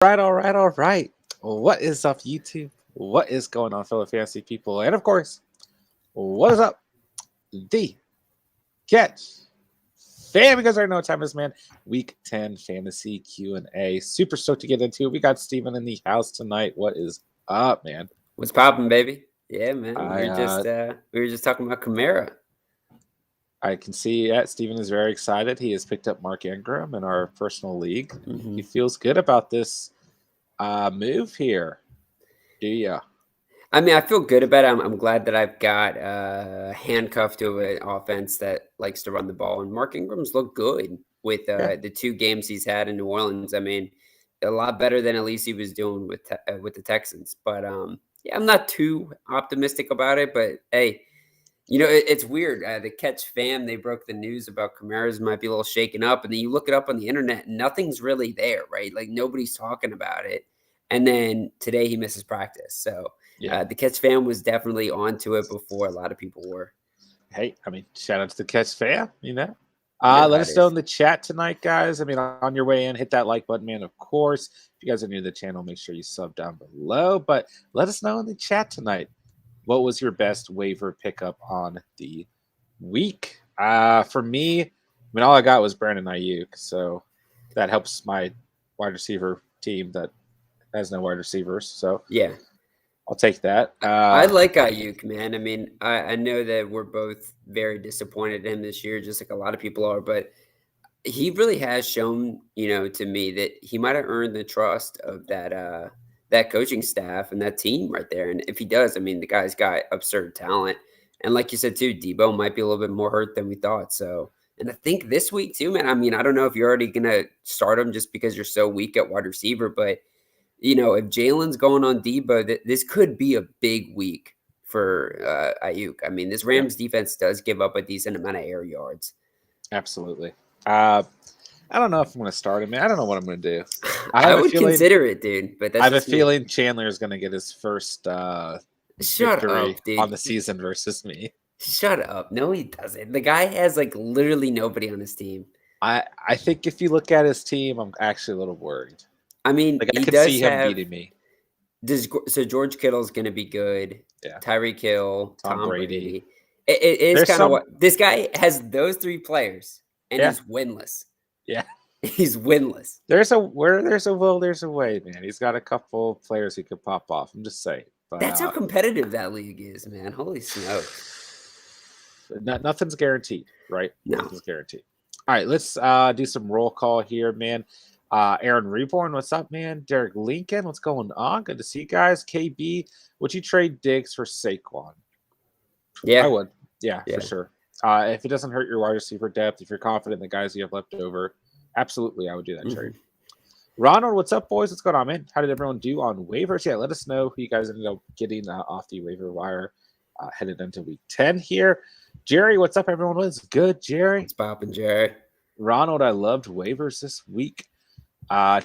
All right. What is up, YouTube? What is going on, fellow fantasy people? And of course, what is up, the catch fam? Because I know what time it is, man. Week 10 fantasy Q&A. Super stoked to get into. We got Steven in the house tonight. What is up, man? What's poppin', baby? Yeah, man. We were just talking about Kamara. I can see Steven is very excited. He has picked up Mark Ingram in our personal league. Mm-hmm. He feels good about this move here. Do ya? I mean, I feel good about it. I'm glad that I've got handcuffed to an offense that likes to run the ball. And Mark Ingram's looked good with the two games he's had in New Orleans. I mean, a lot better than at least he was doing with the Texans. But yeah, I'm not too optimistic about it. But hey, it's weird. The Catch fam, they broke the news about Kamara's might be a little shaken up. And then you look it up on the internet, and nothing's really there, right? Like nobody's talking about it. And then today he misses practice. So the Catch fam was definitely onto it before a lot of people were. Hey, I mean, shout out to the Catch fam, Let us know in the chat tonight, guys. I mean, on your way in, hit that like button, man. Of course, if you guys are new to the channel, make sure you sub down below. But let us know in the chat tonight. What was your best waiver pickup on the week? For me, I mean, all I got was Brandon Ayuk. So that helps my wide receiver team that has no wide receivers. So yeah, I'll take that. I like Ayuk, man. I mean, I know that we're both very disappointed in him this year, just like a lot of people are, but he really has shown, to me that he might have earned the trust of that coaching staff and that team right there. And if he does, I mean, the guy's got absurd talent. And like you said, too, Debo might be a little bit more hurt than we thought. So, and I think this week, too, man, I mean, I don't know if you're already going to start him just because you're so weak at wide receiver, but if Jalen's going on Debo, this could be a big week for Ayuk. I mean, this Rams defense does give up a decent amount of air yards. Absolutely. I don't know if I'm going to start him. I don't know what I'm going to do. I would consider it, dude. But I have a feeling Chandler is going to get his first victory on the season versus me. Shut up. No, he doesn't. The guy has literally nobody on his team. I think if you look at his team, I'm actually a little worried. I mean, I could see him beating me. So George Kittle's going to be good. Yeah. Tyreek Hill, Tom Brady. It is kind of what this guy has. Those three players, and he's winless. Yeah, he's winless. There's a will, there's a way, man. He's got a couple players he could pop off. I'm just saying. But, that's how competitive that league is, man. Holy smokes! Nothing's guaranteed, right? No. Nothing's guaranteed. All right, let's do some roll call here, man. Aaron Reborn, what's up, man? Derek Lincoln, what's going on? Good to see you guys. KB, would you trade Diggs for Saquon? Yeah, I would. Yeah, for sure. If it doesn't hurt your wide receiver depth, if you're confident in the guys you have left over, absolutely, I would do that trade. Ronald, what's up, boys? What's going on, man? How did everyone do on waivers? Yeah, let us know who you guys ended up getting off the waiver wire headed into week 10 here. Jerry, what's up, everyone? What's good, Jerry? It's popping, Jerry. Ronald, I loved waivers this week.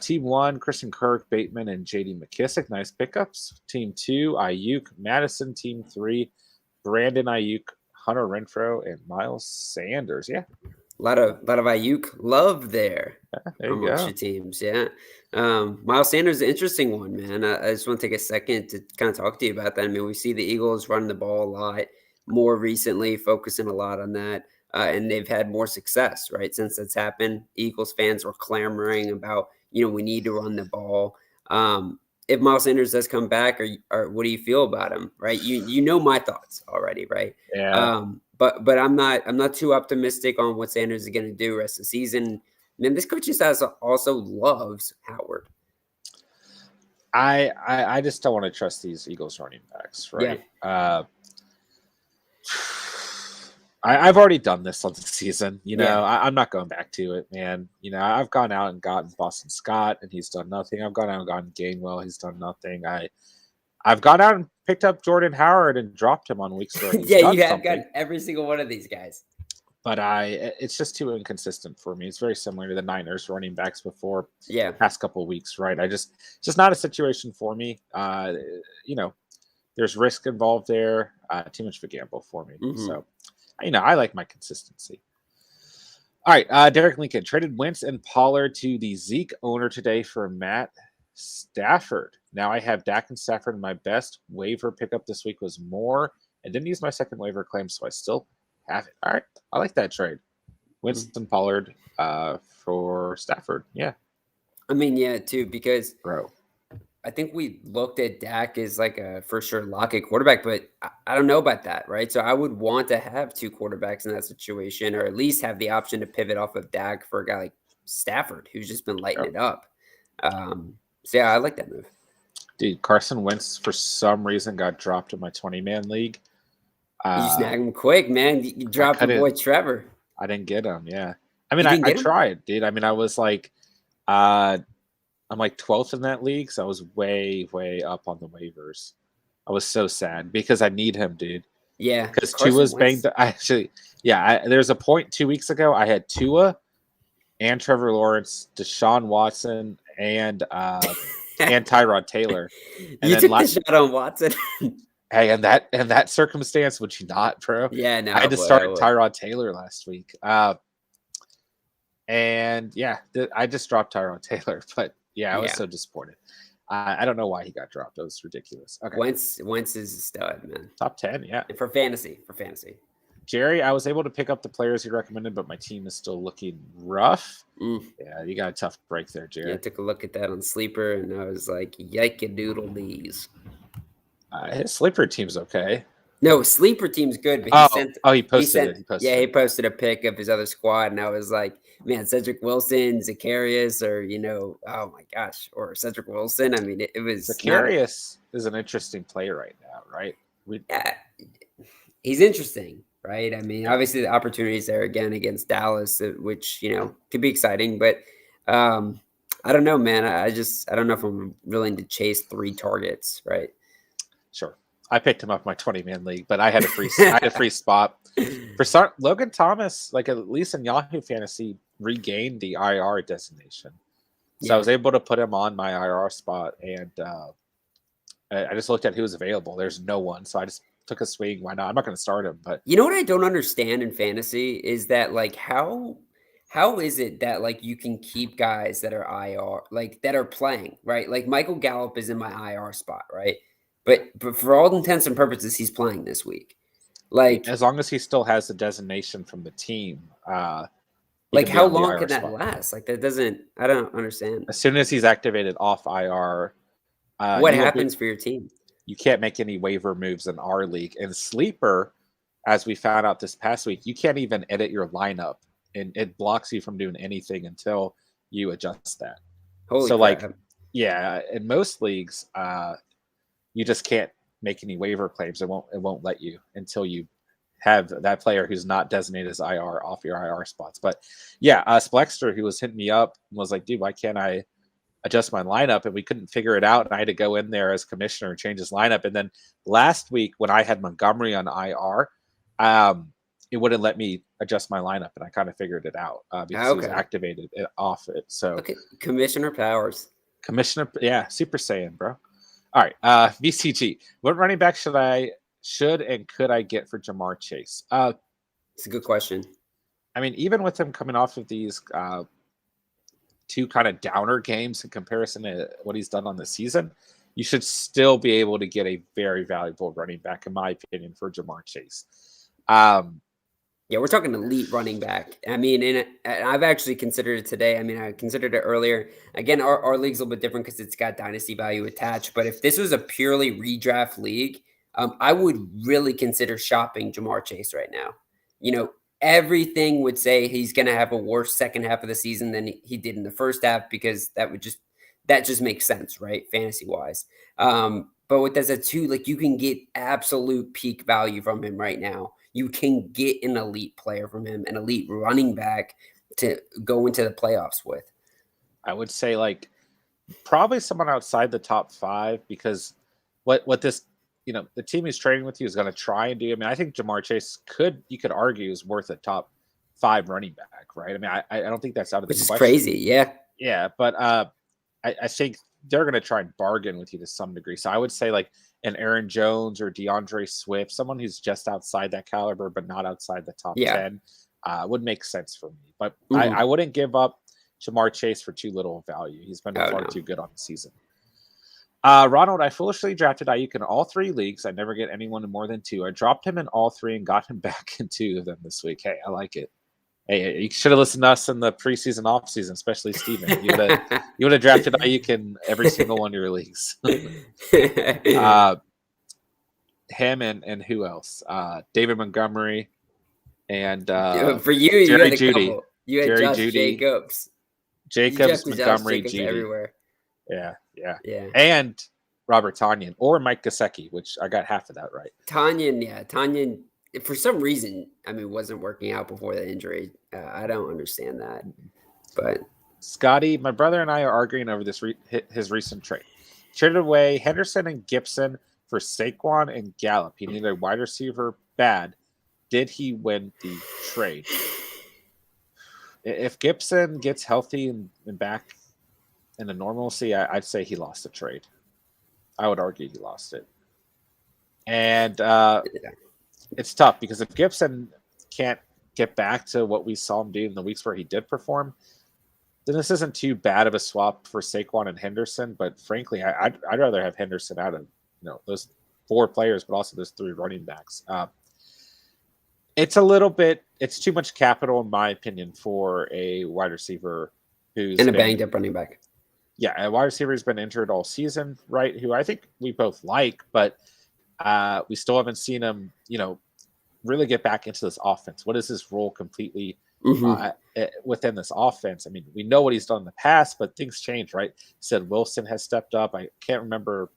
Team 1, Christian Kirk, Bateman, and J.D. McKissick. Nice pickups. Team 2, Ayuk, Madison. Team 3, Brandon Ayuk, Hunter Renfrow, and Miles Sanders. Yeah. A lot of Ayuk love there. There you go. Your teams, yeah. Miles Sanders is an interesting one, man. I just want to take a second to kind of talk to you about that. I mean, we see the Eagles running the ball a lot more recently, focusing a lot on that. And they've had more success, right? Since that's happened, Eagles fans were clamoring about, we need to run the ball. If Miles Sanders does come back, or what do you feel about him, right? You know my thoughts already, right? Yeah. But I'm not too optimistic on what Sanders is going to do rest of the season. Man, this coaching staff also loves Howard. I just don't want to trust these Eagles running backs, right? Yeah. I've already done this on the season. I'm not going back to it, man. I've gone out and gotten Boston Scott, and he's done nothing. I've gone out and gotten Gainwell. He's done nothing. I've gone out and picked up Jordan Howard and dropped him on weeks where yeah, you have gotten every single one of these guys. But it's just too inconsistent for me. It's very similar to the Niners running backs before. Yeah, past couple of weeks, right? It's just not a situation for me. There's risk involved there. Too much of a gamble for me. Mm-hmm. So. I like my consistency. All right, Derek Lincoln traded Wentz and Pollard to the Zeke owner today for Matt Stafford. Now I have Dak and Stafford. My best waiver pickup this week was Moore. I didn't use my second waiver claim, so I still have it. All right. I like that trade. Winston Pollard for Stafford. Yeah. I mean, yeah, too, because Bro. I think we looked at Dak as like a for sure Locket quarterback, but I don't know about that, right? So I would want to have two quarterbacks in that situation, or at least have the option to pivot off of Dak for a guy like Stafford, who's just been lighting it up. So yeah, I like that move. Dude, Carson Wentz for some reason got dropped in my 20-man league. You snag him quick, man. You dropped your boy Trevor. I didn't get him. Yeah. I mean, I tried, dude. I mean, I was like, I'm like 12th in that league, so I was way, way up on the waivers. I was so sad because I need him, dude. Yeah. Because Tua's banged. There's a point 2 weeks ago I had Tua and Trevor Lawrence, Deshaun Watson, and Tyrod Taylor. And you took the shot on Watson. Hey, in that circumstance, would you not, bro? Yeah, no. I had to start Tyrod Taylor last week. And yeah, I just dropped Tyrod Taylor, but I was so disappointed. I don't know why he got dropped. That was ridiculous. Okay. Wentz is a stud, man. Top 10, yeah. And for fantasy. Jerry, I was able to pick up the players you recommended, but my team is still looking rough. Yeah, you got a tough break there, Jerry. Yeah, I took a look at that on Sleeper, and I was like, yike-a-doodle-dees. His Sleeper team's okay. No, Sleeper team's good, but he posted it. He posted a pic of his other squad, and I was like, man, Cedric Wilson, Zacharias, or, oh my gosh, or Cedric Wilson. I mean, it was Zacharias is an interesting player right now, right? He's interesting, right? I mean, obviously the opportunities there again against Dallas, which, could be exciting, but I don't know, man. I don't know if I'm willing to chase 3 targets, right? Sure. I picked him up in my 20-man league, but I had a free spot. For Logan Thomas, like at least in Yahoo Fantasy, regained the IR designation. So I was able to put him on my IR spot, and I just looked at who was available. There's no one, so I just took a swing. Why not? I'm not going to start him. But you know what I don't understand in fantasy is that, like, how is it that, like, you can keep guys that are IR, like, that are playing, right? Like, Michael Gallup is in my IR spot, right? But for all intents and purposes, he's playing this week. Like, as long as he still has the designation from the team. Like, how long can that last? Like, I don't understand. As soon as he's activated off IR, what happens for your team? You can't make any waiver moves in our league. And Sleeper, as we found out this past week, you can't even edit your lineup, and it blocks you from doing anything until you adjust that. Holy crap. In most leagues, you just can't make any waiver claims. It won't let you until you have that player who's not designated as IR off your IR spots. But Splexter, who was hitting me up, was like, dude, why can't I adjust my lineup? And we couldn't figure it out. And I had to go in there as commissioner and change his lineup. And then last week when I had Montgomery on IR, it wouldn't let me adjust my lineup. And I kind of figured it out because it was activated off it. So Commissioner Powers. Super Saiyan, bro. All right, VCG. What running back should and could I get for Jamar Chase? It's a good question. I mean, even with him coming off of these 2 kind of downer games in comparison to what he's done on the season, you should still be able to get a very valuable running back, in my opinion, for Jamar Chase. Yeah, we're talking elite running back. I mean, and I've actually considered it today. I mean, I considered it earlier. Again, our league's a little bit different because it's got dynasty value attached. But if this was a purely redraft league, I would really consider shopping Jamar Chase right now. Everything would say he's going to have a worse second half of the season than he did in the first half, because that just makes sense, right? Fantasy wise. But with as a 2, like, you can get absolute peak value from him right now. You can get an elite player from him, an elite running back to go into the playoffs with. I would say, like, probably someone outside the top 5, because what this, the team he's trading with you is going to try and do. I mean, I think Jamar Chase you could argue is worth a top 5 running back, right? I mean, I don't think that's out of the question. Which is crazy, yeah. Yeah, but I think they're going to try and bargain with you to some degree. So I would say, like, an Aaron Jones or DeAndre Swift, someone who's just outside that caliber but not outside the top 10, would make sense for me. But I wouldn't give up Jamar Chase for too little value. He's been far too good on the season. Ronald, I foolishly drafted Ayuk in all 3 leagues. I never get anyone in more than 2. I dropped him in all 3 and got him back in 2 of them this week. Hey, I like it. Hey, you should have listened to us in the preseason, offseason, especially Steven. You would have drafted Ayuk in every single one of your leagues. Him and who else? David Montgomery and for you Jerry had a Judy. couple. You had Jerry Josh Judy, Jacobs. Montgomery, Judy. Everywhere. Yeah. Yeah. And Robert Tonyan or Mike Gesicki, which I got half of that right. Tonyan, for some reason, wasn't working out before the injury. I don't understand that. But Scotty, my brother and I are arguing over this his recent trade. Traded away Henderson and Gibson for Saquon and Gallup. He needed a wide receiver bad. Did he win the trade? If Gibson gets healthy and back in the normalcy, I'd say he lost the trade. I would argue he lost it. And it's tough because if Gibson can't get back to what we saw him do in the weeks where he did perform, then this isn't too bad of a swap for Saquon and Henderson. But frankly, I'd rather have Henderson out of those 4 players, but also those 3 running backs. It's too much capital, in my opinion, for a wide receiver who's a banged up running back. Yeah, a wide receiver has been injured all season, right? Who I think we both like, but we still haven't seen him, really get back into this offense. What is his role completely within this offense? We know what he's done in the past, but things change, right? Said Wilson has stepped up. I can't remember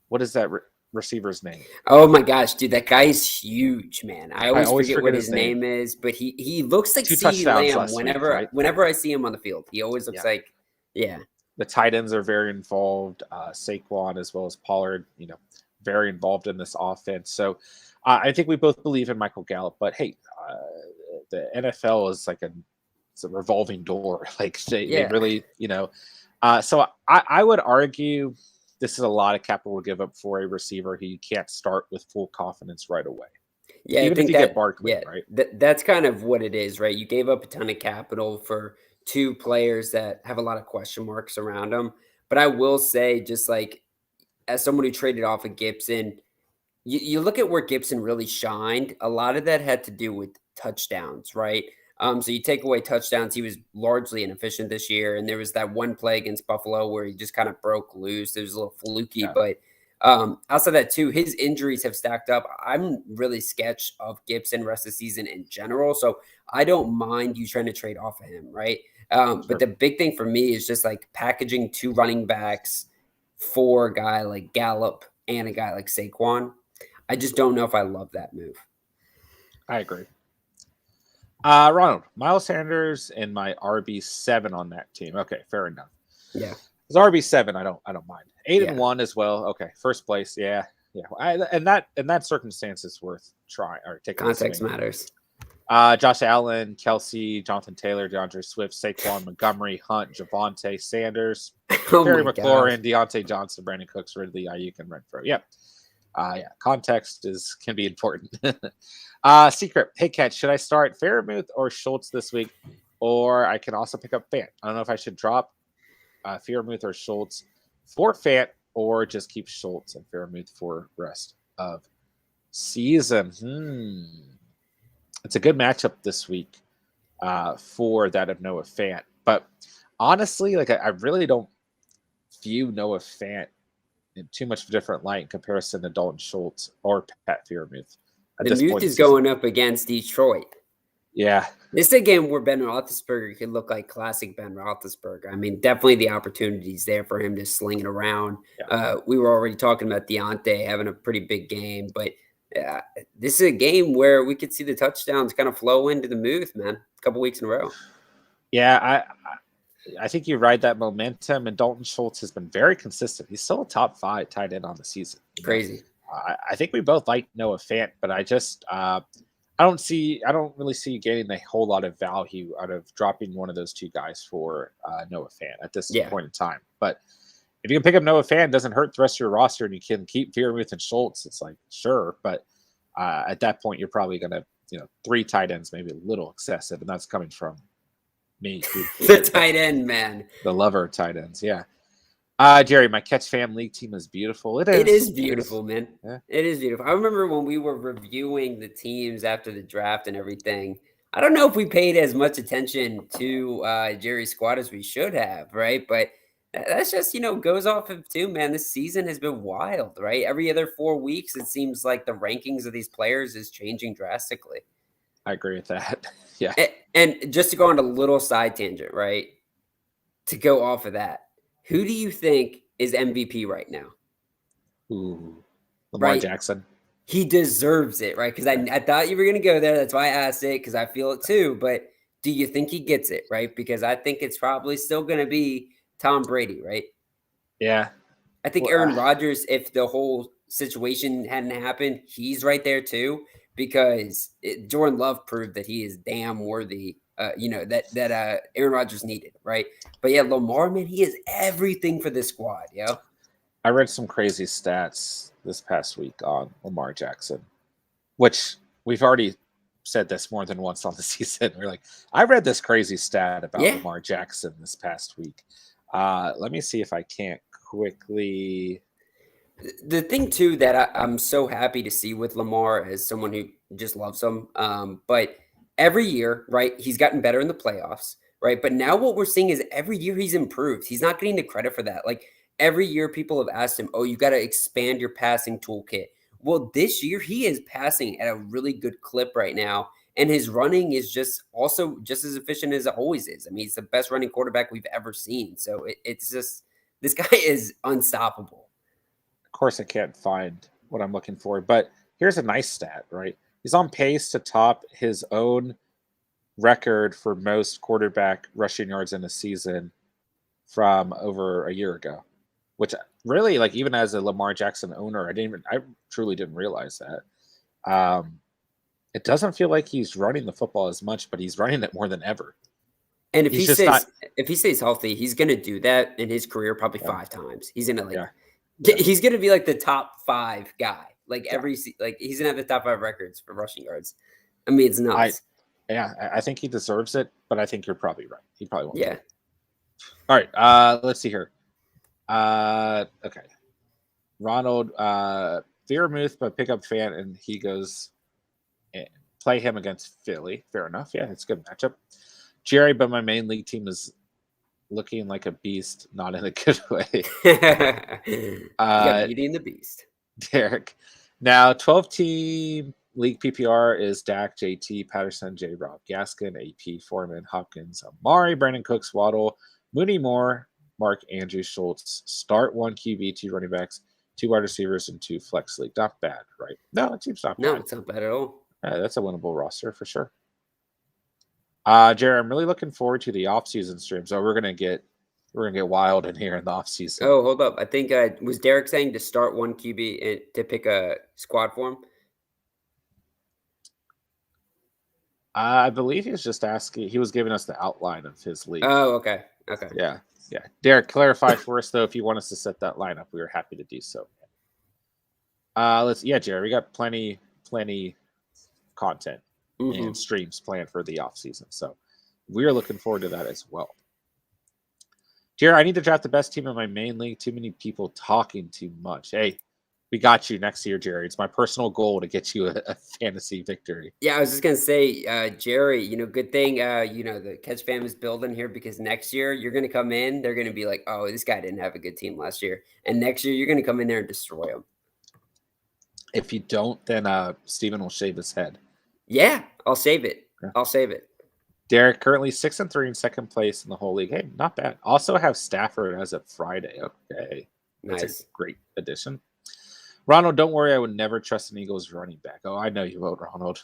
what is that receiver's name. Oh my gosh, dude, that guy is huge, man. I always forget what his name is, but he looks like CeeDee Lamb whenever I see him on the field. He always looks like, yeah. The tight ends are very involved. Saquon as well as Pollard, very involved in this offense. So I think we both believe in Michael Gallup. But hey, the NFL is it's a revolving door. They really, So I would argue this is a lot of capital to give up for a receiver who you can't start with full confidence right away. Yeah, even if you get Barkley, right? That's kind of what it is, right? You gave up a ton of capital for 2 players that have a lot of question marks around them. But I will say, just as someone who traded off of Gibson, you look at where Gibson really shined. A lot of that had to do with touchdowns, right? So you take away touchdowns, he was largely inefficient this year. And there was that one play against Buffalo where he just kind of broke loose. It was a little fluky, but outside of that too, his injuries have stacked up. I'm really sketched of Gibson rest of the season in general. So I don't mind you trying to trade off of him, right? But the big thing for me is just packaging 2 running backs for a guy like Gallup and a guy like Saquon. I just don't know if I love that move. I agree. Ronald, Miles Sanders and my RB7 on that team. Okay, fair enough. Yeah. It's RB7, I don't mind. 8-1 as well. Okay, first place. Yeah. And that circumstance is worth trying or taking. Context matters. Josh Allen, Kelsey, Jonathan Taylor, DeAndre Swift, Saquon, Montgomery, Hunt, Javonte, Sanders, Terry McLaurin, Deontay Johnson, Brandon Cooks, Ridley, Ayuk, and Renfro. Yep. Context can be important. Secret. Hey, Catch, should I start Freiermuth or Schultz this week? Or I can also pick up Fant. I don't know if I should drop Freiermuth or Schultz for Fant or just keep Schultz and Freiermuth for rest of season. It's a good matchup this week for that of Noah Fant. But honestly, I really don't view Noah Fant in too much of a different light in comparison to Dalton Schultz or Pat Freiermuth. The Muth is going up against Detroit. Yeah. This is a game where Ben Roethlisberger could look like classic Ben Roethlisberger. Definitely the opportunities there for him to sling it around. Yeah. We were already talking about Deontay having a pretty big game, but this is a game where we could see the touchdowns kind of flow into the Muth, man, a couple weeks in a row. Yeah, I think you ride that momentum, and Dalton Schultz has been very consistent. He's still a top 5 tight end on the season. Crazy. I think we both like Noah Fant, but I just I don't really see you getting a whole lot of value out of dropping one of those 2 guys for Noah Fant at this point in time. But if you can pick up Noah Fant, it doesn't hurt the rest of your roster, and you can keep Freiermuth and Schultz. It's sure, but at that point, you're probably going to 3 tight ends, maybe a little excessive, and that's coming from me. The tight end, man. The lover of tight ends, yeah. Jerry, my Catch Fam League team is beautiful. It is beautiful, man. Yeah. It is beautiful. I remember when we were reviewing the teams after the draft and everything. I don't know if we paid as much attention to Jerry's squad as we should have, right? But that's just, goes off of too, man. This season has been wild, right? Every other 4 weeks, it seems like the rankings of these players is changing drastically. I agree with that. Yeah. And just to go on a little side tangent, right? To go off of that, who do you think is MVP right now? Ooh, Lamar Jackson. He deserves it, right? Because I thought you were going to go there. That's why I asked it, because I feel it too. But do you think he gets it, right? Because I think it's probably still going to be Tom Brady, right? Yeah. I think Aaron Rodgers, if the whole situation hadn't happened, he's right there too. Because Jordan Love proved that he is damn worthy, that Aaron Rodgers needed, right? But yeah, Lamar, man, he is everything for this squad, yo. I read some crazy stats this past week on Lamar Jackson, which we've already said this more than once on the season. We're like, I read this crazy stat about Lamar Jackson this past week. Let me see if I can't quickly. The thing too that I'm so happy to see with Lamar as someone who just loves him, but every year, right, he's gotten better in the playoffs, right? But now what we're seeing is every year he's improved. He's not getting the credit for that. Like every year people have asked him, oh, you got to expand your passing toolkit. Well, this year he is passing at a really good clip right now. And his running is just also just as efficient as it always is. I mean, he's the best running quarterback we've ever seen. So it's just, this guy is unstoppable. Of course, I can't find what I'm looking for, but here's a nice stat, right? He's on pace to top his own record for most quarterback rushing yards in a season from over a year ago, which really, like, even as a Lamar Jackson owner, I truly didn't realize that. It doesn't feel like he's running the football as much, but he's running it more than ever. And if he stays healthy, he's going to do that in his career probably 5 times. He's going to he's going to be like the top 5 guy. Like he's going to have the top 5 records for rushing yards. I mean, it's nuts. I think he deserves it, but I think you're probably right. He probably won't. Yeah. All right. Let's see here. Okay. Ronald, Fearmouth, but pickup fan, and he goes play him against Philly. Fair enough. Yeah, it's a good matchup. Jerry, but my main league team is looking like a beast, not in a good way. You got Beauty and the Beast. Derek. Now, 12-team league PPR is Dak, JT, Patterson, J. Rob, Gaskin, AP, Foreman, Hopkins, Amari, Brandon Cooks, Waddle, Mooney Moore, Mark, Andrew, Schultz. Start 1 QB, 2 running backs, 2 wide receivers, and 2 flex league. Not bad, right? No, that seems not bad. No, it's not bad at all. Yeah, that's a winnable roster for sure. Jared, I'm really looking forward to the off-season stream. So we're gonna get wild in here in the off-season. Oh, hold up! I think was Derek saying to start 1 QB and to pick a squad for him? I believe he was just asking. He was giving us the outline of his league. Oh, okay. Yeah. Derek, clarify for us though if you want us to set that lineup. We are happy to do so. Jared, we got plenty content and streams planned for the off season, so we are looking forward to that as well. Jared, I need to draft the best team in my main league. Too many people talking too much. Hey, we got you next year, Jerry. It's my personal goal to get you a fantasy victory. Yeah, I was just gonna say, Jerry, good thing the Catch fam is building here, because next year you're gonna come in, they're gonna be like, oh, this guy didn't have a good team last year, and next year you're gonna come in there and destroy him. If you don't, then Steven will shave his head. Yeah, I'll save it. Yeah. I'll save it. Derek, currently 6-3 in second place in the whole league. Hey, not bad. Also have Stafford as of Friday. Okay. That's nice. A great addition. Ronald, don't worry. I would never trust an Eagles running back. Oh, I know you won't, Ronald.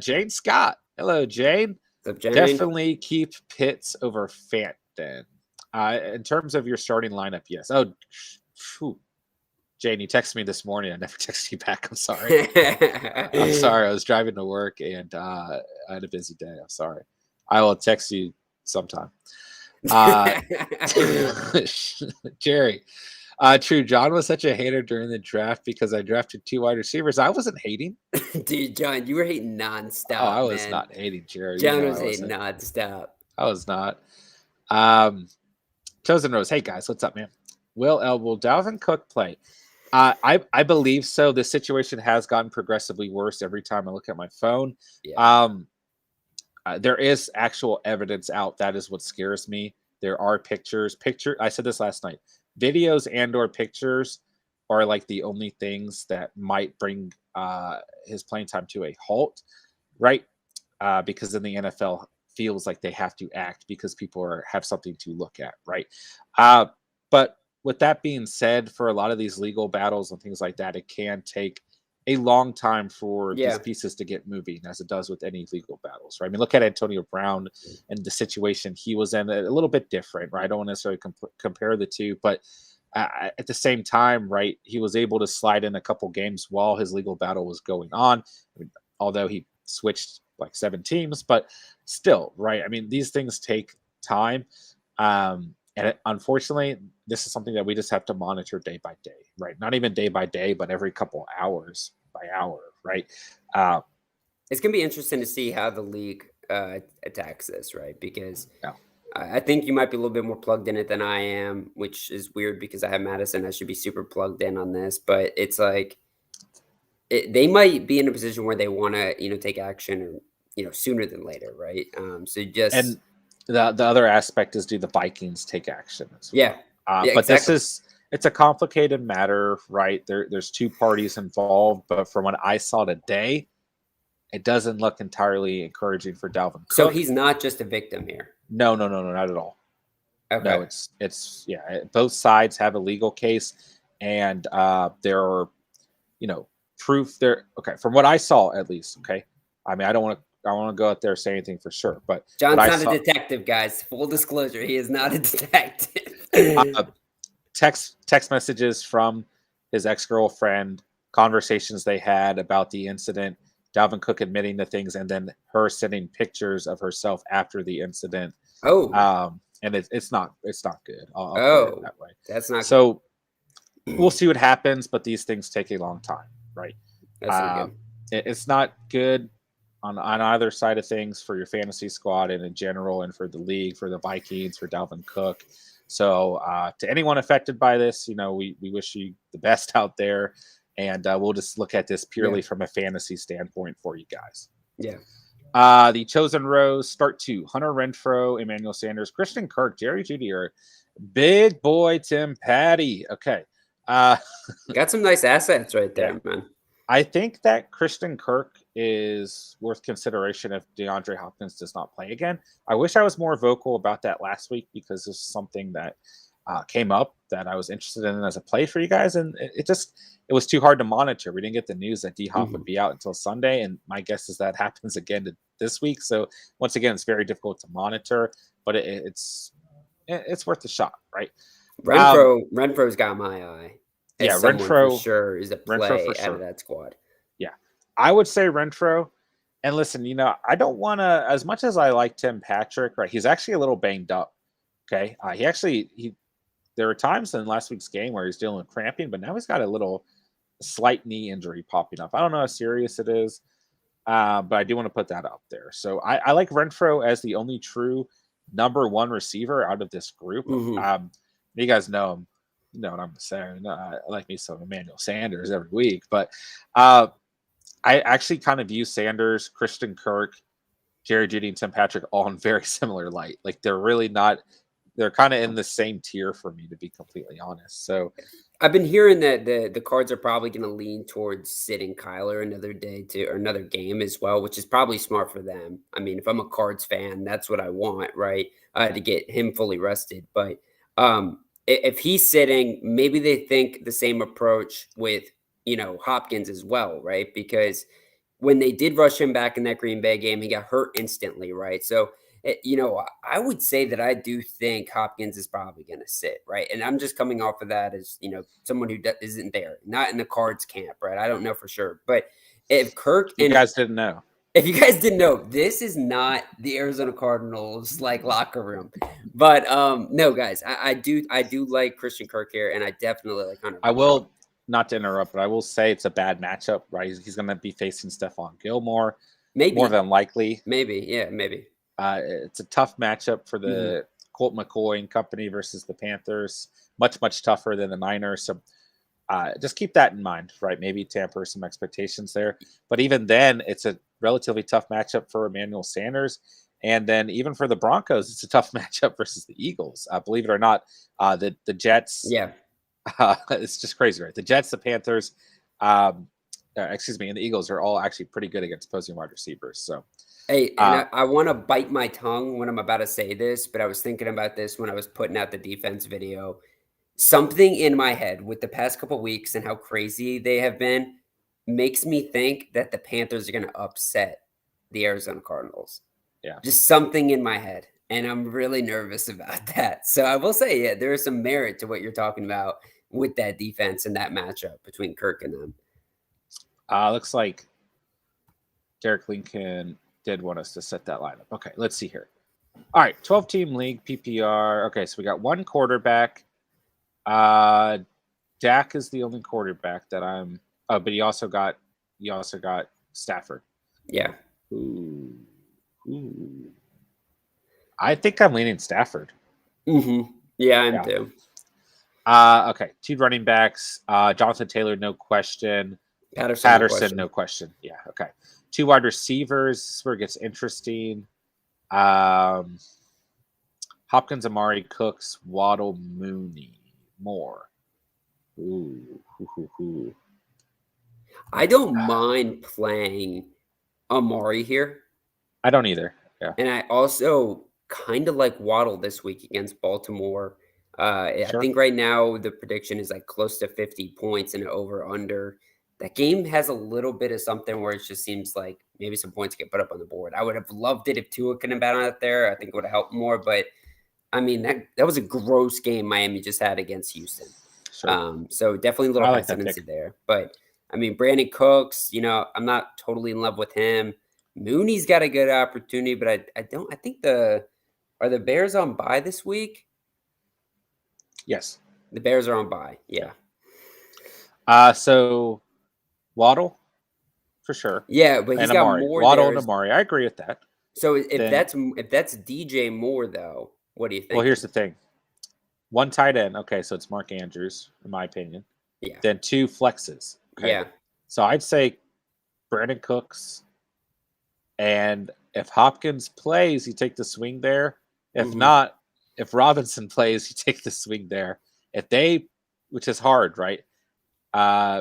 Jane Scott. Hello, Jane. What's up, Jane? Definitely keep Pitts over Fanton. In terms of your starting lineup, yes. Oh, phew. Jane, you texted me this morning. I never texted you back. I'm sorry. I'm sorry. I was driving to work and I had a busy day. I'm sorry. I will text you sometime. Jerry, true. John was such a hater during the draft because I drafted 2 wide receivers. I wasn't hating. Dude, John, you were hating nonstop. Oh, I was not hating, Jerry. John was hating nonstop. I was not. Chosen Rose. Hey guys, what's up, man? Will Dalvin Cook play? I believe so. The situation has gotten progressively worse every time I look at my phone. Yeah. There is actual evidence out. That is what scares me. There are pictures. I said this last night. Videos and/or pictures are like the only things that might bring his playing time to a halt, right? Because then the NFL feels like they have to act because people have something to look at, right? But with that being said, for a lot of these legal battles and things like that, it can take a long time for these pieces to get moving, as it does with any legal battles, right? I mean, look at Antonio Brown and the situation he was in, a little bit different, right? I don't want to necessarily compare the two, but at the same time, right, he was able to slide in a couple games while his legal battle was going on. I mean, although he switched like 7 teams, but still, right? I mean, these things take time. And unfortunately, this is something that we just have to monitor day by day, right? Not even day by day, but every couple hours by hour, right? It's going to be interesting to see how the league attacks this, right? Because I think you might be a little bit more plugged in it than I am, which is weird because I have Madison. I should be super plugged in on this, but it's like they might be in a position where they want to, take action, or sooner than later, right? So just and the other aspect is, do the Vikings take action as well? But exactly. It's a complicated matter, right? There's 2 parties involved, but from what I saw today, it doesn't look entirely encouraging for Dalvin Cook. So he's not just a victim here. No, not at all. Okay. No, it's both sides have a legal case, and there are, proof there. Okay, from what I saw, at least. Okay, I mean, I don't want to go out there and say anything for sure, but John's not a detective, guys. Full disclosure, he is not a detective. Text messages from his ex-girlfriend, conversations they had about the incident, Dalvin Cook admitting to things, and then her sending pictures of herself after the incident. And it's not good. I'll put it that way. That's not so good. We'll see what happens, but these things take a long time, right? That's not good. It's not good on either side of things for your fantasy squad and in general, and for the league, for the Vikings, for Dalvin Cook. So to anyone affected by this, we wish you the best out there, and we'll just look at this purely from a fantasy standpoint for you guys. Yeah. The Chosen Rows start 2: Hunter Renfrow, Emmanuel Sanders, Christian Kirk, Jerry Judy, or big boy Tim Patty. Okay. Got some nice assets right there, man. I think that Christian Kirk is worth consideration if DeAndre Hopkins does not play again. I wish I was more vocal about that last week, because this is something that came up that I was interested in as a play for you guys, and it was too hard to monitor. We didn't get the news that D-Hop would be out until Sunday, and my guess is that happens again this week. So once again, it's very difficult to monitor, but it's worth a shot, right? Renfro's got my eye. Renfrow for sure is a play out of that squad. Yeah, I would say Renfrow. And listen, I don't want to, as much as I like Tim Patrick, right? He's actually a little banged up. Okay, there were times in last week's game where he's dealing with cramping, but now he's got a slight knee injury popping up. I don't know how serious it is, but I do want to put that out there. So I like Renfrow as the only true number 1 receiver out of this group. You guys know him. You know what I'm saying. I like me some Emmanuel Sanders every week, but I actually kind of view Sanders, Christian Kirk, Jerry Judy, and Tim Patrick all in very similar light. Like, they're really not. They're kind of in the same tier for me, to be completely honest. So I've been hearing that the Cards are probably going to lean towards sitting Kyler another day or another game as well, which is probably smart for them. I mean, if I'm a Cards fan, that's what I want, right? To get him fully rested. But if he's sitting, maybe they think the same approach with, Hopkins as well, right? Because when they did rush him back in that Green Bay game, he got hurt instantly, right? So, I would say that I do think Hopkins is probably going to sit, right? And I'm just coming off of that as, someone who isn't there, not in the Cards camp, right? I don't know for sure. But if you guys didn't know. If you guys didn't know, this is not the Arizona Cardinals locker room. But no, guys, I do like Christian Kirk here, and I definitely like Hunter. I will, not to interrupt, but I will say it's a bad matchup, right? He's going to be facing Stephon Gilmore, maybe more than likely. Maybe. It's a tough matchup for the Colt McCoy and company versus the Panthers. Much tougher than the Niners. So just keep that in mind, right? Maybe tamper some expectations there. But even then, it's a relatively tough matchup for Emmanuel Sanders. And then even for the Broncos, it's a tough matchup versus the Eagles. Believe it or not, the Jets. Yeah. It's just crazy, right? The Jets, the Panthers, and the Eagles are all actually pretty good against opposing wide receivers. So, hey, and I want to bite my tongue when I'm about to say this, but I was thinking about this when I was putting out the defense video. Something in my head with the past couple of weeks and how crazy they have been makes me think that the Panthers are going to upset the Arizona Cardinals. Yeah. Just something in my head. And I'm really nervous about that. So I will say, yeah, there is some merit to what you're talking about with that defense and that matchup between Kirk and them. Looks like Derek Lincoln did want us to set that lineup. Okay, let's see here. All right, 12-team league, PPR. Okay, so we got one quarterback. Dak is the only quarterback that I'm. Oh, but you also got Stafford. Yeah. Ooh. I think I'm leaning Stafford. Mm-hmm. Yeah, I am too. Okay, 2 running backs. Jonathan Taylor, no question. Patterson, no question. Yeah, okay. 2 wide receivers. This is where it gets interesting. Hopkins, Amari, Cooks, Waddle, Mooney, Moore. Ooh. I don't mind playing Amari here. I don't either. Yeah. And I also kind of like Waddle this week against Baltimore. I think right now the prediction is like close to 50 points and over under. That game has a little bit of something where it just seems like maybe some points get put up on the board. I would have loved it if Tua couldn't have been out there. I think it would have helped more. But I mean, that was a gross game Miami just had against Houston. Sure. So definitely a little hesitancy there. But I mean, Brandon Cooks, I'm not totally in love with him. Mooney's got a good opportunity, but I think are the Bears on bye this week? Yes. The Bears are on bye. Yeah. So Waddle for sure. Yeah, but he's got Amari. more Waddle there. and Amari. I agree with that. So if that's DJ Moore though, what do you think? Well, here's the thing. 1 tight end. Okay, so it's Mark Andrews, in my opinion. Yeah. Then 2 flexes. Okay? Yeah. So I'd say Brandon Cooks. And if Hopkins plays, you take the swing there. If not, if Robinson plays, you take the swing there. Which is hard, right?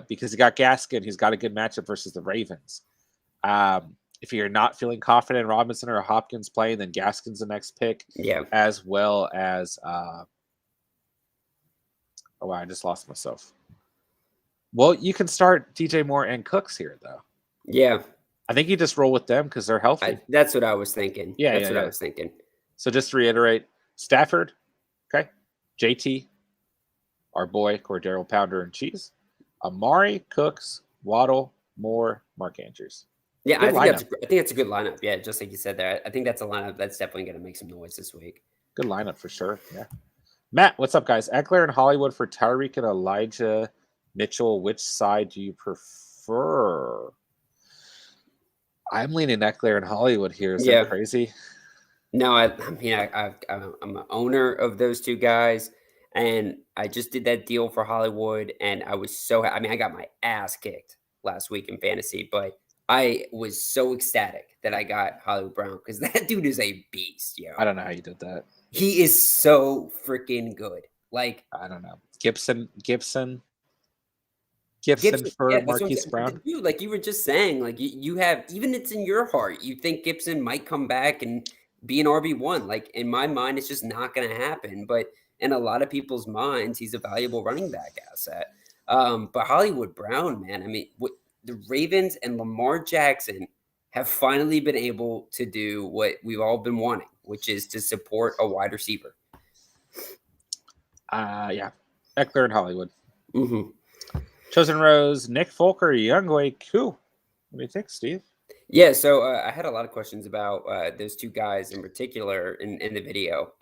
Because you got Gaskin, who's got a good matchup versus the Ravens. If you're not feeling confident in Robinson or Hopkins playing, then Gaskin's the next pick. Yeah. As well as I just lost myself. Well, you can start DJ Moore and Cooks here, though. Yeah. I think you just roll with them because they're healthy. That's what I was thinking. Yeah, I was thinking. So just to reiterate, Stafford, okay, JT, our boy Cordero Pounder and Cheese, Amari, Cooks, Waddle, Moore, Mark Andrews. Yeah, I think that's a good lineup. Yeah, just like you said there. I think that's a lineup that's definitely going to make some noise this week. Good lineup for sure. Yeah. Matt, what's up, guys? Eckler and Hollywood for Tyreek and Elijah Mitchell. Which side do you prefer? I'm leaning Eckler and Hollywood here. Is that crazy? No, I'm an owner of those 2 guys, and I just did that deal for Hollywood, and I was so I got my ass kicked last week in fantasy, but I was so ecstatic that I got Hollywood Brown because that dude is a beast, yo. I don't know how you did that. He is so freaking good. Like, I don't know. Gibson for Marquise Brown. Dude, like you were just saying, like you have, even it's in your heart, you think Gibson might come back and be an RB1. Like in my mind, it's just not going to happen. But in a lot of people's minds, he's a valuable running back asset. But Hollywood Brown, man, I mean, the Ravens and Lamar Jackson have finally been able to do what we've all been wanting, which is to support a wide receiver. Yeah. Eckler and Hollywood. Mm-hmm. Chosen Rose, Nick Folk or Youngway Q. What do you think, Steve? Yeah, so I had a lot of questions about those 2 guys in particular in the video.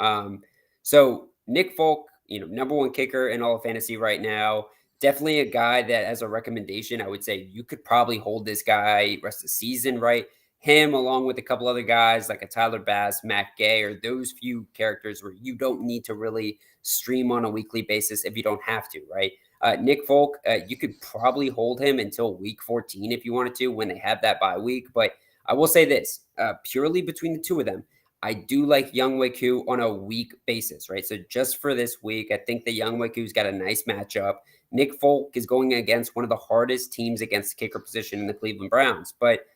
So Nick Folk, number 1 kicker in all of fantasy right now. Definitely a guy that, as a recommendation, I would say you could probably hold this guy rest of the season, right? him along with a couple other guys like a Tyler Bass, Matt Gay, or those few characters where you don't need to really stream on a weekly basis if you don't have to, right? Nick Folk, you could probably hold him until week 14 if you wanted to when they have that bye week. But I will say this, purely between the two of them, I do like Younghoe Koo on a week basis, right? So just for this week, I think the Younghoe Koo's got a nice matchup. Nick Folk is going against one of the hardest teams against the kicker position in the Cleveland Browns. But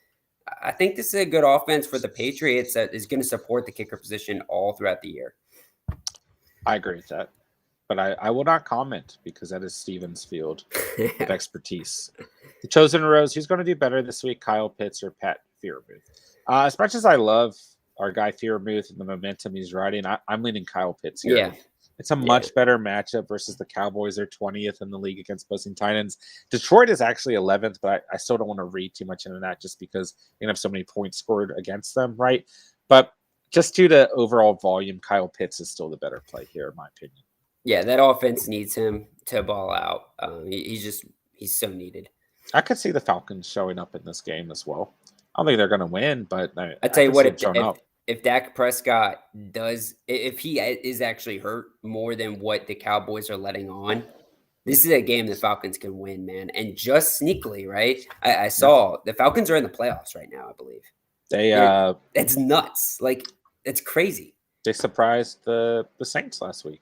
I think this is a good offense for the Patriots that is going to support the kicker position all throughout the year. I agree with that. But I will not comment because that is Steven's field of expertise. The chosen rows, who's going to do better this week, Kyle Pitts or Pat Freeman? As much as I love our guy Freeman and the momentum he's riding, I'm leaning Kyle Pitts here. Yeah. It's a much better matchup versus the Cowboys. They're 20th in the league against opposing tight ends. Detroit is actually 11th, but I still don't want to read too much into that just because they have so many points scored against them, right? But just due to overall volume, Kyle Pitts is still the better play here, in my opinion. Yeah, that offense needs him to ball out. He's so needed. I could see the Falcons showing up in this game as well. I don't think they're going to win, but I tell you what, if Dak Prescott if he is actually hurt more than what the Cowboys are letting on, this is a game the Falcons can win, man. And just sneakily, right? I saw the Falcons are in the playoffs right now, I believe. That's nuts. Like, it's crazy. They surprised the Saints last week.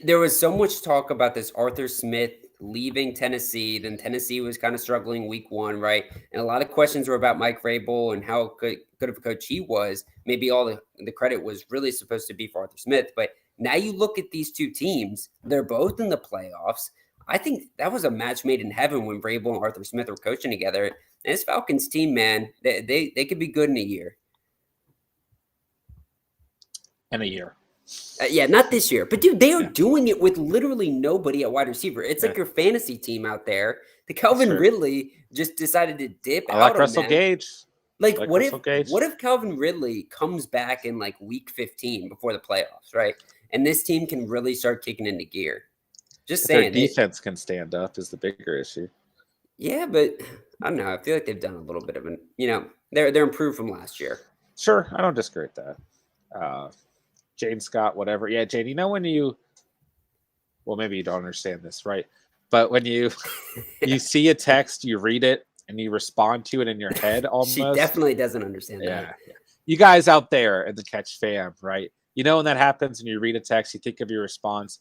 There was so much talk about this Arthur Smith leaving Tennessee. Then Tennessee was kind of struggling week 1, right? And a lot of questions were about Mike Vrabel and how good of a coach he was. Maybe all the credit was really supposed to be for Arthur Smith. But now you look at these two teams, they're both in the playoffs. I think that was a match made in heaven when Vrabel and Arthur Smith were coaching together. And this Falcons team, man, they could be good in a year. In a year. Yeah, not this year. But, dude, they are doing it with literally nobody at wide receiver. It's like your fantasy team out there. The Calvin Ridley just decided to dip out. I like Russell Gage. Like what if Calvin Ridley comes back in like week 15 before the playoffs, right? And this team can really start kicking into gear. Just saying. Their defense can stand up is the bigger issue. Yeah, but I don't know. I feel like they've done a little bit of they're improved from last year. Sure, I don't disagree with that. Jane Scott, whatever. Yeah, Jane, when maybe you don't understand this, right? But when you see a text, you read it, and you respond to it in your head almost. She definitely doesn't understand that. Yeah. You guys out there in the Catch fam, right? When that happens and you read a text, you think of your response,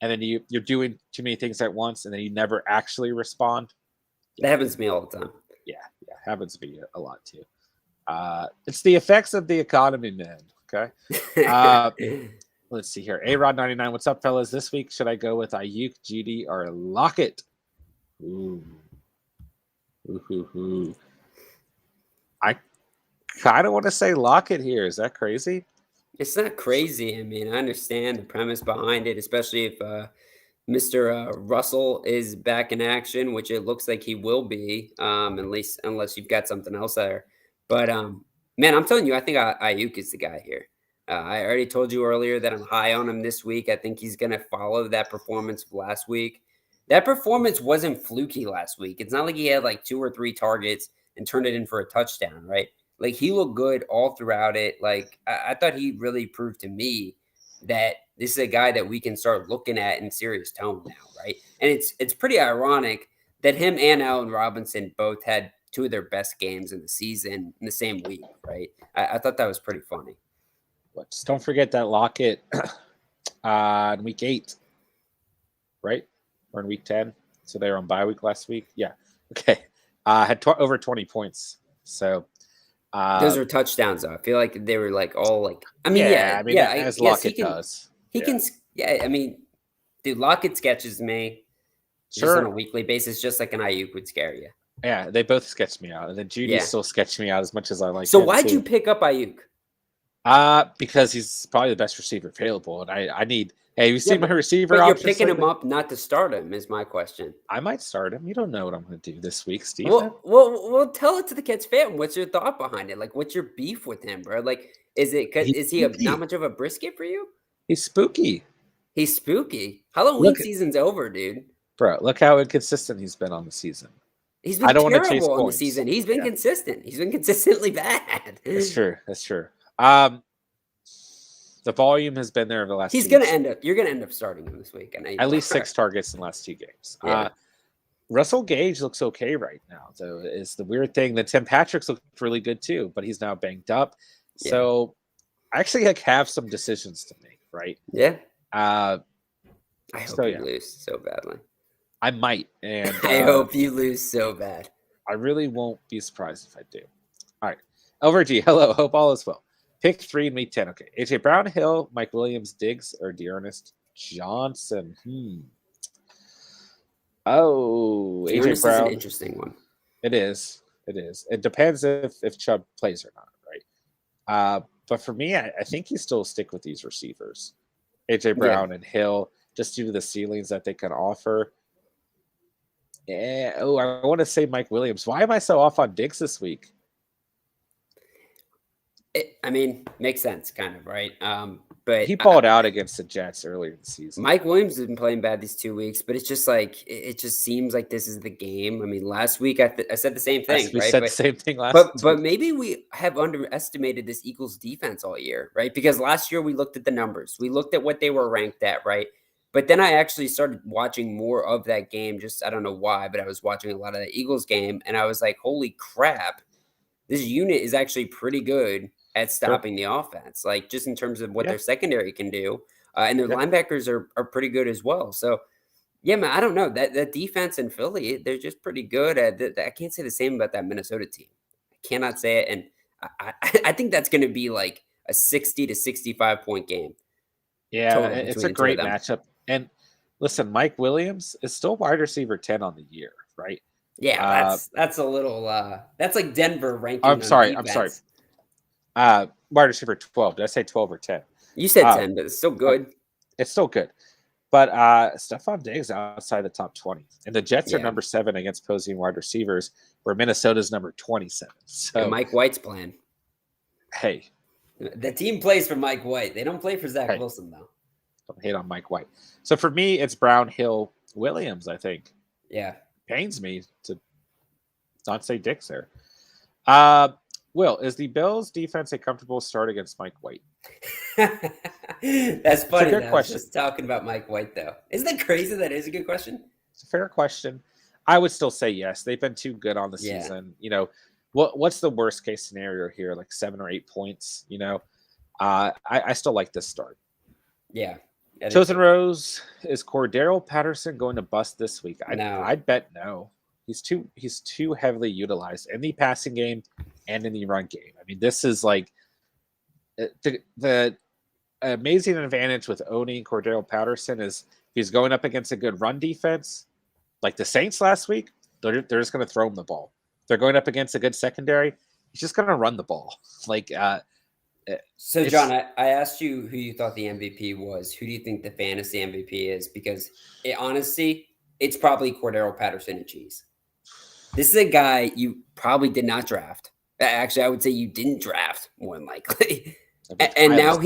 and then you're doing too many things at once, and then you never actually respond. That happens to me all the time. Yeah, happens to me a lot too. It's the effects of the economy, man. Okay. Let's see here. A-Rod 99. What's up, fellas? This week, should I go with Ayuk, Judy, or Locket? Ooh. I kind of want to say Locket here. Is that crazy? It's not crazy. I mean, I understand the premise behind it, especially if Mr. Russell is back in action, which it looks like he will be, at least unless you've got something else there. But man, I'm telling you, I think Ayuk is the guy here. I already told you earlier that I'm high on him this week. I think he's going to follow that performance of last week. That performance wasn't fluky last week. It's not like he had like 2 or 3 targets and turned it in for a touchdown, right? Like, he looked good all throughout it. Like, I thought he really proved to me that this is a guy that we can start looking at in serious tone now, right? And it's pretty ironic that him and Allen Robinson both had 2 of their best games in the season in the same week, right? I thought that was pretty funny. But just don't forget that Locket in week 8, right? Or in week 10. So they were on bye week last week. Yeah. Okay. Had over 20 points. So those are touchdowns, though. I feel like they were like all like. As Locket does. He can. Yeah, I mean, dude, Locket sketches me just on a weekly basis, just like an Ayuk would scare you. Yeah, they both sketched me out, and then Judy still sketched me out as much as I like. So why'd you pick up Ayuk? Because he's probably the best receiver available, and I need. Hey, you see my receiver? But you're picking him up not to start him. Is my question. I might start him. You don't know what I'm going to do this week, Steve. Well, tell it to the Cats fan. What's your thought behind it? Like, what's your beef with him, bro? Like, is he not much of a brisket for you? He's spooky. He's spooky. Halloween season's over, dude. Bro, look how inconsistent he's been on the season. He's I been don't want to chase terrible on the points. season. He's been consistent. He's been consistently bad. That's true. That's true. The volume has been there over the last. He's 2 gonna weeks. end up. You're gonna end up starting him this week. At least 6 targets in the last 2 games. Yeah. Russell Gage looks okay right now, though. Is the weird thing that Tim Patrick's looked really good too, but he's now banged up. Yeah. So I actually have some decisions to make, right? Yeah. I hope you lose so badly. I might, and I hope you lose so bad. I really won't be surprised if I do. All right, LVG, hello. Hope all is well. Pick 3 in week 10. Okay, AJ Brown, Hill, Mike Williams, Diggs, or Dearness Johnson. Oh, AJ Brown is an interesting one. It is. It depends if Chubb plays or not, right? But for me, I think you still stick with these receivers, AJ Brown and Hill, just due to the ceilings that they can offer. Yeah. Oh, I want to say Mike Williams. Why am I so off on Diggs this week? Makes sense, kind of, right? But he balled out against the Jets earlier in the season. Mike Williams has been playing bad these 2 weeks, but it's just like it just seems like this is the game. I mean, last week I said the same thing. We right? said the same thing last week. But but maybe we have underestimated this Eagles defense all year, right? Because last year we looked at the numbers, we looked at what they were ranked at, right? But then I actually started watching more of that game. Just I don't know why, but I was watching a lot of the Eagles game, and I was like, holy crap, this unit is actually pretty good at stopping the offense, like just in terms of what their secondary can do. And their linebackers are pretty good as well. So, yeah, man, I don't know. That defense in Philly, they're just pretty good at that. I can't say the same about that Minnesota team. I cannot say it. And I think that's going to be like a 60 to 65 point game. Yeah, it's a great matchup. And listen, Mike Williams is still wide receiver 10 on the year, right? Yeah, that's a little that's like Denver ranking. I'm sorry. Wide receiver 12. Did I say 12 or 10? You said 10, but it's still good. It's still good. But Stephon Diggs outside the top 20. And the Jets are number 7 against opposing wide receivers, where Minnesota's number 27. So and Mike White's playing. Hey. The team plays for Mike White. They don't play for Zach Wilson, though. Don't hate on Mike White. So for me, it's Brown, Hill, Williams, I think. Yeah. Pains me to not say Diggs there. Will, is the Bills' defense a comfortable start against Mike White? That's funny. It's a good question. I was just talking about Mike White, though. Isn't that crazy? That is a good question. It's a fair question. I would still say yes. They've been too good on the season. You know, what's the worst case scenario here? Like 7 or 8 points. You know, I still like this start. Yeah. Chosen Rose, is Cordero Patterson going to bust this week? No. I'd bet no. He's too heavily utilized in the passing game and in the run game. I mean, this is like the amazing advantage with owning Cordero Patterson is he's going up against a good run defense, like the Saints last week. They're just going to throw him the ball. They're going up against a good secondary. He's just going to run the ball. Like, so John, I asked you who you thought the MVP was. Who do you think the fantasy MVP is? Because honestly, it's probably Cordero Patterson and cheese. This is a guy you probably did not draft. Actually, I would say you didn't draft, more than likely. And now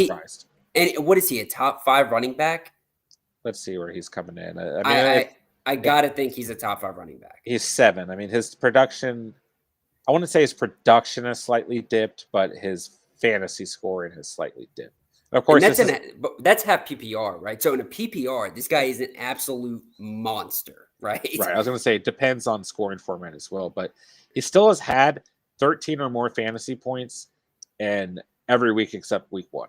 and what is he, a top 5 running back? Let's see where he's coming in. I got to think he's a top 5 running back. He's 7. I mean, his production, I wouldn't say his production has slightly dipped, but his fantasy scoring has slightly dipped. And of course, that's half PPR, right? So in a PPR, this guy is an absolute monster, right? Right. I was going to say it depends on scoring format as well, but he still has had 13 or more fantasy points in every week except week 1.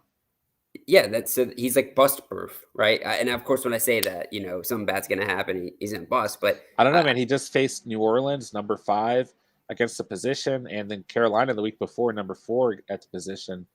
Yeah, he's like bust proof, right? And of course, when I say that, you know, something bad's going to happen. He's in bust, but I don't know, man. He just faced New Orleans, number 5 against the position, and then Carolina the week before, number 4 at the position.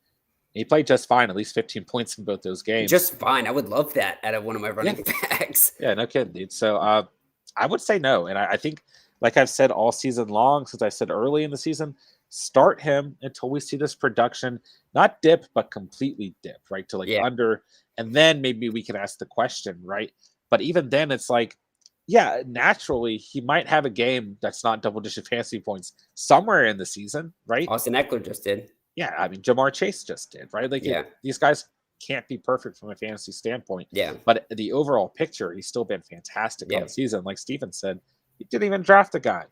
He played just fine, at least 15 points in both those games. Just fine. I would love that out of one of my running backs. Yeah, no kidding, dude. So I would say no. And I think, like I've said all season long, since I said early in the season, start him until we see this production not dip, but completely dip, right? To under, and then maybe we can ask the question, right? But even then, it's like, yeah, naturally, he might have a game that's not double-digit fantasy points somewhere in the season, right? Austin Eckler just did. Yeah, I mean, Jamar Chase just did, right? Like, these guys can't be perfect from a fantasy standpoint. Yeah. But the overall picture, he's still been fantastic all season. Like Steven said, he didn't even draft the guy.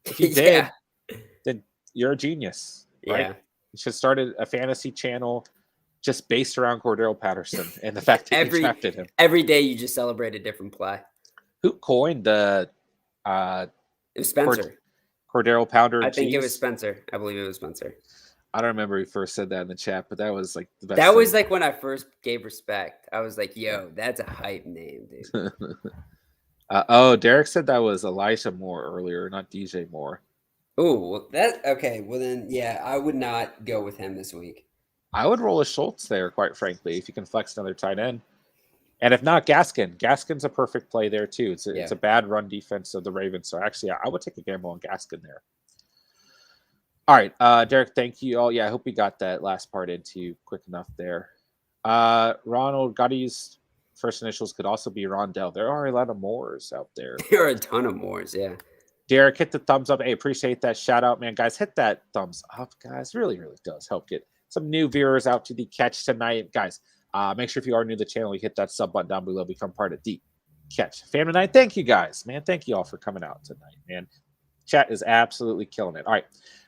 If you did, then you're a genius, right? Yeah. You should start a fantasy channel just based around Cordero Patterson and the fact that you drafted him. Every day you just celebrate a different play. Who coined the it was Spencer. Cordero Pounder and I think cheese? It was Spencer. I believe it was Spencer. I don't remember who first said that in the chat, but that was like the best. That was like when I first gave respect. I was like, yo, that's a hype name, dude. Derek said that was Elijah Moore earlier, not DJ Moore. Oh, well, okay. Well, then, yeah, I would not go with him this week. I would roll a Schultz there, quite frankly, if you can flex another tight end. And if not, Gaskin. Gaskin's a perfect play there, too. It's a bad run defense of the Ravens. So, actually, I would take a gamble on Gaskin there. All right, Derek, thank you all. Yeah, I hope we got that last part into quick enough there. Ronald Gutty's first initials could also be Rondell. There are a lot of Moores out there. There are a ton of Moores, yeah. Derek, hit the thumbs up. Hey, appreciate that shout out, man. Guys, hit that thumbs up, guys. Really, really does help get some new viewers out to the catch tonight. Guys, make sure if you are new to the channel, you hit that sub button down below. Become part of the catch fam tonight. Thank you, guys, man. Thank you all for coming out tonight, man. Chat is absolutely killing it. All right.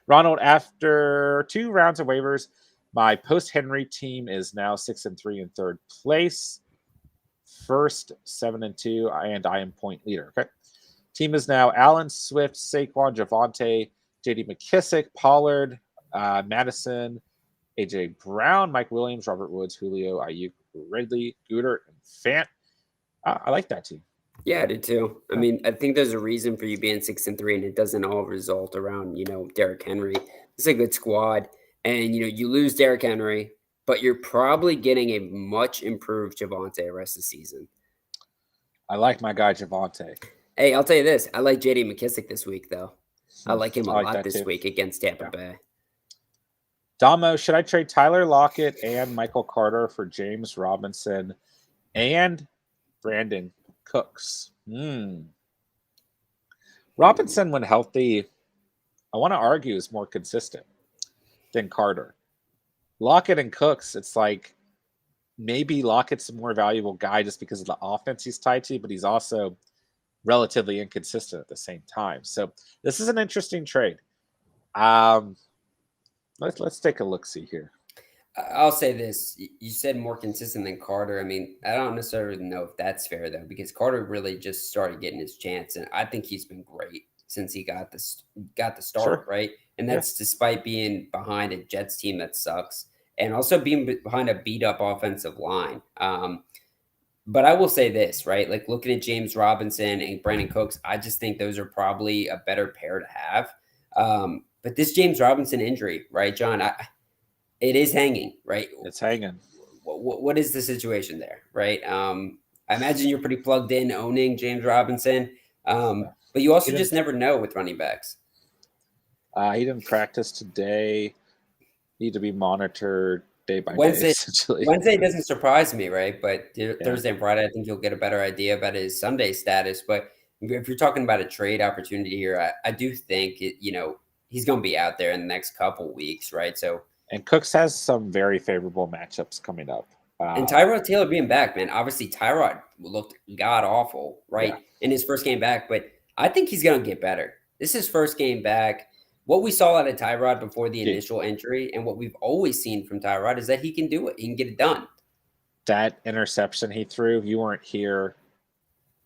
Ronald, after 2 rounds of waivers, my post-Henry team is now 6-3 in third place. First, 7-2, and I am point leader. Okay. Team is now Allen, Swift, Saquon, Javonte, J.D. McKissick, Pollard, Madison, A.J. Brown, Mike Williams, Robert Woods, Julio, Ayuk, Ridley, Goodert, and Fant. I like that team. Yeah, I did too. I mean, I think there's a reason for you being 6-3, and it doesn't all result around, Derrick Henry. It's a good squad, and, you lose Derrick Henry, but you're probably getting a much improved Javonte the rest of the season. I like my guy Javonte. Hey, I'll tell you this. I like J.D. McKissick this week, though. I like him a lot this week against Tampa Bay. Damo, should I trade Tyler Lockett and Michael Carter for James Robinson and Brandon Cooks? Robinson, when healthy, I want to argue is more consistent than Carter. Lockett and Cooks, it's like maybe Lockett's a more valuable guy just because of the offense he's tied to, but he's also relatively inconsistent at the same time. So this is an interesting trade. Let's take a look-see here. I'll say this. You said more consistent than Carter. I mean, I don't necessarily know if that's fair, though, because Carter really just started getting his chance, and I think he's been great since he got the start, right? And that's despite being behind a Jets team that sucks and also being behind a beat-up offensive line. But I will say this, right? Like looking at James Robinson and Brandon Cooks, I just think those are probably a better pair to have. But this James Robinson injury, right, John, it is hanging, right? It's hanging. What is the situation there, right? I imagine you're pretty plugged in owning James Robinson, but you also just never know with running backs. He didn't practice today. Need to be monitored day by day, essentially. Wednesday doesn't surprise me, right? But Thursday and Friday, I think you'll get a better idea about his Sunday status. But if you're talking about a trade opportunity here, I do think he's going to be out there in the next couple weeks, right? So. And Cooks has some very favorable matchups coming up. And Tyrod Taylor being back, man. Obviously, Tyrod looked god-awful, right, in his first game back. But I think he's going to get better. This is his first game back. What we saw out of Tyrod before the initial injury and what we've always seen from Tyrod is that he can do it. He can get it done. That interception he threw, you weren't here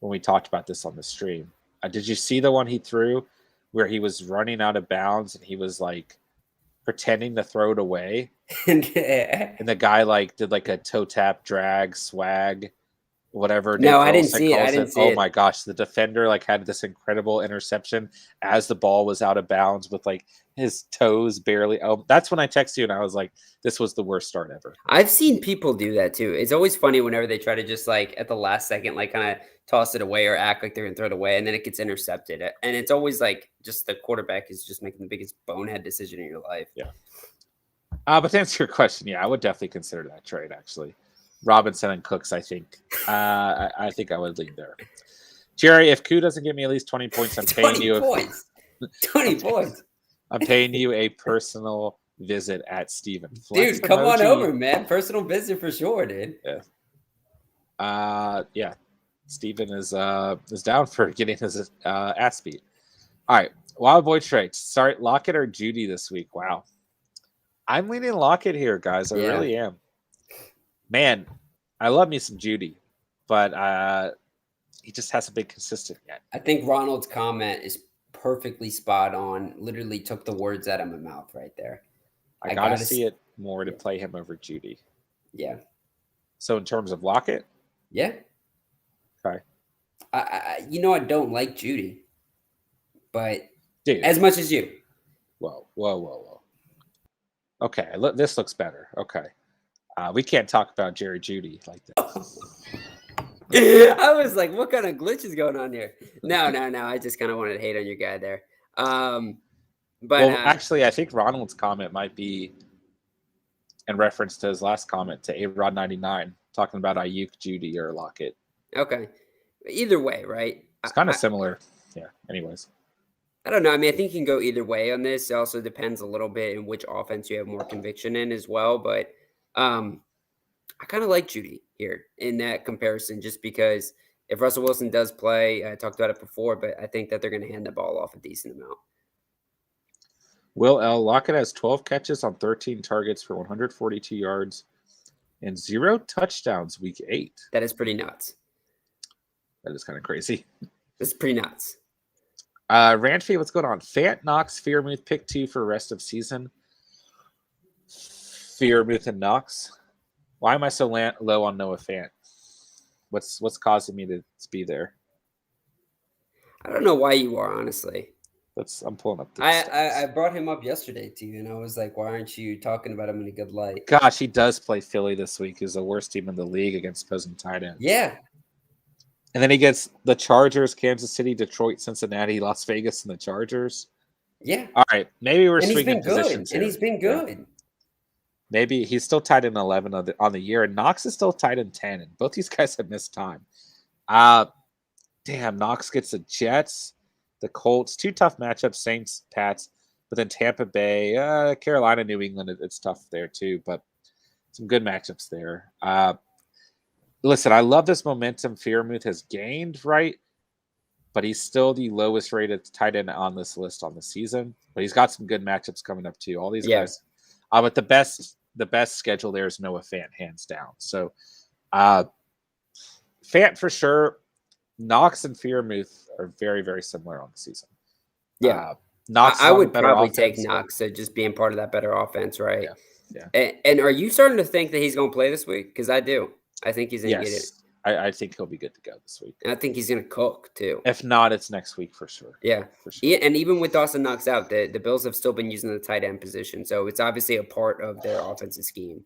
when we talked about this on the stream. Did you see the one he threw where he was running out of bounds and he was like pretending to throw it away? And the guy did a toe tap drag swag, whatever. No, I didn't see it. Oh my gosh, the defender had this incredible interception as the ball was out of bounds with his toes barely. Oh, that's when I texted you and I was like, this was the worst start ever. I've seen people do that too. It's always funny whenever they try to just at the last second kind of toss it away or act like they're gonna throw it away, and then it gets intercepted. And it's always just the quarterback is just making the biggest bonehead decision in your life. Yeah. But to answer your question, I would definitely consider that trade actually. Robinson and Cooks, I think. I think I would lean there. Jerry, if Q doesn't give me at least 20 points, I'm paying you 20 points. I'm paying you a personal visit at Steven. Dude, come on over, man. Personal visit for sure, dude. Yeah. Steven is down for getting his ass beat. All right. Wild boy traits. Sorry, Locket or Judy this week. Wow. I'm leaning Locket here, guys. I Yeah. really am. Man, I love me some Judy, but he just hasn't been consistent yet. I think Ronald's comment is perfectly spot on. Literally took the words out of my mouth right there. I gotta see it more to play him over Judy. Yeah. So in terms of Locket, yeah. Okay. I don't like Judy, but Dude. as much as you. Whoa. Okay, this looks better. Okay. We can't talk about Jerry Judy like that. I was like, what kind of glitch is going on here? No. I just kind of wanted to hate on your guy there. But actually, I think Ronald's comment might be in reference to his last comment to Ebron 99, talking about Ayuk, Judy, or Locket. Okay. Either way, right? It's kind of similar. Yeah. Anyways. I don't know. I mean, I think you can go either way on this. It also depends a little bit in which offense you have more conviction in as well. But I kind of like Judy here in that comparison, just because if Russell Wilson does play, I talked about it before, but I think that they're going to hand the ball off a decent amount. Will L. Lockett has 12 catches on 13 targets for 142 yards and 0 touchdowns week 8. That is pretty nuts. That is kind of crazy. That's pretty nuts. Ranfy, what's going on? Fant, Knox, Fearmouth, pick 2 for rest of season. Fearmouth and Knox. Why am I so low on Noah Fant? What's causing me to be there? I don't know why you are, honestly. I'm pulling up. I brought him up yesterday to you, and I was like, why aren't you talking about him in a good light? Gosh, he does play Philly this week. He's the worst team in the league against opposing tight ends. Yeah. And then he gets the Chargers, Kansas City, Detroit, Cincinnati, Las Vegas, and the Chargers. Yeah. All right. Maybe we're swinging positions. And he's been good. Yeah. Maybe he's still tied in 11 on the year, and Knox is still tied in 10. And both these guys have missed time. Damn, Knox gets the Jets, the Colts, 2 tough matchups, Saints, Pats, but then Tampa Bay, Carolina, New England. It's tough there too, but some good matchups there. Listen, I love this momentum Fearmouth has gained, right? But he's still the lowest rated tight end on this list on the season. But he's got some good matchups coming up too. All these guys. But the best schedule there is Noah Fant, hands down. So Fant for sure. Knox and Fearmouth are very, very similar on the season. Yeah. Knox I would probably take Knox, so just being part of that better offense, right? Yeah. And are you starting to think that he's going to play this week? Because I do. I think he's going to get it. I think he'll be good to go this week. And I think he's going to cook, too. If not, it's next week for sure. Yeah. For sure. And even with Dawson Knox out, the Bills have still been using the tight end position. So it's obviously a part of their offensive scheme.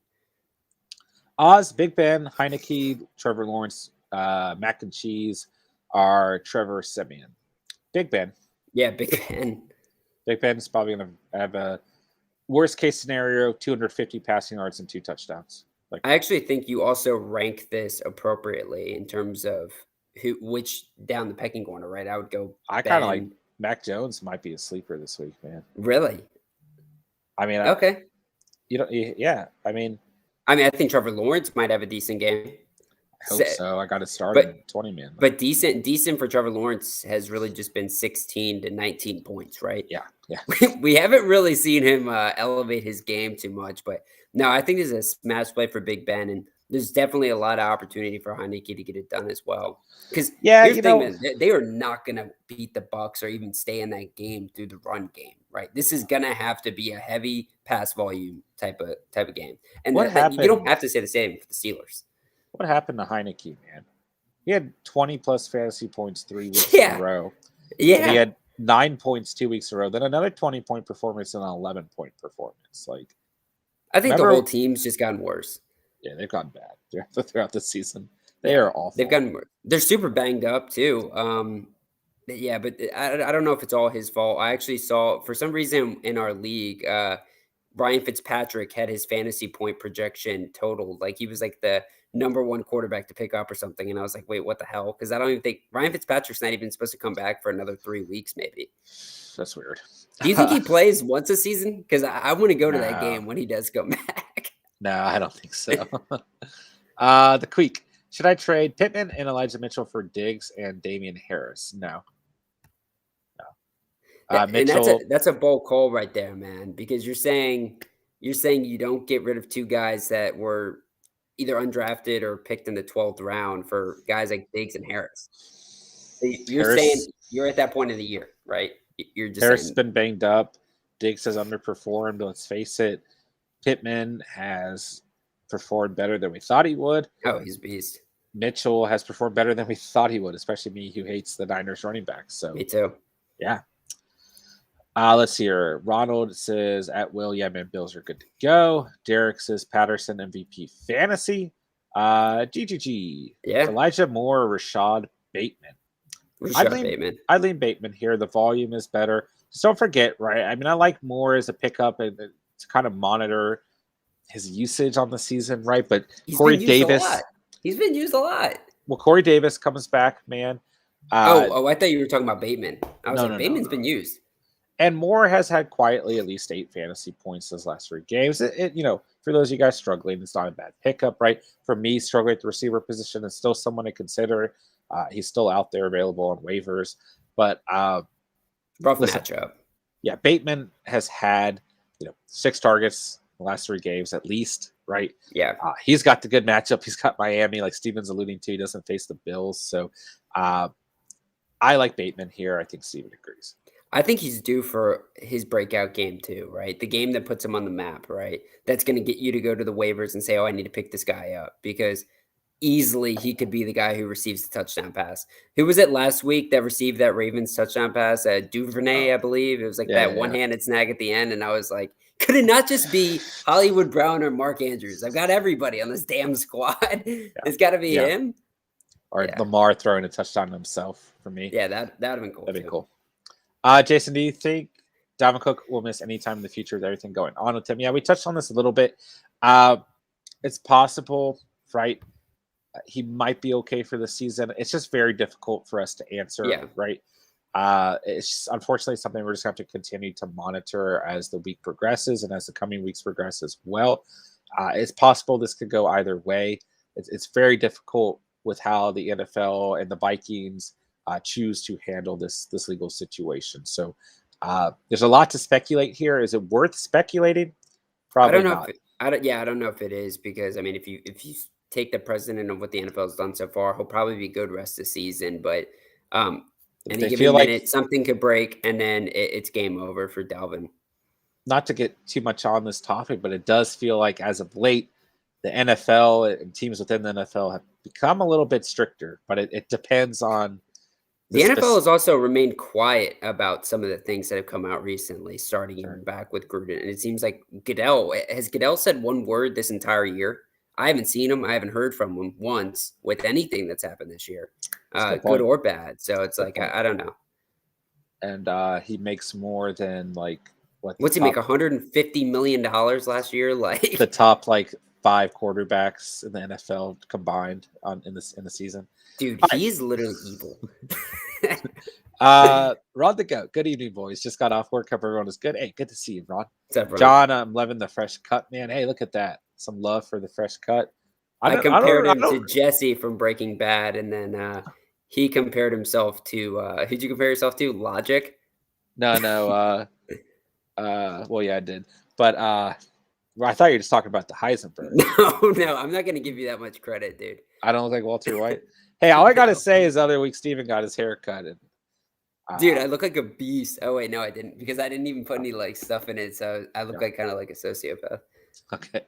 Oz, Big Ben, Heineke, Trevor Lawrence, Mac and Cheese are Trevor Simeon. Big Ben. Yeah, Big Ben. Big Ben's probably going to have a worst case scenario, 250 passing yards and 2 touchdowns. I actually think you also rank this appropriately in terms of which down the pecking order, right? I would go. I kind of like Mac Jones might be a sleeper this week, man. Really? I mean, okay. Yeah. I I think Trevor Lawrence might have a decent game. I hope so. I got to start in 20 man. But decent for Trevor Lawrence has really just been 16 to 19 points, right? Yeah. We haven't really seen him elevate his game too much, but no, I think this is a smash play for Big Ben, and there's definitely a lot of opportunity for Heineke to get it done as well. Because here's the thing, man, they are not going to beat the Bucs or even stay in that game through the run game, right? This is going to have to be a heavy pass volume type of game, and you don't have to say the same for the Steelers. What happened to Heineke, man? He had 20 plus fantasy points 3 weeks in a row. Yeah, he had 9 points 2 weeks in a row, then another 20-point performance and an 11-point performance. I think the whole team's just gotten worse. Yeah, they've gotten bad throughout the season. They are awful. They've gotten worse. They're super banged up too. But I don't know if it's all his fault. I actually saw, for some reason in our league, Ryan Fitzpatrick had his fantasy point projection totaled. Like he was like the number 1 quarterback to pick up or something. And I was like, wait, what the hell? Because I don't even think Ryan Fitzpatrick's not even supposed to come back for another 3 weeks, maybe. That's weird. Do you think he plays once a season? Because I want to go to that game when he does come back. No, I don't think so. The Queek. Should I trade Pittman and Elijah Mitchell for Diggs and Damien Harris? No. And Mitchell. that's a bold call right there, man, because you're saying you don't get rid of two guys that were either undrafted or picked in the 12th round for guys like Diggs and Harris. So you're saying you're at that point of the year, right? You're just Harris has saying been banged up. Diggs has underperformed. Let's face it. Pittman has performed better than we thought he would. oh, he's a beast. Mitchell has performed better than we thought he would, especially me who hates the Niners running backs. So Me too. yeah. Let's see here. Ronald says at will, yeah, man, Bills are good to go. Derek says Patterson MVP fantasy. GGG. Yeah. Elijah Moore, Rashad Bateman. Bateman. I lean Bateman here. The volume is better. Just don't forget, right? I mean, I like Moore as a pickup and to kind of monitor his usage on the season, right? But Corey Davis. He's been used a lot. Well, Corey Davis comes back, man. I thought you were talking about Bateman. I was Bateman's been used. And Moore has had quietly at least 8 fantasy points those last 3 games. For those of you guys struggling, it's not a bad pickup, right? For me, struggling at the receiver position is still someone to consider. He's still out there available on waivers. But rough matchup. Yeah, Bateman has had 6 targets in the last 3 games at least, right? Yeah. He's got the good matchup. He's got Miami, like Steven's alluding to. He doesn't face the Bills. So I like Bateman here. I think Steven agrees. I think he's due for his breakout game too, right? The game that puts him on the map, right? That's going to get you to go to the waivers and say, oh, I need to pick this guy up, because easily he could be the guy who receives the touchdown pass. Who was it last week that received that Ravens touchdown pass? Duvernay, I believe. It was like that one-handed snag at the end. And I was like, could it not just be Hollywood Brown or Mark Andrews? I've got everybody on this damn squad. It's got to be him. Or Lamar throwing a touchdown himself for me. Yeah, that'd have been cool. That'd be cool. Jason, do you think Dalvin Cook will miss any time in the future with everything going on with him? Yeah, we touched on this a little bit. It's possible, right? He might be okay for the season. It's just very difficult for us to answer, right? It's just, unfortunately something we're just going to have to continue to monitor as the week progresses and as the coming weeks progress as well. It's possible this could go either way. It's very difficult with how the NFL and the Vikings choose to handle this legal situation. So there's a lot to speculate here. Is it worth speculating? Probably not. I don't know if it is, because I mean, if you take the precedent of what the NFL has done so far, he'll probably be good rest of the season. But any given minute, something could break, and then it's game over for Dalvin. Not to get too much on this topic, but it does feel like as of late, the NFL and teams within the NFL have become a little bit stricter. But it depends on. The NFL has also remained quiet about some of the things that have come out recently, starting even back with Gruden. And it seems like has Goodell said one word this entire year? I haven't seen him. I haven't heard from him once with anything that's happened this year, good or bad. So it's like, I don't know. And he makes more than what's he make? $150 million last year? Like the top 5 quarterbacks in the NFL combined in the season. Dude, he's literally evil. Ron the Goat. Good evening, boys. Just got off work. Hope everyone is good. Hey, good to see you, Ron. What's up, Ron? John, I'm loving the fresh cut, man. Hey, look at that. Some love for the fresh cut. I compared him to Jesse from Breaking Bad, and then he compared himself to who'd you compare yourself to? Logic? No. Well, yeah, I did. But I thought you were just talking about the Heisenberg. No, I'm not going to give you that much credit, dude. I don't look like Walter White. Hey, all I got to say is the other week Steven got his hair cut. And, dude, I look like a beast. Oh, wait, no, I didn't, because I didn't even put any stuff in it. So I look like kind of like a sociopath. Okay.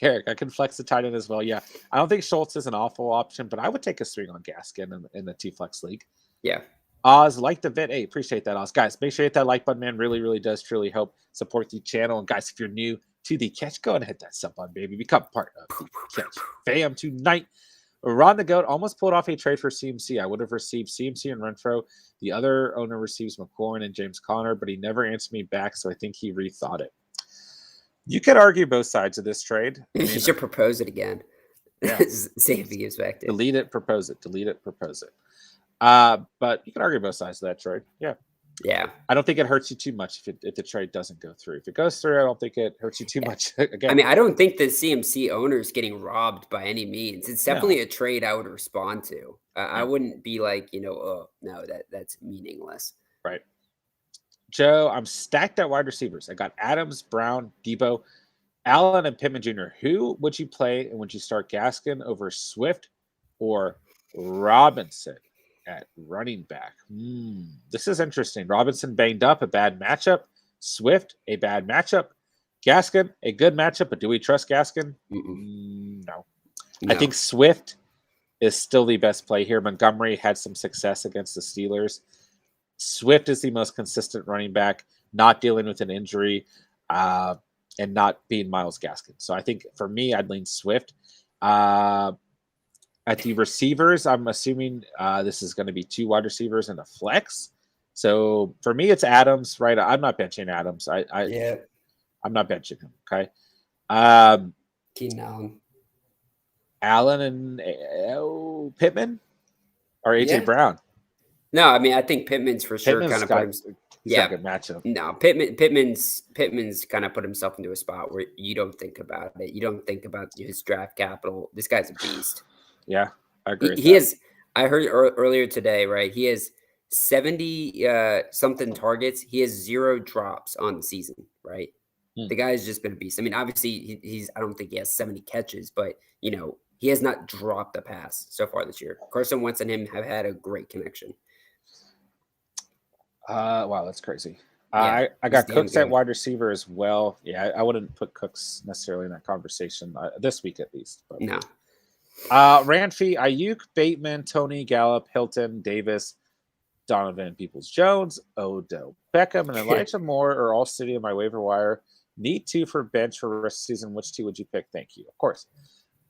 Derek, I can flex the tight end as well. Yeah. I don't think Schultz is an awful option, but I would take a swing on Gaskin in the T-Flex league. Yeah. Oz, like the vid. Hey, appreciate that, Oz. Guys, make sure you hit that like button, man. Really, really does truly help support the channel. And guys, if you're new to the catch, go ahead and hit that sub button, baby. Become part of the catch fam tonight. Ron the Goat almost pulled off a trade for CMC. I would have received CMC and Renfro. The other owner receives McLaurin and James Conner, but he never answered me back, so I think he rethought it. You could argue both sides of this trade. You should propose it again. Yeah. See if he gives back to it. Delete it, propose it. Delete it, propose it. But you can argue both sides of that trade. Yeah. Yeah. I don't think it hurts you too much if the trade doesn't go through. If it goes through, I don't think it hurts you too much. Again, I mean, I don't think the CMC owner is getting robbed by any means. It's definitely a trade I would respond to. I wouldn't be like, oh, no, that's meaningless. Right. Joe, I'm stacked at wide receivers. I got Adams, Brown, Debo, Allen, and Pittman Jr. Who would you play, and would you start Gaskin over Swift or Robinson at running back? This is interesting. Robinson banged up, a bad matchup. Swift, a bad matchup. Gaskin, a good matchup, but do we trust Gaskin? No. I think Swift is still the best play here. Montgomery had some success against the Steelers. Swift is the most consistent running back, not dealing with an injury and not being Myles Gaskin. So I think for me, I'd lean Swift. At the receivers, I'm assuming this is going to be 2 wide receivers and a flex. So for me, it's Adams, right? I'm not benching Adams. I'm not benching him. Okay. Keenan Allen and Pittman or AJ Brown. No, I mean I think Pittman's for sure kind of got a good matchup. No, Pittman's kind of put himself into a spot where you don't think about it. You don't think about his draft capital. This guy's a beast. Yeah, I agree. He is. I heard earlier today, right? He has 70 something targets. He has 0 drops on the season, right? The guy's just been a beast. I mean, obviously he's. I don't think he has 70 catches, but he has not dropped a pass so far this year. Carson Wentz and him have had a great connection. Wow, that's crazy. I got Cooks at wide receiver as well. Yeah, I wouldn't put Cooks necessarily in that conversation this week at least. But. No. Ranfi, Ayuk, Bateman, Tony, Gallup, Hilton, Davis, Donovan, Peoples-Jones, Odell Beckham, and Elijah Moore are all sitting in my waiver wire. Need 2 for bench for the rest of the season. Which 2 would you pick? Thank you. Of course.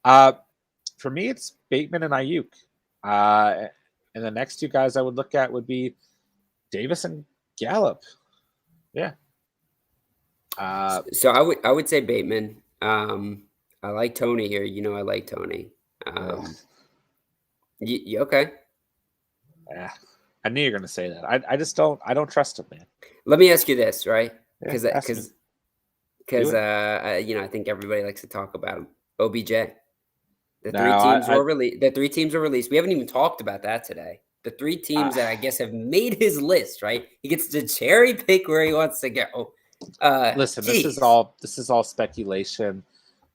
For me, it's Bateman and Ayuk. And the next 2 guys I would look at would be Davis and Gallup. Yeah. So I would say Bateman. I like Tony here. I like Tony. Okay. Yeah. I knew you were going to say that. I just don't trust him, man. Let me ask you this, right? Because I think everybody likes to talk about him. OBJ. The 3 teams were released. We haven't even talked about that today. The 3 teams that I guess have made his list, right? He gets to cherry pick where he wants to go. Listen, this is all speculation.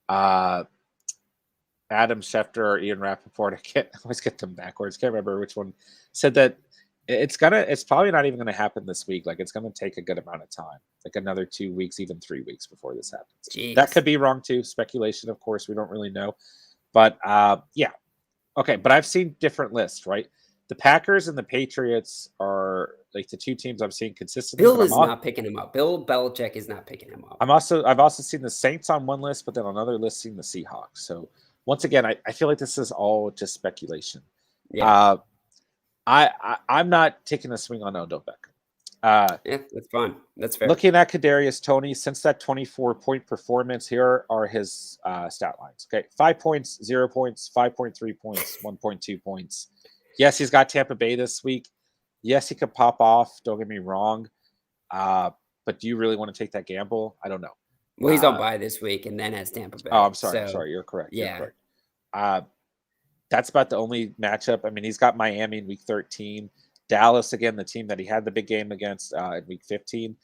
Adam Schefter or Ian Rappaport, I always get them backwards. Can't remember which one said that it's probably not even gonna happen this week. Like it's gonna take a good amount of time, like another 2 weeks, even 3 weeks before this happens. Jeez. That could be wrong too. Speculation, of course, we don't really know. But yeah. Okay, but I've seen different lists, right? The Packers and the Patriots are like the 2 teams I'm seeing consistently. Bill is not picking him up. Bill Belichick is not picking him up. I've also seen the Saints on one list, but then on another list seeing the Seahawks. So once again, I feel like this is all just speculation. Yeah. I'm not taking a swing on Odell Beckham. Yeah, that's fine. That's fair. Looking at Kadarius Toney, since that 24-point performance, here are his stat lines. Okay, 5 points, 0 points, 5.3 points, 1.2 points. Yes, he's got Tampa Bay this week. Yes, he could pop off. Don't get me wrong. But do you really want to take that gamble? I don't know. Well, he's on bye this week and then has Tampa Bay. Oh, I'm sorry. Sorry, you're correct. Yeah. You're correct. That's about the only matchup. I mean, he's got Miami in week 13. Dallas, again, the team that he had the big game against in week 15.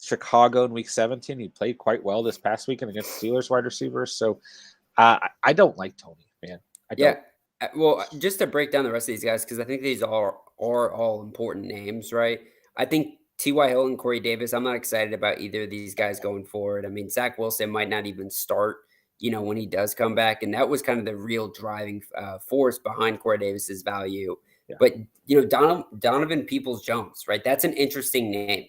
Chicago in week 17. He played quite well this past weekend against Steelers wide receivers. So I don't like Tony, man. I don't. Yeah. Well, just to break down the rest of these guys, because I think these are all important names, right? I think T.Y. Hill and Corey Davis, I'm not excited about either of these guys going forward. I mean, Zach Wilson might not even start, when he does come back. And that was kind of the real driving force behind Corey Davis's value. Yeah. But, Donovan Peoples-Jones, right? That's an interesting name.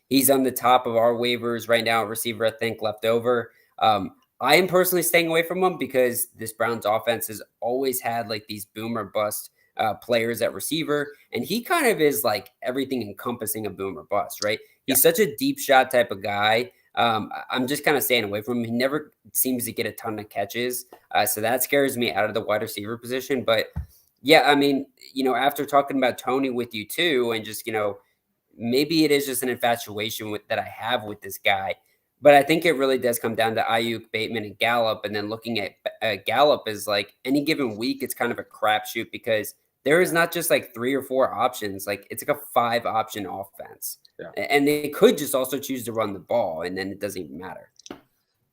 He's on the top of our waivers right now, receiver, I think, left over. I am personally staying away from him because this Browns offense has always had like these boom or bust players at receiver. And he kind of is like everything encompassing a boom or bust, right? He's such a deep shot type of guy. I'm just kind of staying away from him. He never seems to get a ton of catches. So that scares me out of the wide receiver position. But yeah, I mean, after talking about Tony with you too, and just, maybe it is just an infatuation that I have with this guy. But I think it really does come down to Ayuk, Bateman, and Gallup. And then looking at Gallup is like any given week, it's kind of a crapshoot because there is not just like 3 or 4 options. Like it's like a 5-option offense. Yeah. And they could just also choose to run the ball, and then it doesn't even matter.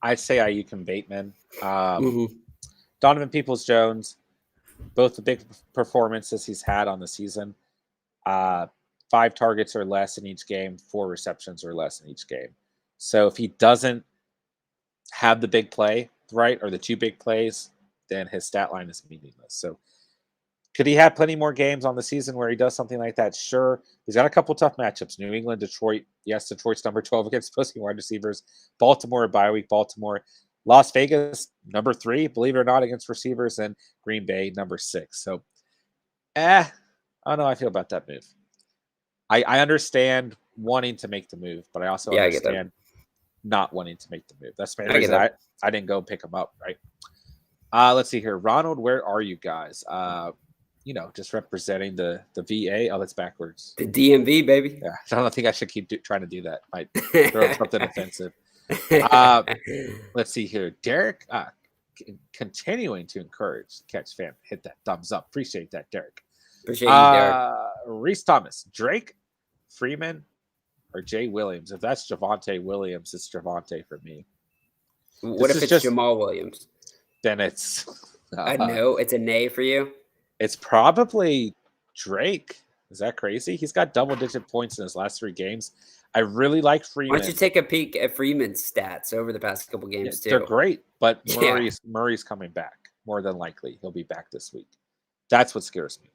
I'd say Ayuk and Bateman. Donovan Peoples-Jones, both the big performances he's had on the season. 5 targets or less in each game, 4 receptions or less in each game. So if he doesn't have the big play, right, or the 2 big plays, then his stat line is meaningless. So could he have plenty more games on the season where he does something like that? Sure. He's got a couple tough matchups. New England, Detroit. Yes, Detroit's number 12 against opposing wide receivers. Baltimore, bye week. Baltimore. Las Vegas, number 3, believe it or not, against receivers. And Green Bay, number 6. So, I don't know how I feel about that move. I understand wanting to make the move, but I also understand not wanting to make the move. That's the main reason I didn't go pick him up, right? Let's see here. Ronald, where are you guys? Just representing the VA. Oh, that's backwards. The DMV, baby. Yeah, I don't think I should keep trying to do that. Might throw something offensive. Let's see here. Derek, continuing to encourage the Catch fam. Hit that thumbs up. Appreciate that, Derek. Appreciate you, Derek. Reese Thomas, Drake, Freeman, or Jay Williams. If that's Javonte Williams, it's Javonte for me. What if it's Jamal Williams? Then it's I know it's a nay for you. It's probably Drake. Is that crazy? He's got double-digit points in his last 3 games. I really like Freeman. Why don't you take a peek at Freeman's stats over the past couple games too? They're great, but Murray's coming back. More than likely, he'll be back this week. That's what scares me.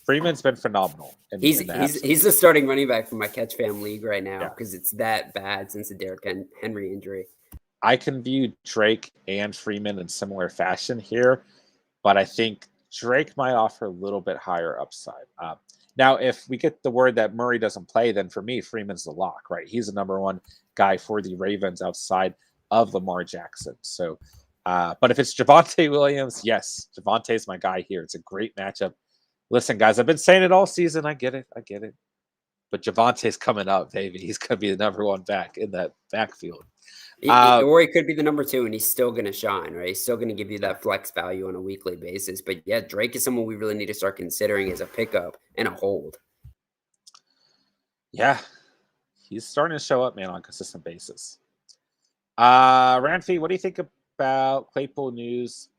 Freeman's been phenomenal. He's the starting running back for my Catch Fam league right now because it's that bad since the Derrick Henry injury. I can view Drake and Freeman in similar fashion here, but I think Drake might offer a little bit higher upside. Now, if we get the word that Murray doesn't play, then for me, Freeman's the lock, right? He's the number 1 guy for the Ravens outside of Lamar Jackson. So, but if it's Javonte Williams, yes, Javonte's my guy here. It's a great matchup. Listen, guys, I've been saying it all season. I get it. But Javonte's coming up, baby. He's going to be the number 1 back in that backfield. Or he could be the number 2, and he's still going to shine, right? He's still going to give you that flex value on a weekly basis. But yeah, Drake is someone we really need to start considering as a pickup and a hold. Yeah, he's starting to show up, man, on a consistent basis. Ranfi, what do you think about Claypool news?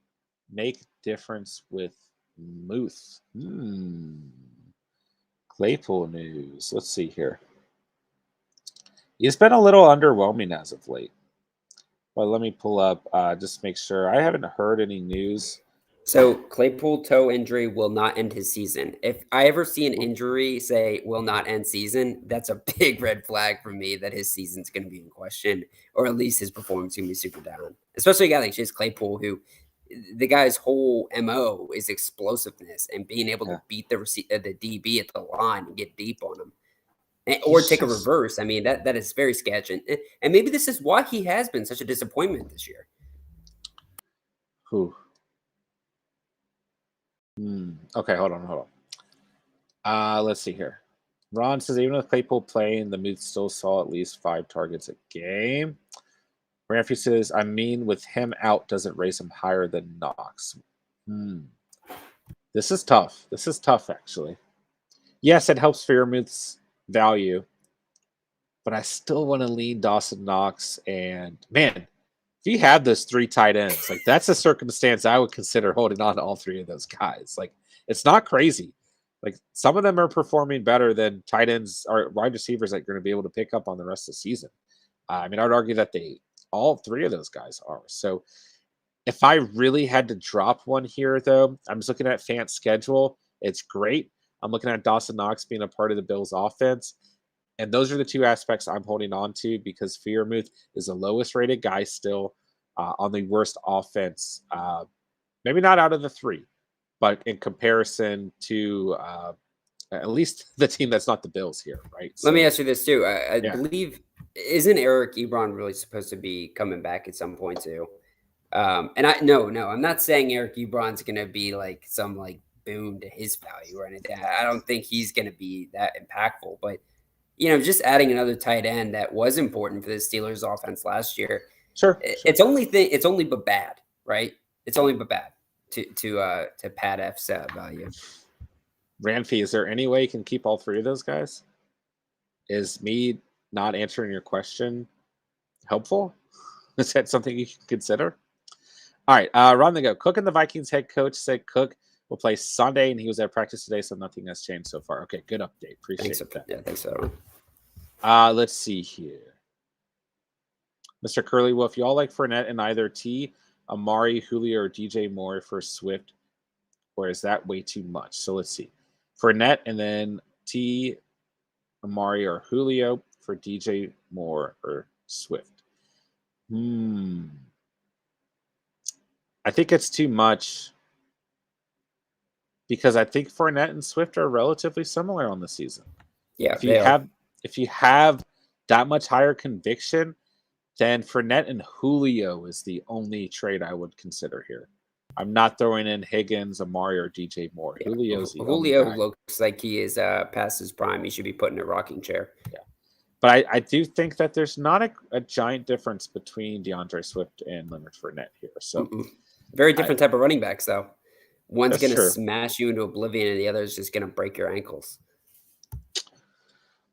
Make difference with Muth. Claypool news. Let's see here. He's been a little underwhelming as of late. But let me pull up, just make sure. I haven't heard any news. So Claypool toe injury will not end his season. If I ever see an injury say will not end season, that's a big red flag for me that his season's going to be in question, or at least his performance going to be super down. Especially a guy like Chase Claypool, who the guy's whole MO is explosiveness and being able to beat the DB at the line and get deep on him. Or take a reverse. I mean, that is very sketchy. And maybe this is why he has been such a disappointment this year. Who? Okay, hold on. Let's see here. Ron says, even with Claypool playing, the Muth still saw at least 5 targets a game. Ramsey says, I mean, with him out, doesn't raise him higher than Knox. This is tough. Actually. Yes, it helps Freeman's value, but I still want to lean Dawson Knox. And man, if you have those 3 tight ends, like that's a circumstance I would consider holding on to all 3 of those guys. Like it's not crazy. Like some of them are performing better than tight ends or wide receivers that you're going to be able to pick up on the rest of the season. I mean, I'd argue that all 3 of those guys are. So if I really had to drop one here, though, I'm just looking at Fant's schedule. It's great. I'm looking at Dawson Knox being a part of the Bills' offense. And those are the 2 aspects I'm holding on to because Freeman is the lowest rated guy still on the worst offense. Maybe not out of the 3, but in comparison to at least the team that's not the Bills here, right? Let me ask you this, too. I believe, isn't Eric Ebron really supposed to be coming back at some point, too? And I'm not saying Eric Ebron's going to be like some like boom to his value or anything. I don't think he's going to be that impactful, but just adding another tight end that was important for the Steelers offense last year. Sure. It's only but bad, right? It's only but bad to Pat F's value. Ranfi, is there any way you can keep all three of those guys? Is me not answering your question helpful? Is that something you can consider? All right, Ron the go. Cook and the Vikings head coach said Cook will play Sunday, and he was at practice today, so nothing has changed so far. Okay, good update. Appreciate that. Yeah, thanks, Ron. Let's see here. Mr. Curly Wolf, you all like Fournette and either T, Amari, Julio, or DJ Moore for Swift, or is that way too much? So let's see. Fournette and then T, Amari, or Julio for DJ Moore or Swift. I think it's too much because I think Fournette and Swift are relatively similar on the season. Yeah, if you have that much higher conviction, then Fournette and Julio is the only trade I would consider here. I'm not throwing in Higgins, Amari, or DJ Moore. Yeah. Julio looks like he is past his prime. He should be put in a rocking chair. Yeah. But I do think that there's not a giant difference between DeAndre Swift and Leonard Fournette here. So very different type of running backs, though. One's going to true. smash you into oblivion, and the other is just going to break your ankles.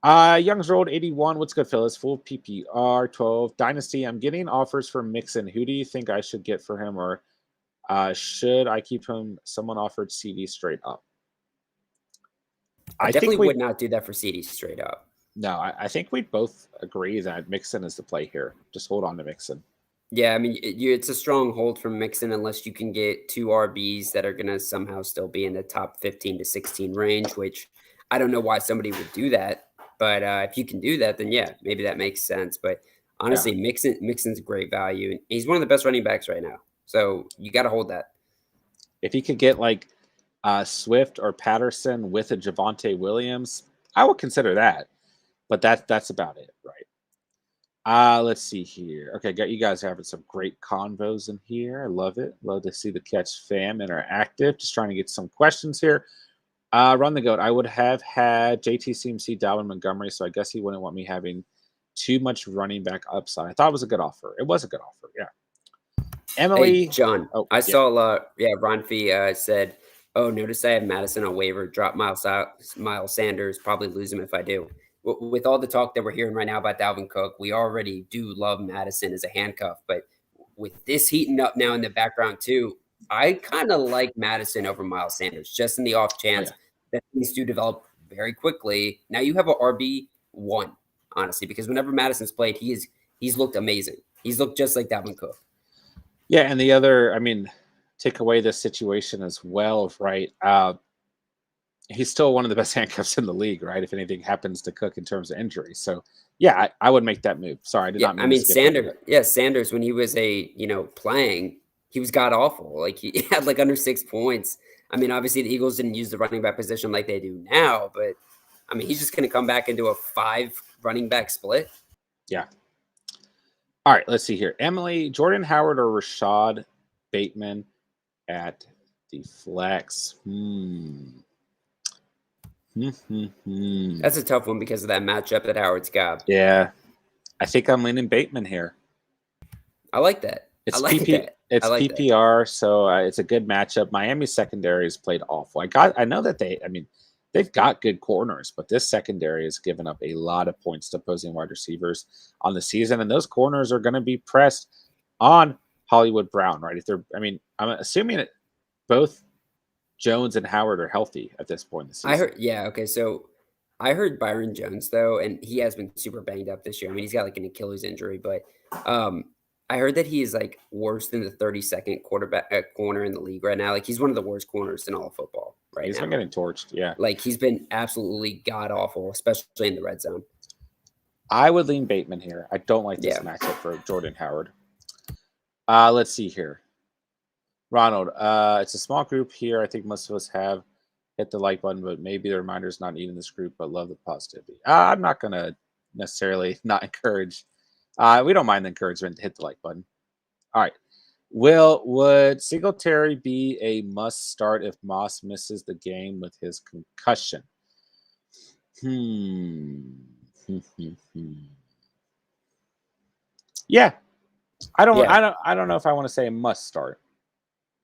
Young's Rolled 81. What's good, Phyllis? Full PPR 12 Dynasty. I'm getting offers for Mixon. Who do you think I should get for him, or should I keep him? Someone offered CD straight up. I definitely would not do that for CD straight up. No, I think we both agree that Mixon is the play here. Just hold on to Mixon. Yeah, I mean, it's a strong hold from Mixon unless you can get two RBs that are going to somehow still be in the top 15 to 16 range, which I don't know why somebody would do that. But if you can do that, then yeah, maybe that makes sense. But honestly, Mixon's great value. And he's one of the best running backs right now. So you got to hold that. If you could get like Swift or Patterson with a Javonte Williams, I would consider that. But that's about it, right? Let's see here. Okay, you guys are having some great convos in here. I love it. Love to see the Catch fam interactive. Just trying to get some questions here. Run the goat. I would have had JT CMC, Dalvin Montgomery, so I guess he wouldn't want me having too much running back upside. I thought it was a good offer. It was a good offer, yeah. Emily. Hey, John, I saw Ron Fee said, oh, notice I have Madison on waiver. Drop Miles Sanders. Probably lose him if I do. With all the talk that we're hearing right now about Dalvin Cook, we already do love Madison as a handcuff. But with this heating up now in the background too, I kind of like Madison over Miles Sanders, just in the off chance that these two develop very quickly. Now you have a RB1, honestly, because whenever Madison's played, he's looked amazing. He's looked just like Dalvin Cook. Yeah, and the other, I mean, take away this situation as well, right? He's still one of the best handcuffs in the league, right? If anything happens to Cook in terms of injury. So, yeah, I would make that move. Sorry, I did not mean to skip Sanders, when he was playing, he was god awful. Like he had like under 6 points. I mean, obviously the Eagles didn't use the running back position like they do now, but I mean, he's just going to come back into a 5 running back split. Yeah. All right, let's see here. Emily, Jordan Howard or Rashad Bateman at the flex? That's a tough one because of that matchup that Howard's got. Yeah. I think I'm leaning Bateman here. I like that. It's PPR, so it's a good matchup. Miami's secondary has played awful. I know that they've got good corners, but this secondary has given up a lot of points to opposing wide receivers on the season, and those corners are going to be pressed on Hollywood Brown, right? I'm assuming that both Jones and Howard are healthy at this point in the season. So I heard Byron Jones though, and he has been super banged up this year. I mean, he's got like an Achilles injury, but I heard that he is like worse than the 32nd corner in the league right now. Like he's one of the worst corners in all of football right now. He's been getting torched, yeah. Like he's been absolutely god awful, especially in the red zone. I would lean Bateman here. I don't like this matchup for Jordan Howard. Let's see here. Ronald, it's a small group here. I think most of us have hit the like button, but maybe the reminder's not needed in this group, but love the positivity. I'm not going to necessarily not encourage. We don't mind the encouragement to hit the like button. All right. Would Singletary be a must start if Moss misses the game with his concussion? Yeah. I don't know if I want to say a must start,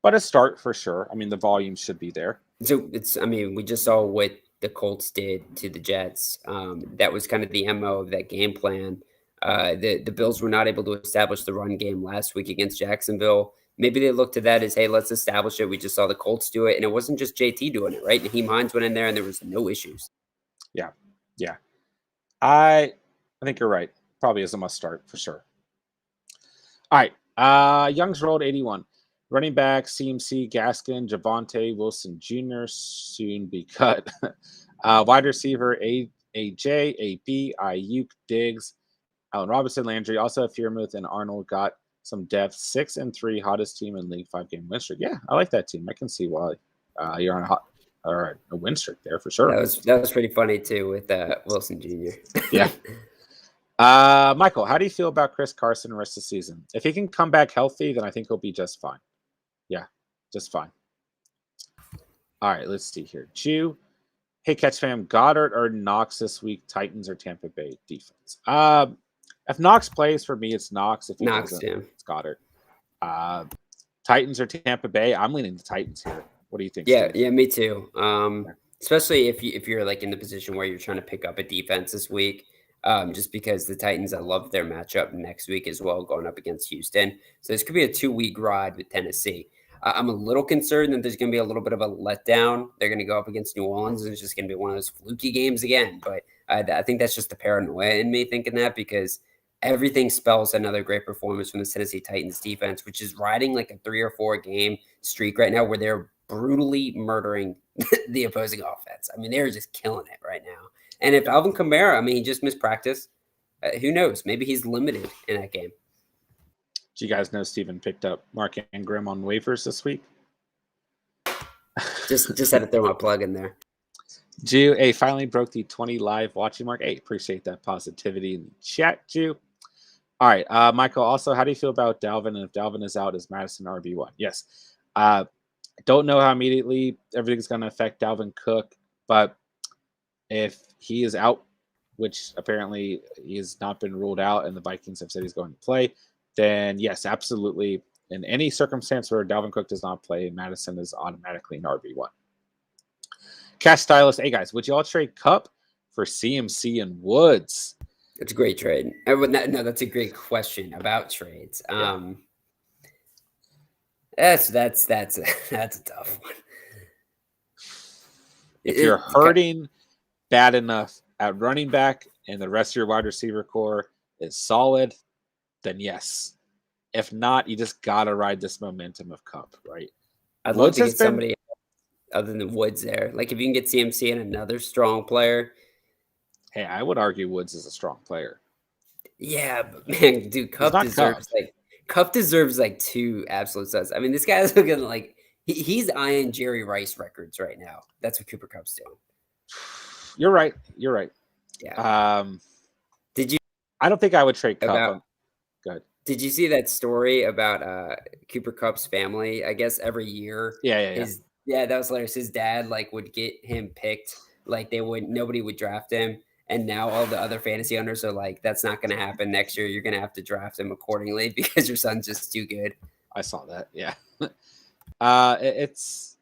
but a start for sure. I mean, the volume should be there. So I mean, we just saw what the Colts did to the Jets. That was kind of the MO of that game plan. The Bills were not able to establish the run game last week against Jacksonville. Maybe they looked at that as, hey, let's establish it. We just saw the Colts do it, and it wasn't just JT doing it, right? Naheem Hines went in there, and there was no issues. Yeah, yeah. I think you're right. Probably is a must start for sure. All right. Young's rolled 81. Running back, CMC, Gaskin, Javonte Wilson Jr. soon be cut. Wide receiver, AJ, AB, Ayuk, Diggs, Allen Robinson, Landry. Also, Fearmouth and Arnold got some depth. 6-3, hottest team in league, 5-game win streak. Yeah, I like that team. I can see why you're on a win streak there for sure. That was pretty funny too with Wilson Jr. Yeah. Michael, how do you feel about Chris Carson the rest of the season? If he can come back healthy, then I think he'll be just fine. Yeah, just fine. All right, let's see here. Jew, hey, Catch fam, Goddard or Knox this week? Titans or Tampa Bay defense? If Knox plays, for me, it's Knox. If he doesn't, it's Goddard. Titans or Tampa Bay? I'm leaning the Titans here. What do you think? Yeah, Steve? Yeah, me too. Especially if you're like in the position where you're trying to pick up a defense this week. Just because the Titans, I love their matchup next week as well, going up against Houston. So this could be a 2-week ride with Tennessee. I'm a little concerned that there's going to be a little bit of a letdown. They're going to go up against New Orleans, and it's just going to be one of those fluky games again. But I think that's just the paranoia in me thinking that, because everything spells another great performance from the Tennessee Titans defense, which is riding like a 3 or 4 game streak right now where they're brutally murdering the opposing offense. I mean, they're just killing it right now. And if Alvin Kamara, I mean, he just missed practice. Who knows? Maybe he's limited in that game. Do you guys know Steven picked up Mark Ingram on waivers this week? just had to throw my plug in there. Jew, finally broke the 20 live watching mark. Appreciate that positivity in the chat, Jew. All right, Michael, also, how do you feel about Dalvin? And if Dalvin is out, is Madison RB1? Yes. I don't know how immediately everything's going to affect Dalvin Cook, but if he is out, which apparently he has not been ruled out and the Vikings have said he's going to play, then yes, absolutely. In any circumstance where Dalvin Cook does not play, Madison is automatically an RB1. Cash Stylist, hey guys, would you all trade Kupp for CMC and Woods? That's a great trade. No, that's a great question about trades. That's a tough one. If you're hurting bad enough at running back and the rest of your wide receiver core is solid, then yes. If not, you just gotta ride this momentum of Kupp, right? I'd love to get somebody other than Woods there. Like if you can get CMC and another strong player. Hey, I would argue Woods is a strong player. Yeah, but man, dude, Kupp deserves like 2 absolute studs. I mean, this guy's looking like he's eyeing Jerry Rice records right now. That's what Cooper Kupp's doing. You're right. Yeah. Did you? I don't think I would trade Kupp. Go ahead. Did you see that story about Cooper Kupp's family? I guess every year. Yeah. That was hilarious. His dad would get him picked. Like nobody would draft him. And now all the other fantasy owners are like, that's not going to happen next year. You're going to have to draft him accordingly because your son's just too good. I saw that. Yeah. It's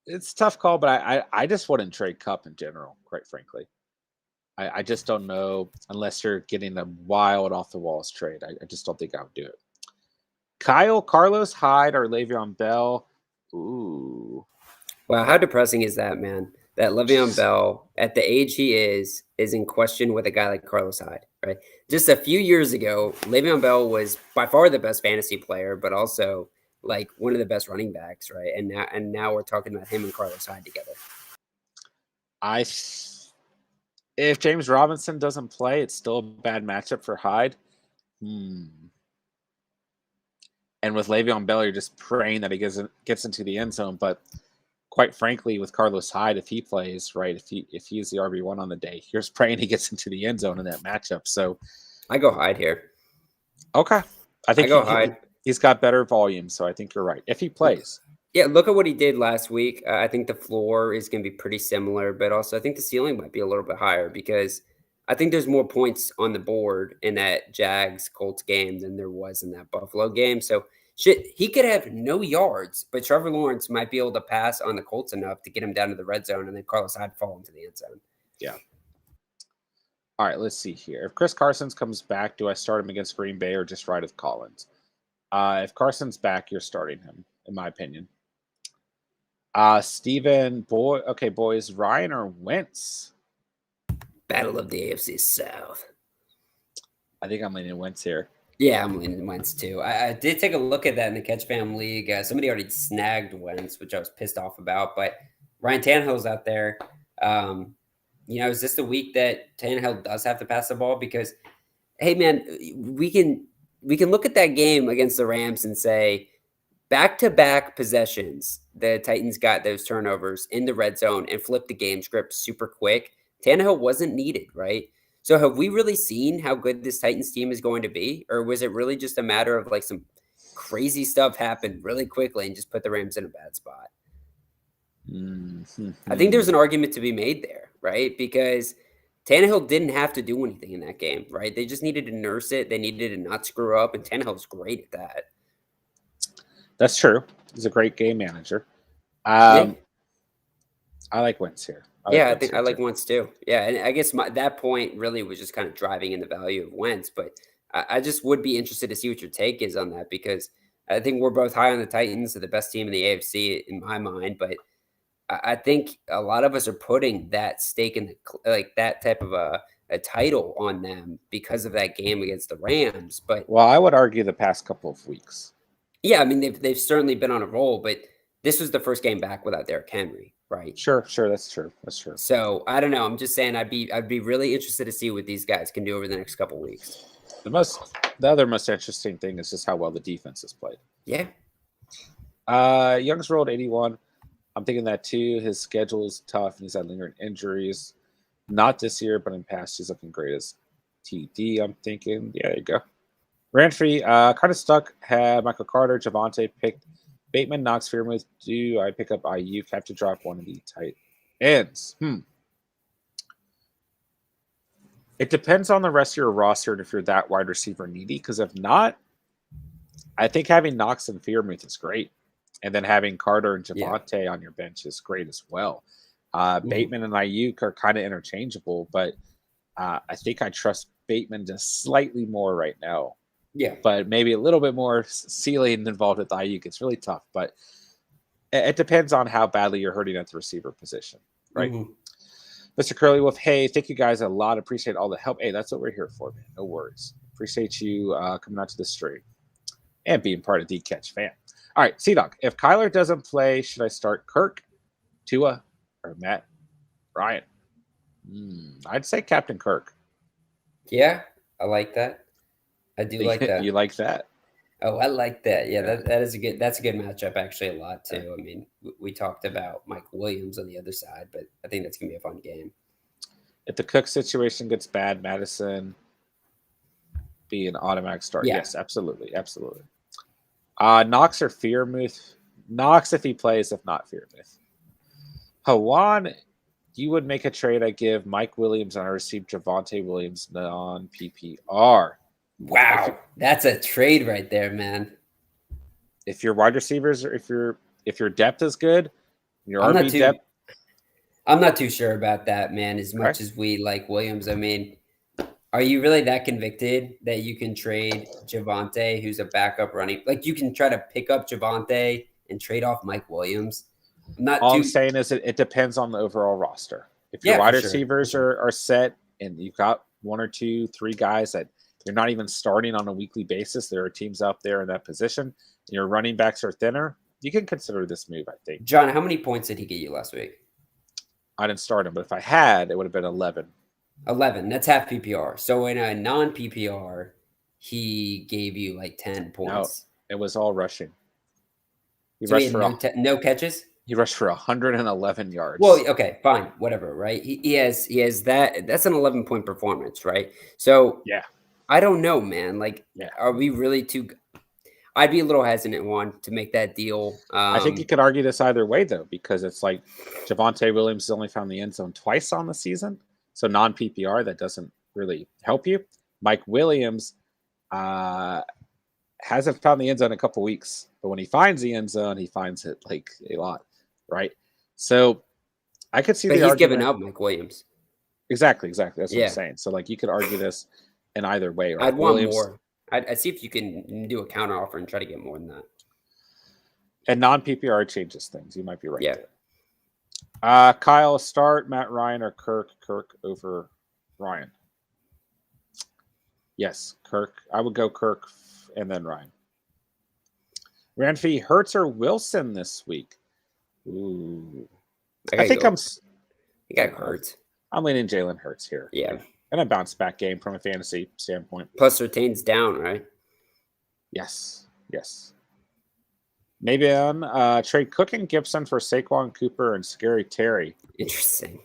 a tough call, but I just wouldn't trade Kupp in general, quite frankly. I just don't know unless you're getting a wild off the walls trade. I just don't think I would do it. Kyle, Carlos Hyde, or Le'Veon Bell. Ooh. Wow, how depressing is that, man? That Le'Veon Bell, at the age he is in question with a guy like Carlos Hyde, right? Just a few years ago, Le'Veon Bell was by far the best fantasy player, but also like one of the best running backs, right? And now we're talking about him and Carlos Hyde together. If James Robinson doesn't play, it's still a bad matchup for Hyde. And with Le'Veon Bell, you're just praying that he gets into the end zone. But quite frankly, with Carlos Hyde, if he plays, right, if he's the RB1 on the day, you're just praying he gets into the end zone in that matchup. So I go Hyde here. Okay. I think Hyde. He's got better volume, so I think you're right. If he plays. Yeah, look at what he did last week. I think the floor is going to be pretty similar, but also I think the ceiling might be a little bit higher because I think there's more points on the board in that Jags-Colts game than there was in that Buffalo game. So Shit, he could have no yards, but Trevor Lawrence might be able to pass on the Colts enough to get him down to the red zone, and then Carlos Hyde fall into the end zone. Yeah. All right, let's see here. If Chris Carson's comes back, do I start him against Green Bay or just ride with Collins? If Carson's back, you're starting him, in my opinion. Steven, boys, Ryan or Wentz? Battle of the AFC South. I think I'm leaning Wentz here. Yeah, I'm leaning Wentz too. I did take a look at that in the Catch Fam League. Somebody already snagged Wentz, which I was pissed off about. But Ryan Tannehill's out there. Is this the week that Tannehill does have to pass the ball? Because, hey, man, we can look at that game against the Rams and say, back-to-back possessions, the Titans got those turnovers in the red zone and flipped the game script super quick. Tannehill wasn't needed, right? So have we really seen how good this Titans team is going to be? Or was it really just a matter of like some crazy stuff happened really quickly and just put the Rams in a bad spot? Mm-hmm. I think there's an argument to be made there, right? Because Tannehill didn't have to do anything in that game, right? They just needed to nurse it. They needed to not screw up, and Tannehill's great at that. That's true. He's a great game manager. Yeah. I like Wentz here. I like Wentz too. Yeah, and I guess that point really was just kind of driving in the value of Wentz, but I just would be interested to see what your take is on that, because I think we're both high on the Titans. They're the best team in the AFC in my mind, but I think a lot of us are putting that stake in that type of a title on them because of that game against the Rams. But I would argue the past couple of weeks. Yeah, I mean they've certainly been on a roll, but this was the first game back without Derrick Henry, right? Sure, that's true. So I don't know. I'm just saying I'd be really interested to see what these guys can do over the next couple of weeks. The other most interesting thing is just how well the defense has played. Yeah. Young's rolled 81. I'm thinking that too. His schedule is tough, and he's had lingering injuries. Not this year, but in past, he's looking great as TD. I'm thinking, yeah, there you go. Ranfrey, kind of stuck. Had Michael Carter, Javonte picked Bateman, Knox, Freeman. Do I pick up IU? Have to drop one of the tight ends. It depends on the rest of your roster and if you're that wide receiver needy. Because if not, I think having Knox and Freeman is great. And then having Carter and Javonte on your bench is great as well. Bateman and Ayuk are kind of interchangeable, but I think I trust Bateman just slightly more right now. Yeah. But maybe a little bit more ceiling involved with Ayuk. It's really tough, but it depends on how badly you're hurting at the receiver position, right? Mr. Curly Wolf, hey, thank you guys a lot. Appreciate all the help. Hey, that's what we're here for, man. No worries. Appreciate you coming out to the stream and being part of the Catch Fam. All right, C-Dog, if Kyler doesn't play, should I start Kirk, Tua, or Matt Ryan? I'd say Captain Kirk. Yeah, I like that. I do like that. You like that? Oh, I like that. Yeah, that's a good matchup actually a lot too. I mean, we talked about Mike Williams on the other side, but I think that's gonna be a fun game. If the Cook situation gets bad, Madison be an automatic start. Yeah. Yes, absolutely. Knox or Fearmouth? Knox if he plays, if not Fearmouth. Hawan, you would make a trade. I give Mike Williams and I receive Javonte Williams non-PPR. Wow, that's a trade right there, man. If your wide receivers, or if your depth is good, your RB depth. I'm not too sure about that, man. As much as we like Williams, I mean, are you really that convicted that you can trade Javonte, who's a backup running? Like you can try to pick up Javonte and trade off Mike Williams? I'm saying is it depends on the overall roster. If your wide receivers are set and you've got 1 or 2, 3 guys that you're not even starting on a weekly basis, there are teams out there in that position, and your running backs are thinner, you can consider this move, I think. John, how many points did he get you last week? I didn't start him, but if I had, it would have been 11. 11. That's half PPR. So in a non-PPR, he gave you like 10 points. No, it was all rushing. He rushed for no catches? He rushed for 111 yards. Well, okay, fine, whatever, right? He has that. That's an 11-point performance, right? So yeah, I don't know, man. Like, are we really too? I'd be a little hesitant to make that deal. I think you could argue this either way though, because it's like Javonte Williams has only found the end zone twice on the season, so non-PPR that doesn't really help you. Mike Williams hasn't found the end zone in a couple weeks, but when he finds the end zone, he finds it like a lot, right? So I could see But the he's given argument. up Mike Williams. Exactly. That's what I'm Yeah. saying. So like you could argue this in either way, right? I'd want Williams more. I'd see if you can do a counter offer and try to get more than that. and non-PPR changes things. You might be right Yeah. there. Kyle, start Matt Ryan or Kirk? Kirk over Ryan. Yes, Kirk. I would go Kirk and then Ryan. Ranfi, Hurts or Wilson this week? Ooh. I think You got Hurts. I'm leaning Jalen Hurts here. Yeah. And a bounce back game from a fantasy standpoint. Plus retains down, right? Yes. Maybe on trade Cook and Gibson for Saquon Cooper and Scary Terry. Interesting.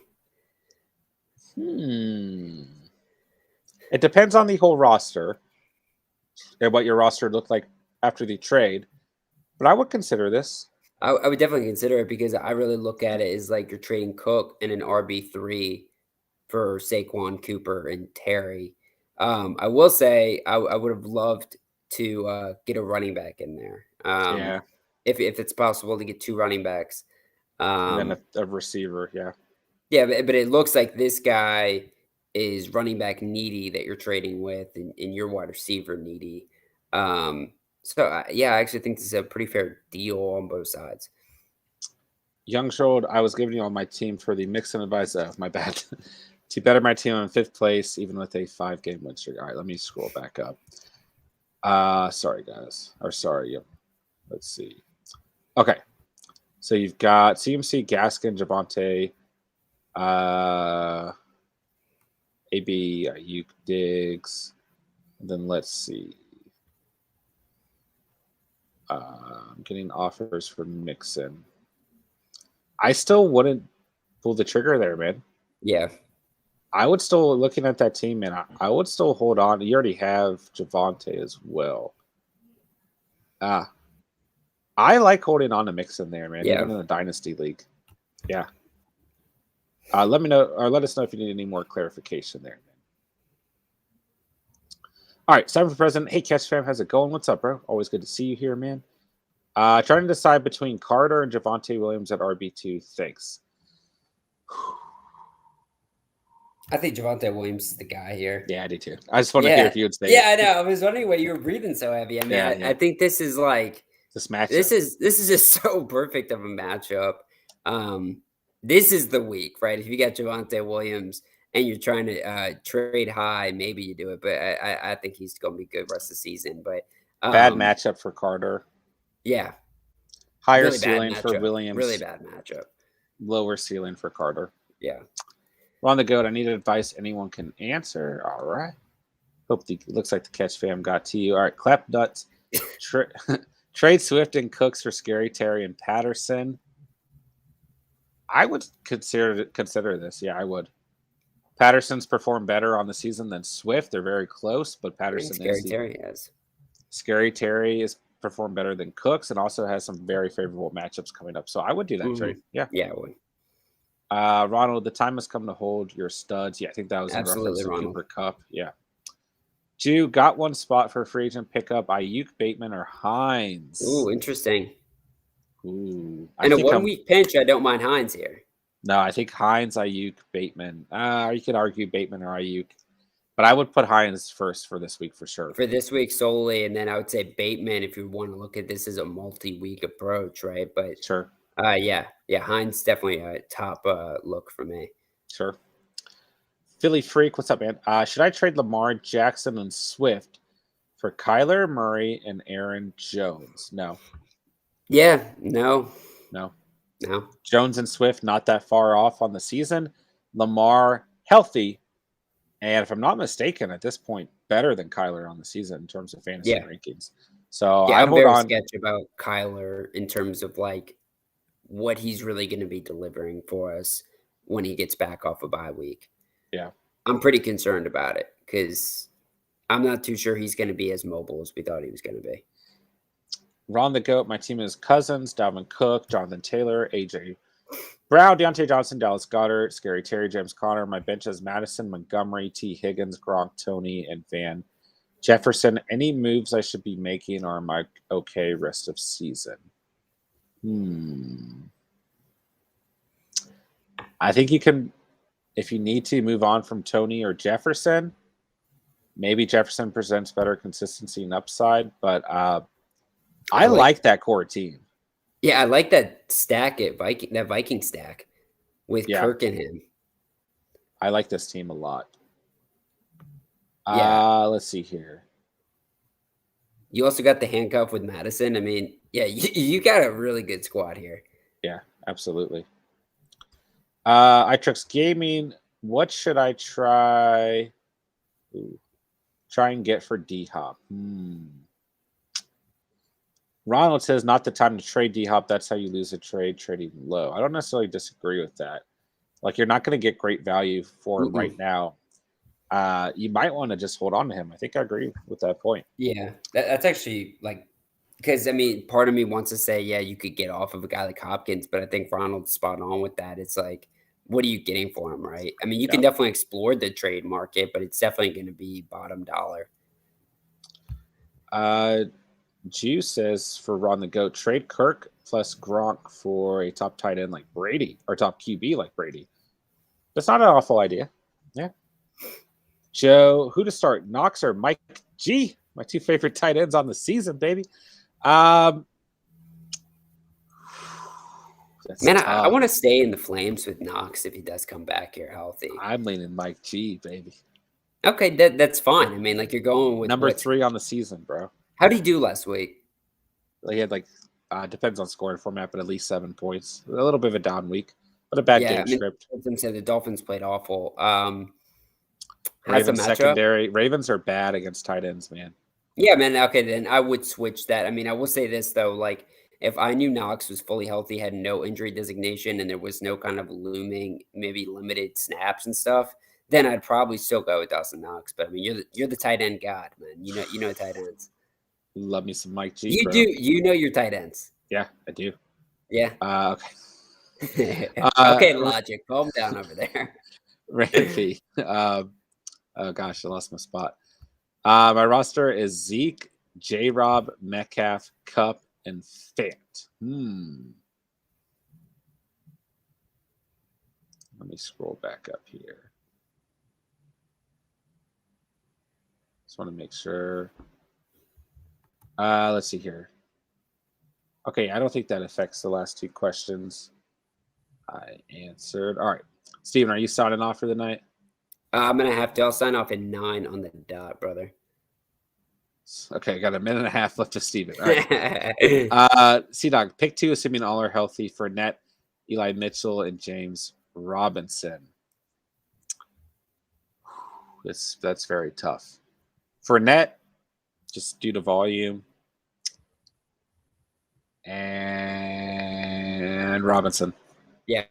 It depends on the whole roster and what your roster looked like after the trade. But I would consider this. I would definitely consider it because I really look at it as like you're trading Cook and an RB3 for Saquon, Cooper, and Terry. I will say I would have loved to get a running back in there. Yeah. If it's possible to get 2 running backs. And then a receiver, yeah. Yeah, but it looks like this guy is running back needy that you're trading with, and you're wide receiver needy. I actually think this is a pretty fair deal on both sides. Young Shold, I was giving you on my team for the Mixon advice. My bad. To better my team in 5th place, even with a 5-game win streak. All right, let me scroll back up. Sorry, guys. Let's see. Okay. So you've got CMC, Gaskin, Javonte, AB, Ayuk, Diggs. And then let's see. I'm getting offers for Mixon. I still wouldn't pull the trigger there, man. Yeah. I would still, looking at that team, man, I would still hold on. You already have Javonte as well. I like holding on to Mixon there, man, even in a dynasty league. Yeah. Let me know, or let us know if you need any more clarification there, man. All right, time for president. Hey, Catch fam, how's it going? What's up, bro? Always good to see you here, man. Trying to decide between Carter and Javonte Williams at RB2. Thanks. I think Javonte Williams is the guy here. Yeah, I do too. I just want to hear if you would say. Yeah, I know. I was wondering why you were breathing so heavy. I mean, I think this is like this matchup. This is just so perfect of a matchup. This is the week, right? If you got Javonte Williams and you're trying to trade high, maybe you do it. But I think he's going to be good rest of the season. But bad matchup for Carter. Yeah. Higher really ceiling for Williams. Really bad matchup. Lower ceiling for Carter. Yeah. We're on the goat. I need advice anyone can answer. All right. Looks like the Catch fam got to you. All right. Clap nuts. Trade Swift and Cooks for Scary Terry and Patterson. I would consider this. Yeah, I would. Patterson's performed better on the season than Swift. They're very close, but Patterson Scary Terry is performed better than Cooks and also has some very favorable matchups coming up. So I would do that trade. Yeah. Yeah, I would. Ronald, the time has come to hold your studs. Yeah, I think that was absolutely in reference to Cooper Kupp. Yeah. Jew got one spot for free agent pickup. Ayuk, Bateman, or Hines. Ooh, interesting. Ooh. In a 1 week pinch, I don't mind Hines here. No, I think Hines, Ayuk, Bateman. You could argue Bateman or Ayuk. But I would put Hines first for this week for sure. For this week solely, and then I would say Bateman if you want to look at this as a multi-week approach, right? But sure. Yeah, Hines definitely a top look for me. Sure. Philly Freak, what's up, man? Should I trade Lamar Jackson and Swift for Kyler Murray and Aaron Jones? No. Yeah, no. Jones and Swift not that far off on the season. Lamar healthy, and if I'm not mistaken, at this point, better than Kyler on the season in terms of fantasy rankings. So I'm very sketchy about Kyler in terms of like what he's really going to be delivering for us when he gets back off a bye week. Yeah. I'm pretty concerned about it because I'm not too sure he's going to be as mobile as we thought he was going to be. Ron the GOAT. My team is Cousins, Dalvin Cook, Jonathan Taylor, AJ Brown, Deontay Johnson, Dallas Goedert, Scary Terry, James Conner. My bench is Madison, Montgomery, T. Higgins, Gronk, Tony, and Van Jefferson, any moves I should be making, or am I okay rest of season? I think you can, if you need to, move on from Tony or Jefferson. Maybe Jefferson presents better consistency and upside, but I like that core team. Yeah, I like that stack at Viking stack with Kirk and him. I like this team a lot. Yeah. Let's see here. You also got the handcuff with Madison. I mean, yeah, you got a really good squad here. Yeah, absolutely. iTrux Gaming, what should I try? Try and get for D-Hop. Ronald says, not the time to trade D-Hop. That's how you lose a trade, trading low. I don't necessarily disagree with that. Like, you're not going to get great value for him right now. You might want to just hold on to him. I think I agree with that point. Yeah, that's actually like, because I mean, part of me wants to say, yeah, you could get off of a guy like Hopkins, but I think Ronald's spot on with that. It's like, what are you getting for him, right? I mean, you can definitely explore the trade market, but it's definitely going to be bottom dollar. Jew says for Ron the Goat, trade Kirk plus Gronk for a top tight end like Brady, or top QB like Brady. That's not an awful idea. Yeah. Joe, who to start, Knox or Mike G? My two favorite tight ends on the season, baby. Man, I want to stay in the flames with Knox if he does come back here healthy. I'm leaning Mike G, baby. Okay, that's fine. I mean, like, you're going with number 3 on the season, bro. How did he do last week? He had depends on scoring format, but at least 7 points. A little bit of a down week, but a bad game script. The Dolphins played awful. Ravens secondary. Ravens are bad against tight ends, man. Yeah, man. Okay, then I would switch that. I mean, I will say this though, like, if I knew Knox was fully healthy, had no injury designation, and there was no kind of looming, maybe limited snaps and stuff, then I'd probably still go with Dawson Knox. But I mean, you're the tight end god, man. You know tight ends. Love me some Mike G. You do. You know your tight ends. Yeah, I do. Yeah. Okay. Okay, logic. Calm down over there. Rampy. Oh gosh, I lost my spot. My roster is Zeke, J-Rob, Metcalf, Cup, and Fant. Let me scroll back up here. Just want to make sure. Let's see here. Okay, I don't think that affects the last 2 questions I answered. All right. Steven, are you signing off for the night? I'm going to have to. I'll sign off at 9 on the dot, brother. Okay, got a minute and a half left to Steven. All right. C-Dog, pick 2, assuming all are healthy. Fournette, Eli Mitchell, and James Robinson. That's very tough. Fournette, just due to volume. And Robinson. Yeah.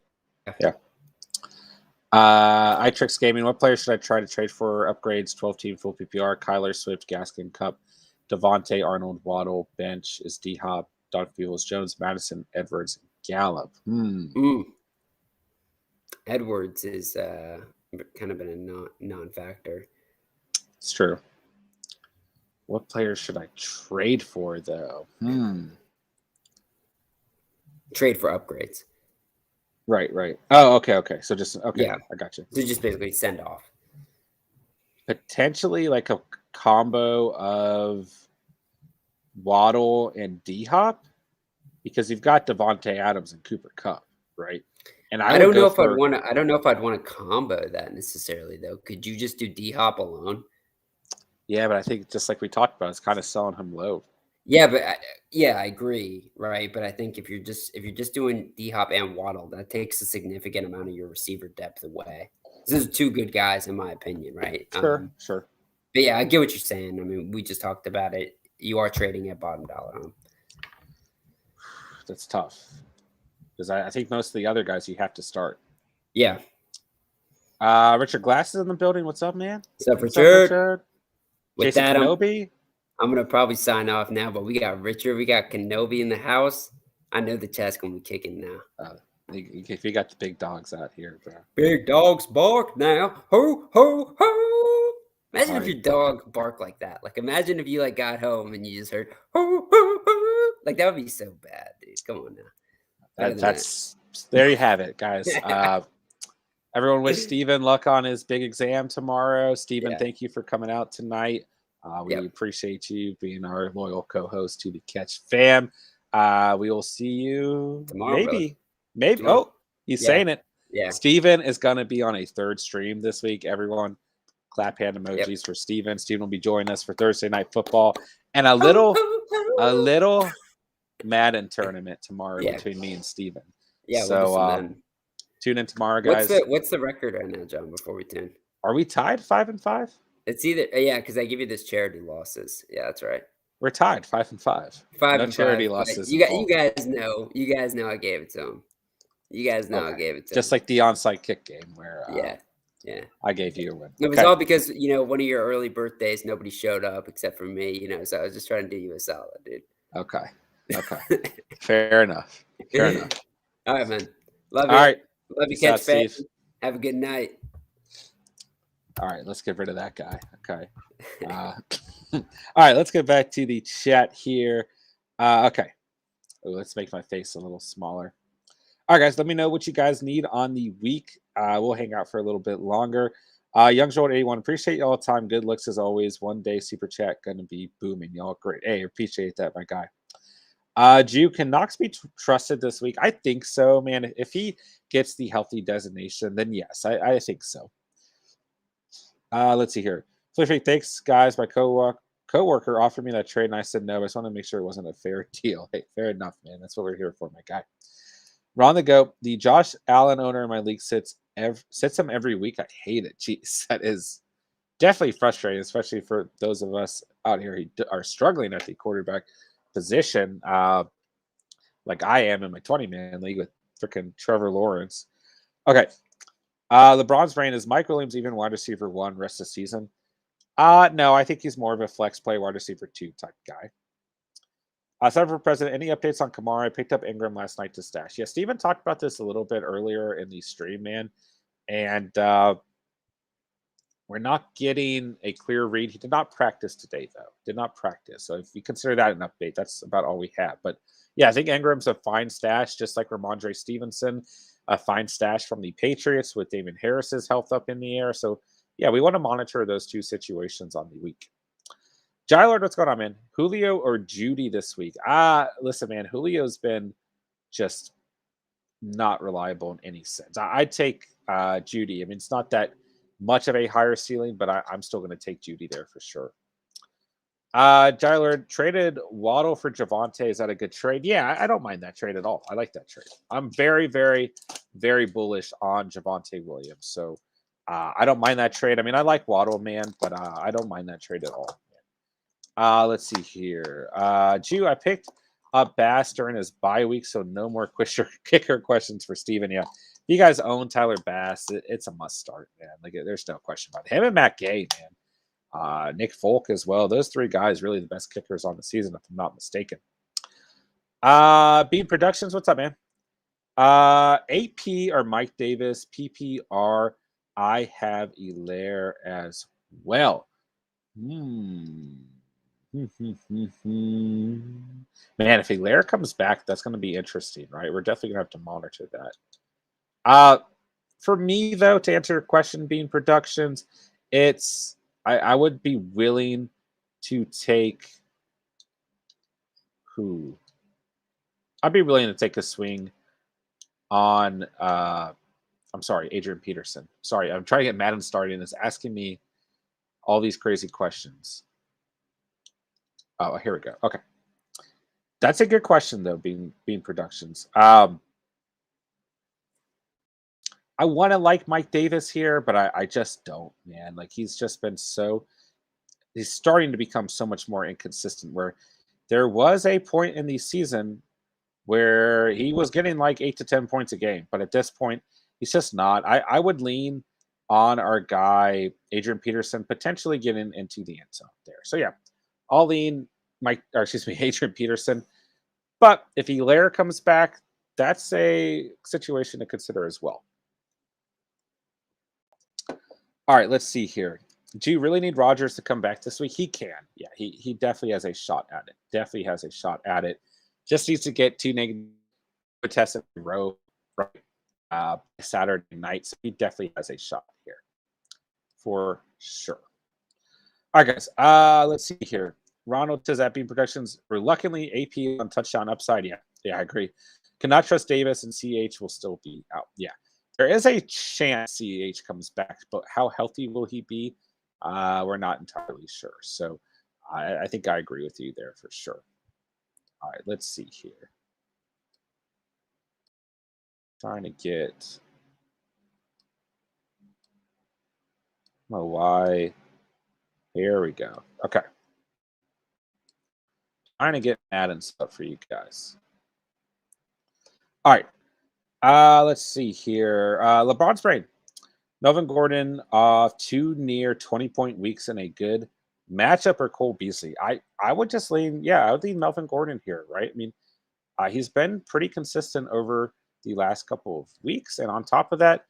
iTrix Gaming, what player should I try to trade for upgrades? 12-team full PPR, Kyler, Swift, Gaskin, Cup, Devontae, Arnold, Waddle, bench is D-Hop, Doug Beals, Jones, Madison, Edwards, Gallup. Edwards is kind of been a non-factor. It's true. What player should I trade for, though? Trade for upgrades. Right. Oh, okay. So just yeah, I got you. So just basically send off. Potentially like a combo of Waddle and D-Hop, because you've got Devontae Adams and Cooper Kupp, right? And I don't know if I'd want to. I don't know if I'd want to combo that necessarily, though. Could you just do D-Hop alone? Yeah, but I think just like we talked about, it's kind of selling him low. Yeah, but I agree, right? But I think if you're just doing D-Hop and Waddle, that takes a significant amount of your receiver depth away. These are 2 good guys, in my opinion, right? Sure. But yeah, I get what you're saying. I mean, we just talked about it. You are trading at bottom dollar. That's tough, because I think most of the other guys you have to start. Yeah. Richard Glass is in the building. What's up, man? What's up, Richard? With Jason that, Kenobi? I'm going to probably sign off now, but we got Richard. We got Kenobi in the house. I know the chat's going to be kicking now. If you got the big dogs out here, bro. Big dogs bark now. Ho, ho, ho. Imagine if your dog barked like that. Like, imagine if you like got home and you just heard, "Hoo, hoo, hoo." Like that would be so bad, dude. Come on now. That's there you have it, guys. Everyone wish Steven luck on his big exam tomorrow. Steven, thank you for coming out tonight. We appreciate you being our loyal co-host to the Catch fam. We will see you tomorrow. Maybe. Tomorrow. Oh, he's saying it. Yeah. Steven is going to be on a third stream this week. Everyone, clap hand emojis for Steven. Steven will be joining us for Thursday Night Football and a little Madden tournament tomorrow between me and Steven. Yeah. So tune in tomorrow, guys. What's the record right now, John? Before we tune, are we tied 5-5? It's either because I give you this charity losses. Yeah, that's right. We're tied 5-5. No charity losses. You guys know. You guys know I gave it to him. You guys know I gave it to him. Just like the onside kick game where I gave you a win. It was all because one of your early birthdays, nobody showed up except for me. So I was just trying to do you a solid, dude. Okay. Fair enough. All right, man. Love you. All right. Love you, Catch fam. Have a good night. All right, let's get rid of that guy. Okay. All right, let's get back to the chat here. Okay. Let's make my face a little smaller. All right, guys, let me know what you guys need on the week. We'll hang out for a little bit longer. Young Joel 81, appreciate y'all time. Good looks as always. One day super chat gonna be booming. Y'all great. Hey, appreciate that, my guy. Jew, can Knox be trusted this week? I think so, man. If he gets the healthy designation, then yes, I think so. Let's see here. Thanks, guys. My coworker offered me that trade, and I said no. I just want to make sure it wasn't a fair deal. Hey, fair enough, man. That's what we're here for, my guy. Ron the Goat, the Josh Allen owner in my league sits him every week. I hate it. Jeez, that is definitely frustrating, especially for those of us out here who are struggling at the quarterback position, like I am in my 20-man league with freaking Trevor Lawrence. Okay. LeBron's reign, is Mike Williams even wide receiver 1 rest of the season? No, I think he's more of a flex play wide receiver 2 type guy. Senator for President, any updates on Kamara? I picked up Ingram last night to stash. Yeah, Steven talked about this a little bit earlier in the stream, man. And we're not getting a clear read. He did not practice today, though. Did not practice. So if you consider that an update, that's about all we have. But yeah, I think Ingram's a fine stash, just like Ramondre Stevenson, a fine stash from the Patriots with Damien Harris's health up in the air. So yeah, we want to monitor those two situations on the week. Jylord, what's going on, man? Julio or Judy this week? Listen, man, Julio's been just not reliable in any sense. I'd take Judy. I mean, it's not that much of a higher ceiling, but I'm still going to take Judy there for sure. Jylord traded Waddle for Javonte. Is that a good trade? Yeah, I don't mind that trade at all. I like that trade. I'm very, very, very bullish on Javonte Williams. So I don't mind that trade. I mean, I like Waddle, man, but I don't mind that trade at all. Let's see here. Jew, I picked up Bass during his bye week, so no more kicker questions for Steven. Yeah, if you guys own Tyler Bass, it's a must start, man. Like, there's no question about it. Him and Matt Gay, man. Nick Folk as well. Those three guys really the best kickers on the season, if I'm not mistaken. Bean Productions, what's up, man? AP or Mike Davis, PPR. I have Elaire as well. Man, if Elaire comes back, that's going to be interesting, right? We're definitely going to have to monitor that. For me, though, to answer your question, Bean Productions, it's I would be willing to take who? I'd be willing to take a swing on I'm sorry, Adrian Peterson. Sorry, I'm trying to get Madden started and it's asking me all these crazy questions. Oh, here we go. Okay. That's a good question, though, Bean Productions. I want to like Mike Davis here, but I just don't, man. Like, he's just been he's starting to become so much more inconsistent, where there was a point in the season where he was getting like 8 to 10 points a game. But at this point, he's just not. I would lean on our guy, Adrian Peterson, potentially getting into the end zone there. So, yeah, I'll lean Adrian Peterson. But if Elaire comes back, that's a situation to consider as well. All right, let's see here. Do you really need Rodgers to come back this week? He can. Yeah, he definitely has a shot at it. Definitely has a shot at it. Just needs to get 2 negative tests in a row, right? Saturday night. So he definitely has a shot here for sure. All right, guys. Let's see here. Ronald says that being productions reluctantly AP on touchdown upside. Yeah, I agree. Cannot trust Davis, and CH will still be out. Yeah, there is a chance CH comes back, but how healthy will he be? We're not entirely sure. So I think I agree with you there for sure. All right, let's see here. Trying to get. Oh, why? Here we go. Okay. Trying to get mad and stuff for you guys. All right. Let's see here. LeBron's brain. Melvin Gordon, 2 near 20-point weeks in a good matchup, or Cole Beasley. I would just lean, I would lean Melvin Gordon here, right? I mean, he's been pretty consistent over the last couple of weeks, and on top of that,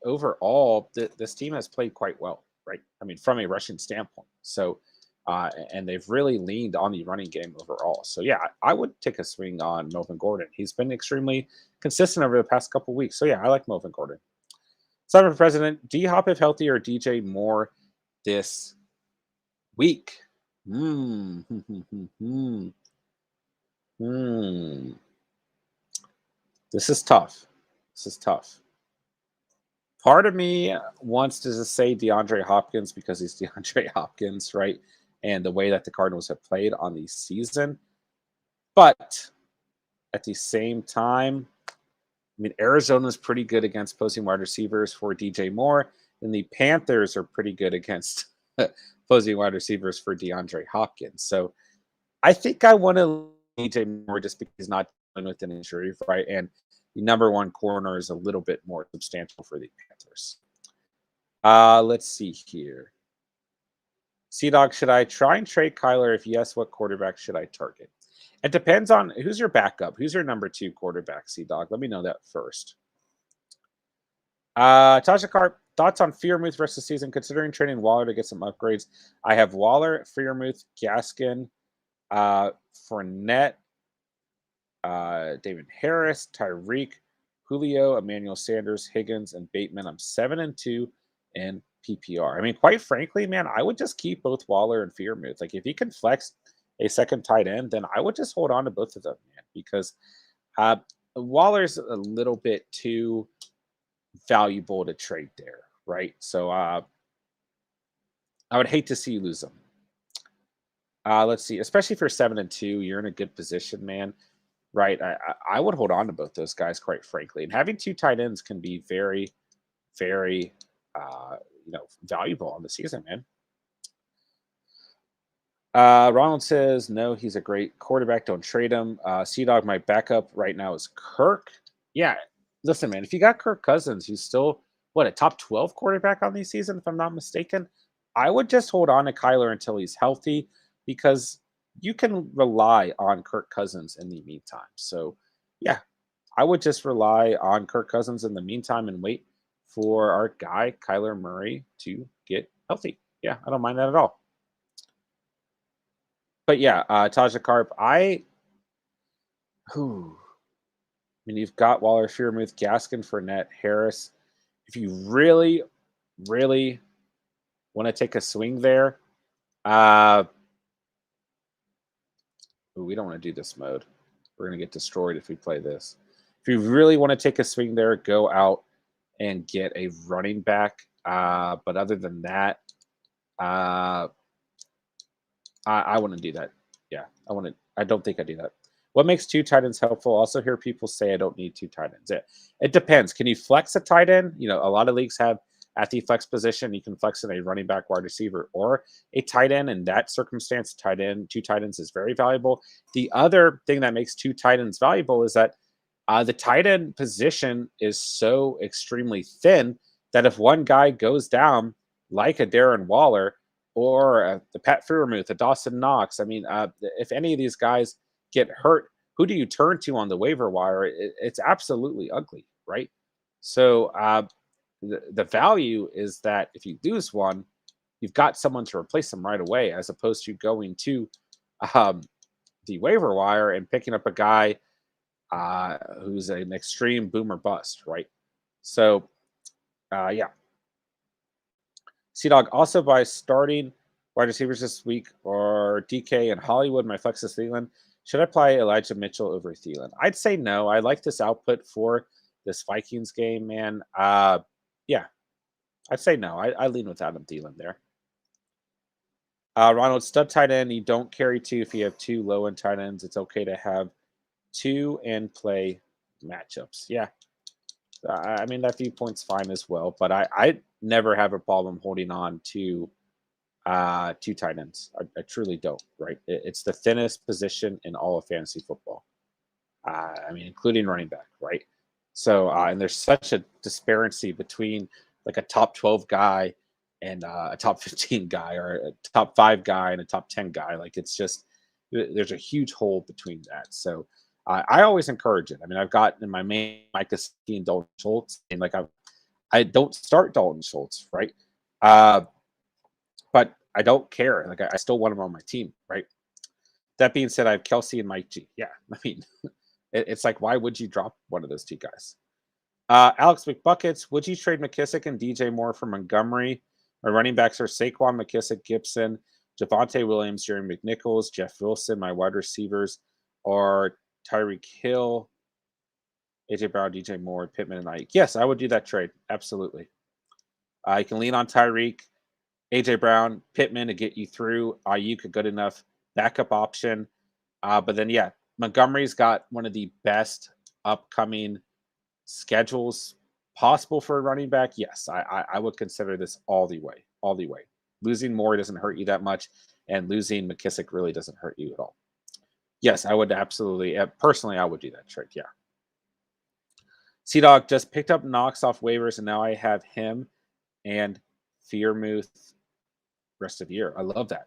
overall, this team has played quite well, right? I mean, from a rushing standpoint. So, and they've really leaned on the running game overall. So, yeah, I would take a swing on Melvin Gordon. He's been extremely consistent over the past couple of weeks. So, yeah, I like Melvin Gordon. Cyber President, D-Hop if healthy or DJ Moore this week? This is tough. Part of me wants to just say DeAndre Hopkins because he's DeAndre Hopkins, right? And the way that the Cardinals have played on the season. But at the same time, I mean, Arizona's pretty good against opposing wide receivers for DJ Moore, and the Panthers are pretty good against opposing wide receivers for DeAndre Hopkins. So I think I want to DJ Moore just because he's not dealing with an injury, right? And the number one corner is a little bit more substantial for the Panthers. Let's see here. C-Dog, should I try and trade Kyler? If yes, what quarterback should I target? It depends on who's your backup. Who's your number 2 quarterback, C-Dog? Let me know that first. Tasha Carp, thoughts on Freiermuth rest of the season, considering trading Waller to get some upgrades? I have Waller, Freiermuth, Gaskin, Fournette, David Harris, Tyreek, Julio, Emmanuel Sanders, Higgins, and Bateman. I'm 7-2 in PPR. I mean, quite frankly, man, I would just keep both Waller and Freiermuth. Like, if he can flex a second tight end, then I would just hold on to both of them, man, because Waller's a little bit too valuable to trade there, right? So I would hate to see you lose them. Let's see, especially if you're 7-2, you're in a good position, man. Right, I would hold on to both those guys, quite frankly. And having 2 tight ends can be very, very, valuable on the season, man. Ronald says, no, he's a great quarterback. Don't trade him. C-Dog, my backup right now is Kirk. Yeah, listen, man, if you got Kirk Cousins, he's still, a top 12 quarterback on the season, if I'm not mistaken. I would just hold on to Kyler until he's healthy, because you can rely on Kirk Cousins in the meantime. So, yeah, I would just rely on Kirk Cousins in the meantime and wait for our guy, Kyler Murray, to get healthy. Yeah, I don't mind that at all. But, yeah, Taja Carp, I mean, you've got Waller, Freiermuth, Gaskin, Fournette, Harris. If you really, really want to take a swing there, we don't want to do this mode. We're going to get destroyed if we play this. If you really want to take a swing there, go out and get a running back. But other than that, I wouldn't do that. Yeah, I don't think I do that. What makes 2 tight ends helpful? Also hear people say I don't need 2 tight ends. It depends. Can you flex a tight end? A lot of leagues have at the flex position, you can flex in a running back, wide receiver, or a tight end. In that circumstance, 2 tight ends is very valuable. The other thing that makes 2 tight ends valuable is that the tight end position is so extremely thin that if one guy goes down, like a Darren Waller or the Pat Freiermuth, a Dawson Knox, I mean, if any of these guys get hurt, who do you turn to on the waiver wire? It's absolutely ugly, right? So the value is that if you lose one, you've got someone to replace them right away, as opposed to going to um, the waiver wire and picking up a guy who's an extreme boomer bust, right? So, yeah. Sea Dog, also by starting wide receivers this week or DK and Hollywood, my flex is Thielen. Should I play Elijah Mitchell over Thielen? I'd say no. I like this output for this Vikings game, man. Yeah, I'd say no. I lean with Adam Thielen there. Ronald, stud tight end. You don't carry two if you have two low end tight ends. It's okay to have two and play matchups. Yeah. I mean, that viewpoint's fine as well, but I never have a problem holding on to two tight ends. I truly don't, right? It's the thinnest position in all of fantasy football. I mean, including running back, right? So, and there's such a disparity between like a top 12 guy and a top 15 guy, or a top 5 guy and a top 10 guy. Like, it's just, there's a huge hole between that. So, I always encourage it. I mean, I've got in my main Micah and Dalton Schultz, and like I don't start Dalton Schultz, right? But I don't care. Like, I still want him on my team, right? That being said, I have Kelsey and Mike G. Yeah, I mean, it's like, why would you drop one of those two guys? Alex McBuckets, would you trade McKissick and DJ Moore for Montgomery? My running backs are Saquon, McKissick, Gibson, Javonte Williams, Jerry McNichols, Jeff Wilson. My wide receivers are Tyreek Hill, AJ Brown, DJ Moore, Pittman, and Ike. Yes, I would do that trade. Absolutely. You can lean on Tyreek, AJ Brown, Pittman to get you through. Ayuk, a good enough backup option. But then, yeah, Montgomery's got one of the best upcoming schedules possible for a running back. Yes, I would consider this all the way. All the way. Losing Moore doesn't hurt you that much, and losing McKissick really doesn't hurt you at all. Yes, I would absolutely. Personally, I would do that trade. Yeah. Sea Dog just picked up Knox off waivers, and now I have him and Fearmouth rest of the year. I love that.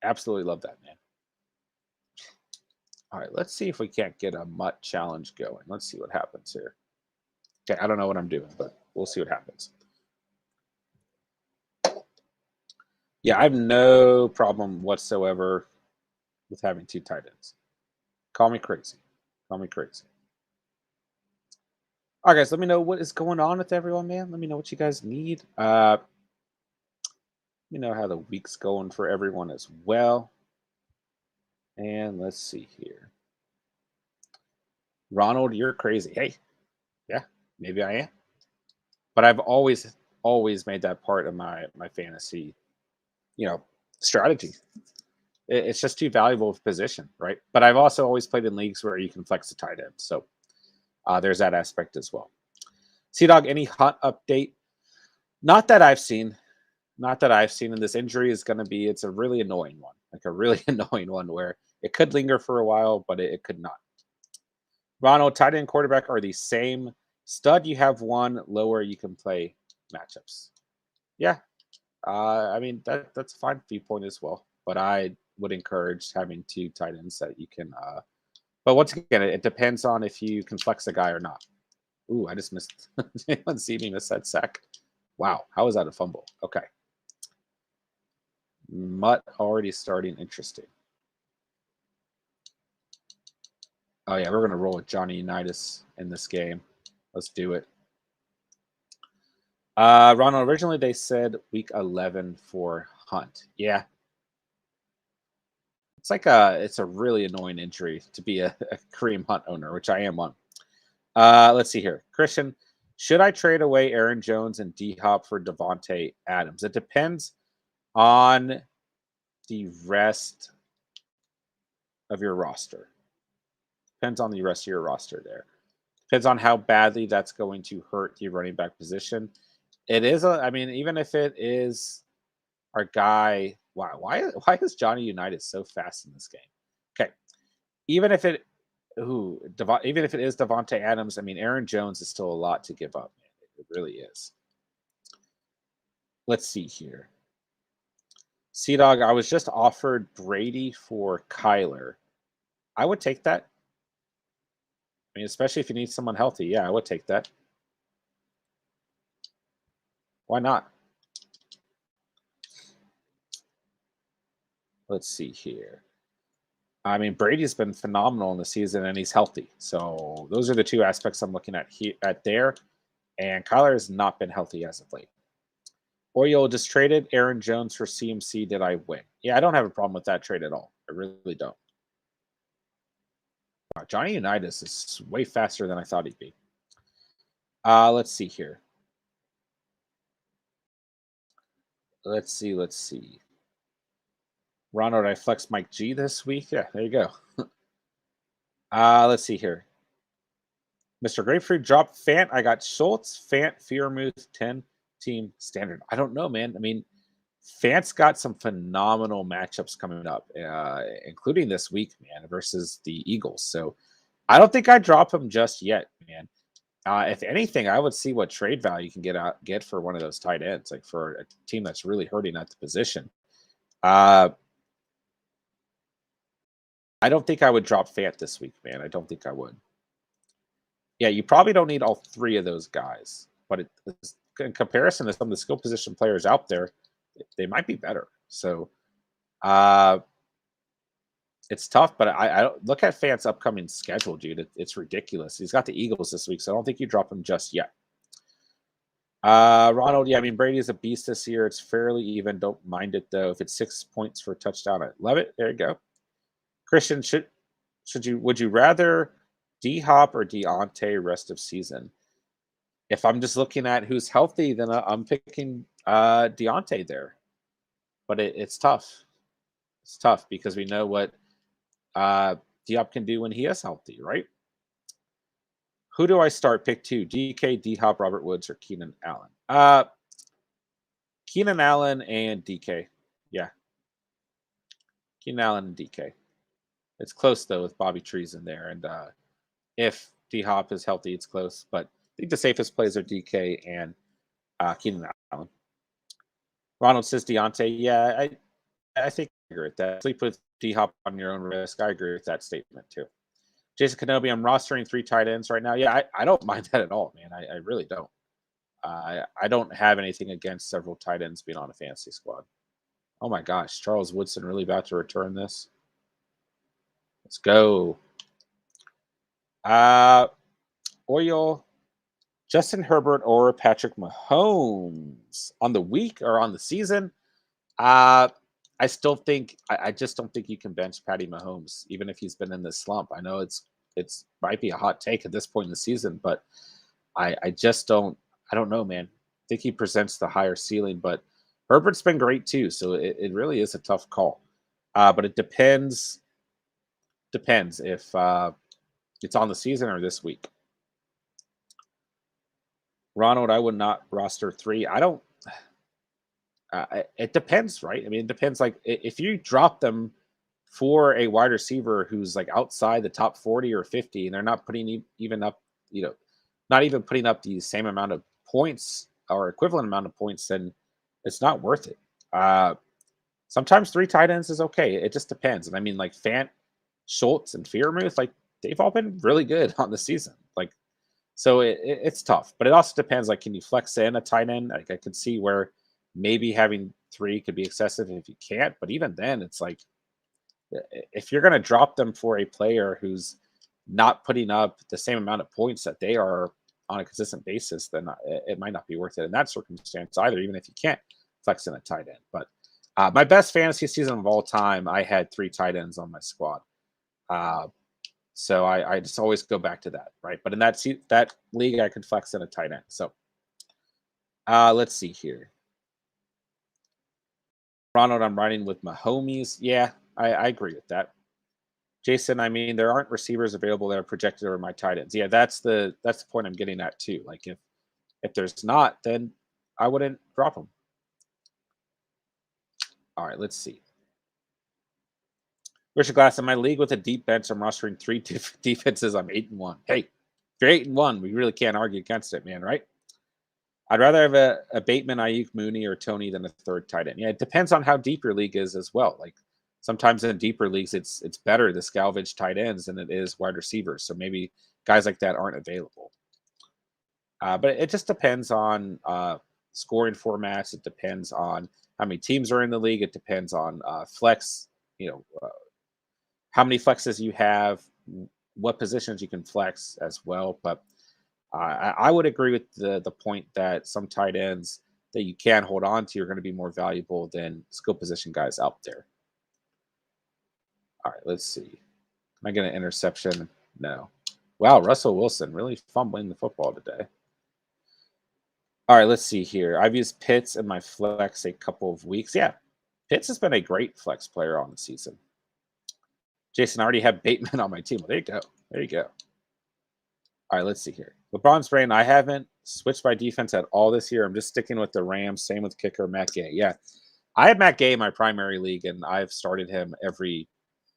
Absolutely love that, man. All right, let's see if we can't get a mutt challenge going. Let's see what happens here. Okay, I don't know what I'm doing, but we'll see what happens. Yeah, I have no problem whatsoever with having two tight ends. Call me crazy. Call me crazy. All right, guys, let me know what is going on with everyone, man. Let me know what you guys need. Let me know how the week's going for everyone as well. And let's see here. Ronald, you're crazy. Hey, yeah, maybe I am. But I've always made that part of my fantasy, strategy. It's just too valuable of a position, right? But I've also always played in leagues where you can flex the tight end. So there's that aspect as well. Sea Dog, any Hunt update? Not that I've seen. Not that I've seen. And this injury is going to be, it's a really annoying one. Like a really annoying one where it could linger for a while, but it could not. Ronald, tight end, quarterback are the same. Stud, you have one. Lower, you can play matchups. Yeah. I mean, that's a fine viewpoint as well. But I would encourage having two tight ends that you can. But once again, it depends on if you can flex a guy or not. Ooh, I just missed. Did anyone see me miss that sack? Wow, how was that a fumble? Okay. Mutt already starting interesting. Oh yeah, we're gonna roll with Johnny Unitas in this game. Let's do it. Ronald, originally they said week 11 for Hunt. Yeah. It's a really annoying injury to be a Kareem Hunt owner, which I am one. Let's see here. Christian, should I trade away Aaron Jones and D-Hop for Davante Adams? It depends on the rest of your roster. Depends on the rest of your roster there. Depends on how badly that's going to hurt the running back position. It is even if it is our guy, why is Johnny Unitas so fast in this game? Okay. Even if it is Davante Adams, I mean, Aaron Jones is still a lot to give up, man. It really is. Let's see here. Sea Dog, I was just offered Brady for Kyler. I would take that. I mean, especially if you need someone healthy. Yeah, I would take that. Why not? Let's see here. I mean, Brady's been phenomenal in the season, and he's healthy. So those are the two aspects I'm looking at here, at there. And Kyler has not been healthy as of late. Oil just traded Aaron Jones for CMC. Did I win? Yeah, I don't have a problem with that trade at all. I really don't. Wow, Johnny Unitas is way faster than I thought he'd be. Let's see here. Let's see. Ronald, I flexed Mike G this week. Yeah, there you go. Let's see here. Mr. Grapefruit dropped Fant. I got Schultz, Fant, Fearmouth, 10 team standard. I don't know, man. I mean, Fant's got some phenomenal matchups coming up, including this week, man, versus the Eagles. So I don't think I'd drop him just yet, man. If anything, I would see what trade value you can get for one of those tight ends, like for a team that's really hurting at the position. I don't think I would drop Fant this week, man. I don't think I would. Yeah, you probably don't need all three of those guys, but in comparison to some of the skill position players out there, they might be better. So it's tough, but I look at Fant's upcoming schedule, dude. It's ridiculous. He's got the Eagles this week, so I don't think you drop him just yet. Ronald, yeah, I mean, Brady is a beast this year. It's fairly even. Don't mind it, though. If it's 6 points for a touchdown, I love it. There you go. Christian, would you rather D-Hop or Deontay rest of season? If I'm just looking at who's healthy, then I'm picking Deontay there. But it's tough. It's tough because we know what D-Hop can do when he is healthy, right? Who do I start? Pick 2. DK, D-Hop, Robert Woods, or Keenan Allen? Keenan Allen and DK. Yeah. Keenan Allen and DK. It's close, though, with Bobby Trees in there. And if D-Hop is healthy, it's close. But I think the safest plays are DK and Keenan Allen. Ronald says Deontay. Yeah, I think I agree with that. Sleep with D-Hop on your own risk. I agree with that statement, too. Jason Kenobi, I'm rostering 3 tight ends right now. Yeah, I don't mind that at all, man. I really don't. I don't have anything against several tight ends being on a fantasy squad. Oh, my gosh. Charles Woodson really about to return this? Let's go. Oil, Justin Herbert or Patrick Mahomes on the week or on the season. I still think I just don't think you can bench Patty Mahomes, even if he's been in this slump. I know it's might be a hot take at this point in the season, but I just don't. I don't know, man. I think he presents the higher ceiling, but Herbert's been great too. So it really is a tough call. But it depends. Depends if it's on the season or this week. Ronald, I would not roster 3. I don't. It depends, right? I mean, it depends. Like if you drop them for a wide receiver who's like outside the top 40 or 50, and they're not putting even up, not even putting up the same amount of points or equivalent amount of points, then it's not worth it. Sometimes 3 tight ends is okay. It just depends. And I mean, like Fant, Schultz, and Fearmouth, like they've all been really good on the season. Like, so it's tough, but it also depends. Like, can you flex in a tight end? Like, I could see where maybe having 3 could be excessive if you can't. But even then, it's like if you're going to drop them for a player who's not putting up the same amount of points that they are on a consistent basis, then it might not be worth it in that circumstance either, even if you can't flex in a tight end. But my best fantasy season of all time, I had 3 tight ends on my squad. So I just always go back to that, right? But in that league, I could flex in a tight end. So let's see here. Ronald, I'm riding with my homies. Yeah, I agree with that. Jason, I mean, there aren't receivers available that are projected over my tight ends. Yeah, that's the point I'm getting at too. Like if there's not, then I wouldn't drop them. All right, let's see. Richard Glass, in my league with a deep bench, I'm rostering 3 defenses. I'm 8-1. Hey, if you're 8-1, we really can't argue against it, man, right? I'd rather have a Bateman, Ayuk, Mooney, or Tony than a 3rd tight end. Yeah, it depends on how deep your league is as well. Like sometimes in deeper leagues, it's better to salvage tight ends than it is wide receivers. So maybe guys like that aren't available. But it just depends on scoring formats. It depends on how many teams are in the league. It depends on flex, how many flexes you have, what positions you can flex as well. But I would agree with the point that some tight ends that you can hold on to are going to be more valuable than skill position guys out there. All right, let's see. Am I getting an interception? No. Wow, Russell Wilson really fumbling the football today. All right, let's see here. I've used Pitts in my flex a couple of weeks. Yeah, Pitts has been a great flex player on the season. Jason, I already have Bateman on my team. Well, there you go. There you go. All right, let's see here. LeBron's brain. I haven't switched my defense at all this year. I'm just sticking with the Rams. Same with kicker Matt Gay. Yeah, I had Matt Gay in my primary league, and I've started him every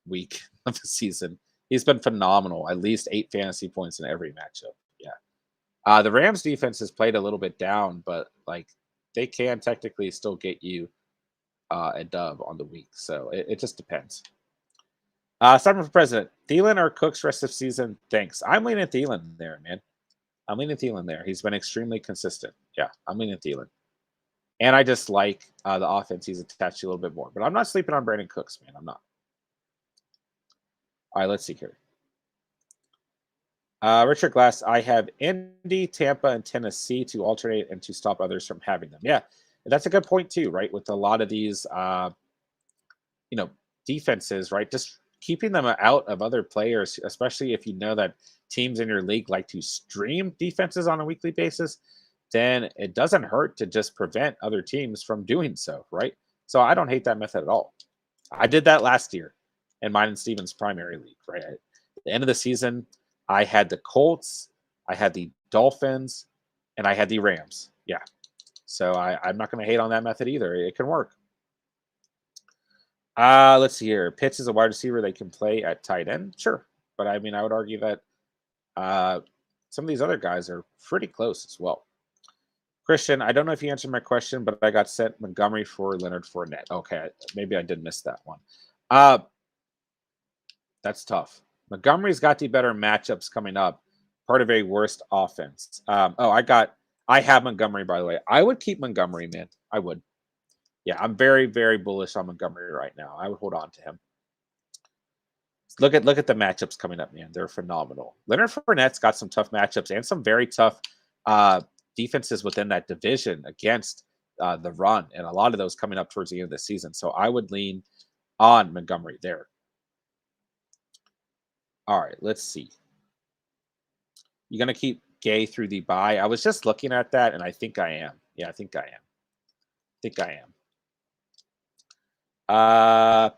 week of the season. He's been phenomenal. At least 8 fantasy points in every matchup. Yeah. The Rams defense has played a little bit down, but like they can technically still get you a dub on the week. So it just depends. Simon for president. Thielen or Cooks rest of season? Thanks. I'm leaning Thielen there, man. I'm leaning Thielen there. He's been extremely consistent. Yeah, I'm leaning Thielen. And I just like the offense he's attached to a little bit more. But I'm not sleeping on Brandon Cooks, man. I'm not. All right, let's see here. Richard Glass, I have Indy, Tampa, and Tennessee to alternate and to stop others from having them. Yeah, that's a good point too, right? With a lot of these, defenses, right? Just keeping them out of other players, especially if you know that teams in your league like to stream defenses on a weekly basis, then it doesn't hurt to just prevent other teams from doing so, right? So I don't hate that method at all. I did that last year in mine and Steven's primary league, right? At the end of the season, I had the Colts, I had the Dolphins, and I had the Rams. Yeah. So I'm not going to hate on that method either. It can work. Let's see here. Pitts is a wide receiver they can play at tight end. Sure. But I mean, I would argue that some of these other guys are pretty close as well. Christian, I don't know if you answered my question, but I got sent Montgomery for Leonard Fournette. Okay, maybe I did miss that one. That's tough. Montgomery's got the better matchups coming up. Part of a worst offense. I have Montgomery, by the way. I would keep Montgomery, man. I would. Yeah, I'm very, very bullish on Montgomery right now. I would hold on to him. Look at the matchups coming up, man. They're phenomenal. Leonard Fournette's got some tough matchups and some very tough defenses within that division against the run, and a lot of those coming up towards the end of the season. So I would lean on Montgomery there. All right, let's see. You're going to keep Gay through the bye? I was just looking at that, and I think I am. Yeah, I think I am.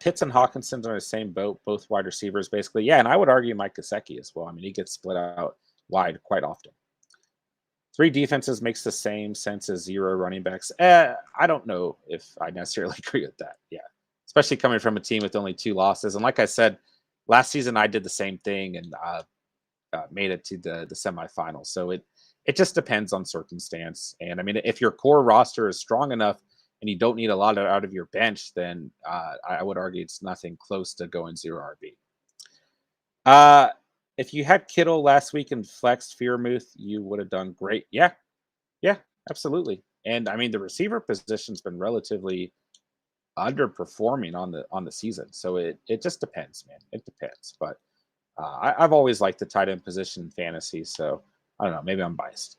Pitts and Hawkinson are in the same boat, both wide receivers, basically. Yeah, and I would argue Mike Gesicki as well. I mean, he gets split out wide quite often. 3 defenses makes the same sense as 0 running backs. I don't know if I necessarily agree with that. Yeah, especially coming from a team with only 2 losses. And like I said, last season I did the same thing and made it to the semifinals. So it just depends on circumstance. And I mean, if your core roster is strong enough and you don't need a lot out of your bench, then I would argue it's nothing close to going 0 RB. If you had Kittle last week and flexed Freeman, you would have done great. Yeah, absolutely. And I mean, the receiver position's been relatively underperforming on the season, so it just depends, man. It depends. But I've always liked the tight end position in fantasy, so I don't know. Maybe I'm biased.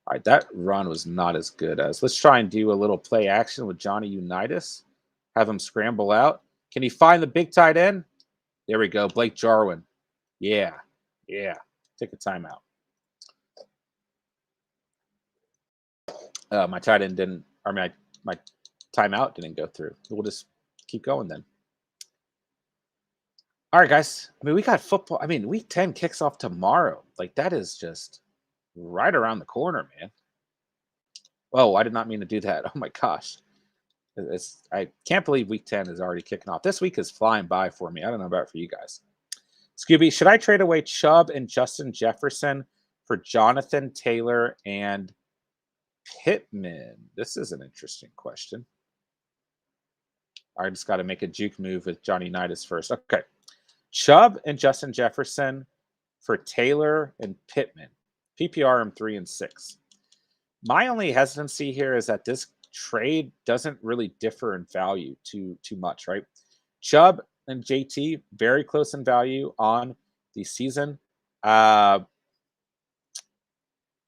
All right, that run was not as good as. Let's try and do a little play action with Johnny Unitas. Have him scramble out. Can he find the big tight end? There we go. Blake Jarwin. Yeah. Take a timeout. My tight end didn't, or my timeout didn't go through. We'll just keep going then. All right, guys. I mean, we got football. I mean, week 10 kicks off tomorrow. Like, that is just right around the corner, man. Oh, I did not mean to do that. Oh, my gosh. I can't believe week 10 is already kicking off. This week is flying by for me. I don't know about for you guys. Scooby, should I trade away Chubb and Justin Jefferson for Jonathan Taylor and Pittman? This is an interesting question. I just got to make a juke move with Johnny Unitas first. Okay. Chubb and Justin Jefferson for Taylor and Pittman. PPR, I'm 3 and 6. My only hesitancy here is that this trade doesn't really differ in value too much, right? Chubb and JT very close in value on the season, uh,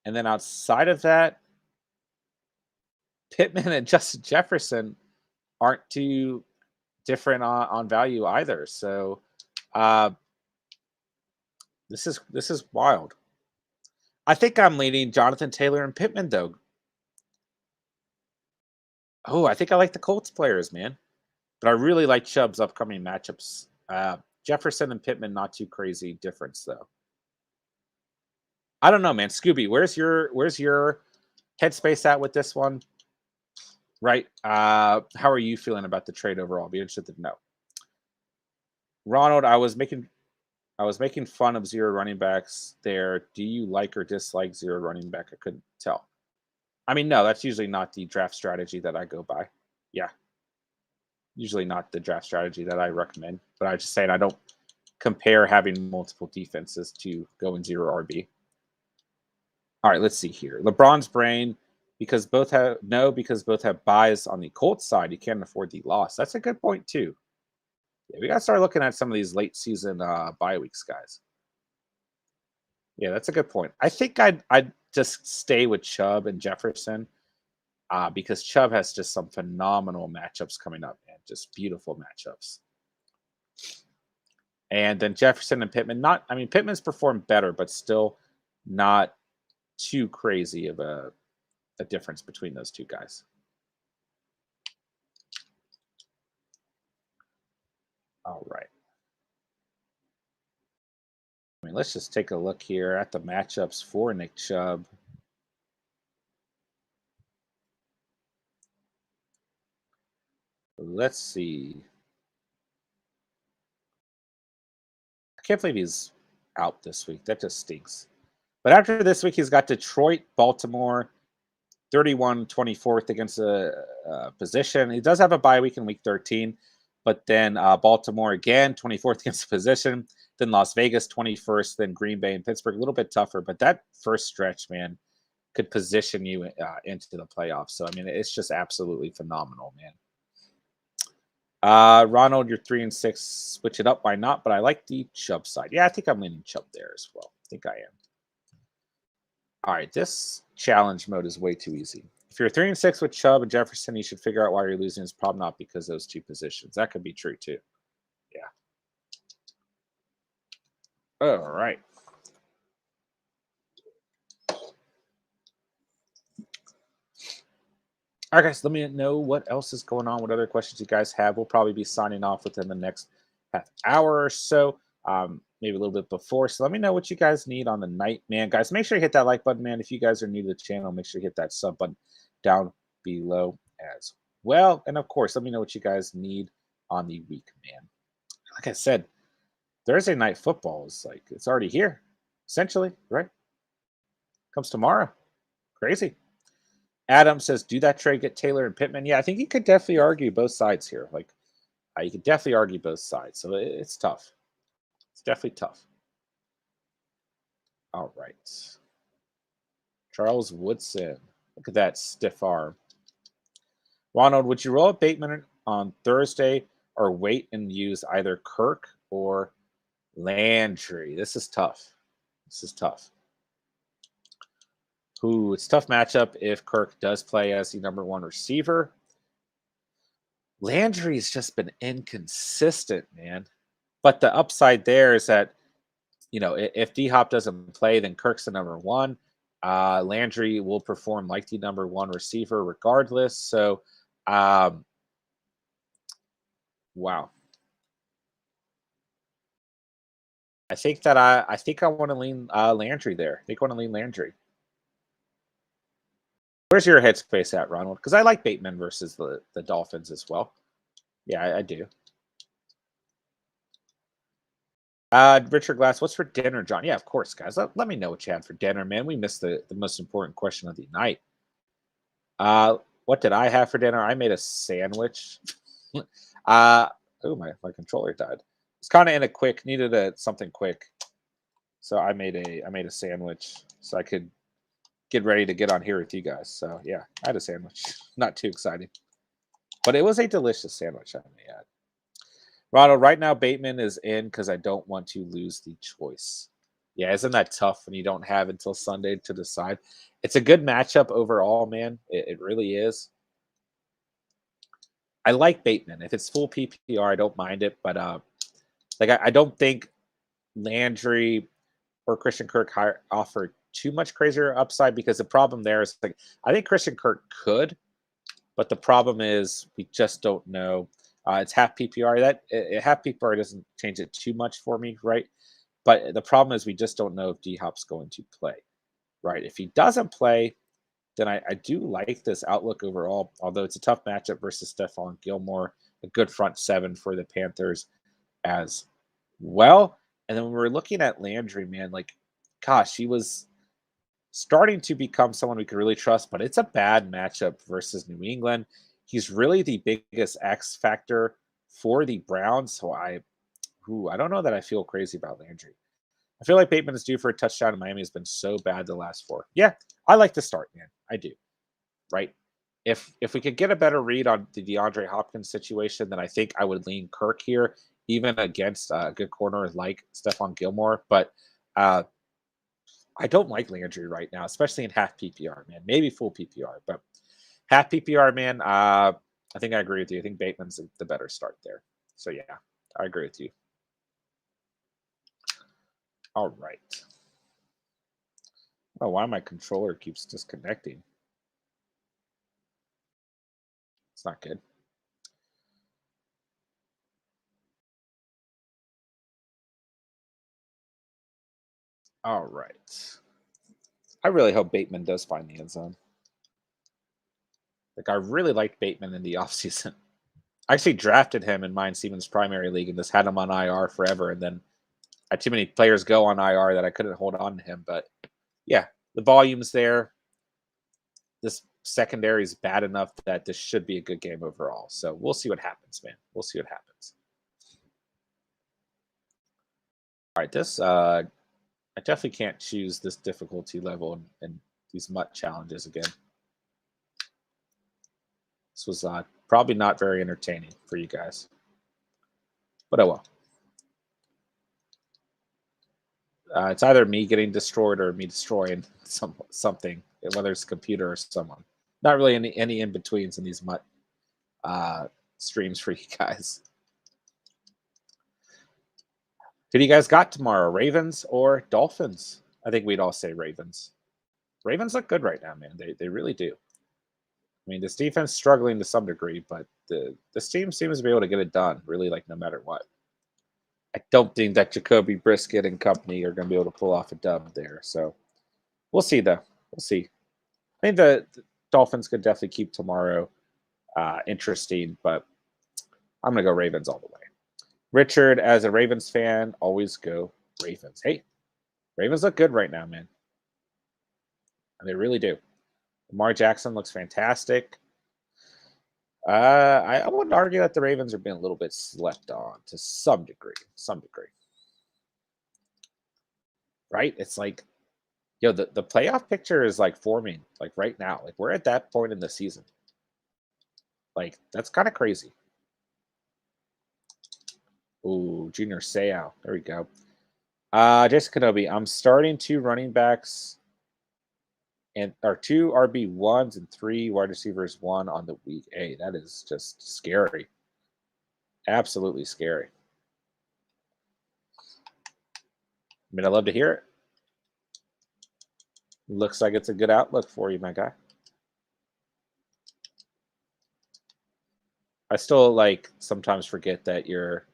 and then outside of that, Pittman and Justin Jefferson aren't too different on value either. So uh, this is wild. I think I'm leaning Jonathan Taylor and Pittman though. Oh, I think I like the Colts players, man. But I really like Chubb's upcoming matchups. Jefferson and Pittman, not too crazy difference though. I don't know, man. Scooby, where's your headspace at with this one? Right. How are you feeling about the trade overall? Be interested to know. Ronald, I was making fun of zero running backs there. Do you like or dislike zero running back? I couldn't tell. I mean, no, that's usually not the draft strategy that I go by. Yeah. Usually not the draft strategy that I recommend. But I just saying I don't compare having multiple defenses to going zero RB. All right, let's see here. LeBron's brain, because both have buys on the Colts side, you can't afford the loss. That's a good point too. Yeah, we gotta start looking at some of these late season bye weeks, guys. Yeah, that's a good point. I think I'd just stay with Chubb and Jefferson because Chubb has just some phenomenal matchups coming up, man. Just beautiful matchups. And then Jefferson and Pittman, Pittman's performed better, but still not too crazy of a difference between those two guys. All right. Let's just take a look here at the matchups for Nick Chubb. Let's see. I can't believe he's out this week. That just stinks. But after this week, he's got Detroit, Baltimore, 31-24th against a position. He does have a bye week in week 13, but then Baltimore again, 24th against the position. Then Las Vegas, 21st. Then Green Bay and Pittsburgh, a little bit tougher. But that first stretch, man, could position you into the playoffs. So, I mean, it's just absolutely phenomenal, man. Ronald, you're 3-6. Switch it up. Why not? But I like the Chubb side. Yeah, I think I'm leaning Chubb there as well. I think I am. All right, this challenge mode is way too easy. If you're 3-6 with Chubb and Jefferson, you should figure out why you're losing. It's probably not because of those two positions. That could be true too. Yeah. All right. All right, guys, let me know what else is going on, what other questions you guys have. We'll probably be signing off within the next half hour or so, maybe a little bit before. So let me know what you guys need on the night, man. Guys, make sure you hit that like button, man. If you guys are new to the channel, make sure you hit that sub button down below as well. And, of course, let me know what you guys need on the week, man. Like I said, Thursday night football is like, it's already here, essentially, right? Comes tomorrow. Crazy. Adam says, do that trade get Taylor and Pittman? Yeah, I think you could definitely argue both sides here. Like, you could definitely argue both sides. So it's tough. It's definitely tough. All right. Charles Woodson. Look at that stiff arm. Ronald, would you roll a Bateman on Thursday or wait and use either Kirk or Landry? This is tough. This is tough. It's a tough matchup if Kirk does play as the number one receiver. Landry's just been inconsistent, man. But the upside there is that, if D-Hop doesn't play, then Kirk's the number one. Landry will perform like the number one receiver regardless. So, wow. I think I want to lean Landry there. I think I want to lean Landry. Where's your headspace at, Ronald? Because I like Bateman versus the Dolphins as well. Yeah, I do. Richard Glass, what's for dinner, John? Yeah, of course, guys. Let me know what you had for dinner, man. We missed the most important question of the night. What did I have for dinner? I made a sandwich. My controller died. It's kind of in a quick, needed something quick. So I made a sandwich so I could get ready to get on here with you guys. So yeah, I had a sandwich. Not too exciting, but it was a delicious sandwich I had. Ronald, right now Bateman is in because I don't want to lose the choice. Yeah, isn't that tough when you don't have until Sunday to decide? It's a good matchup overall, man. It really is. I like Bateman. If it's full PPR, I don't mind it. But like I don't think Landry or Christian Kirk offer too much crazier upside, because the problem there is, like, I think Christian Kirk could, but the problem is we just don't know. It's half PPR. Half PPR doesn't change it too much for me, right? But the problem is we just don't know if D Hop's going to play, right? If he doesn't play, then I do like this outlook overall, although it's a tough matchup versus Stephon Gilmore, a good front seven for the Panthers as well. And then when we're looking at Landry, man, like, gosh, he was starting to become someone we could really trust, but it's a bad matchup versus New England. He's really the biggest X factor for the Browns. So I don't know that I feel crazy about Landry. I feel like Bateman is due for a touchdown, and Miami has been so bad the last 4. Yeah, I like the start, man. I do. Right? If we could get a better read on the DeAndre Hopkins situation, then I think I would lean Kirk here, even against a good corner like Stephon Gilmore. But I don't like Landry right now, especially in half PPR, man. Maybe full PPR, but half PPR, man. I think I agree with you. I think Bateman's the better start there. So yeah, I agree with you. All right. Oh, why my controller keeps disconnecting? It's not good. All right. I really hope Bateman does find the end zone. Like, I really liked Bateman in the offseason. I actually drafted him in mine Stevens primary league and just had him on IR forever. And then I had too many players go on IR that I couldn't hold on to him. But yeah, the volume's there. This secondary is bad enough that this should be a good game overall. So we'll see what happens, man. We'll see what happens. All right, this I definitely can't choose this difficulty level in these MUT challenges again. This was probably not very entertaining for you guys, but oh well. It's either me getting destroyed or me destroying something, whether it's a computer or someone. Not really any in betweens in these MUT streams for you guys. Who do you guys got tomorrow? Ravens or Dolphins? I think we'd all say Ravens. Ravens look good right now, man. They really do. I mean, this defense struggling to some degree, but this team seems to be able to get it done, really, like, no matter what. I don't think that Jacoby Brisket and company are going to be able to pull off a dub there. So we'll see, though. We'll see. I think the Dolphins could definitely keep tomorrow interesting, but I'm going to go Ravens all the way. Richard, as a Ravens fan, always go Ravens. Hey, Ravens look good right now, man. And they really do. Lamar Jackson looks fantastic. I wouldn't argue that the Ravens are being a little bit slept on to some degree. Right? It's like, yo, the playoff picture is like forming, like right now. Like, we're at that point in the season. Like, that's kind of crazy. Ooh, Junior Seau. There we go. Jason Kenobi, I'm starting 2 running backs and or 2 RB1s and 3 wide receivers 1 on the week. Hey, that is just scary. Absolutely scary. I mean, I love to hear it. Looks like it's a good outlook for you, my guy. I still, like, sometimes forget that your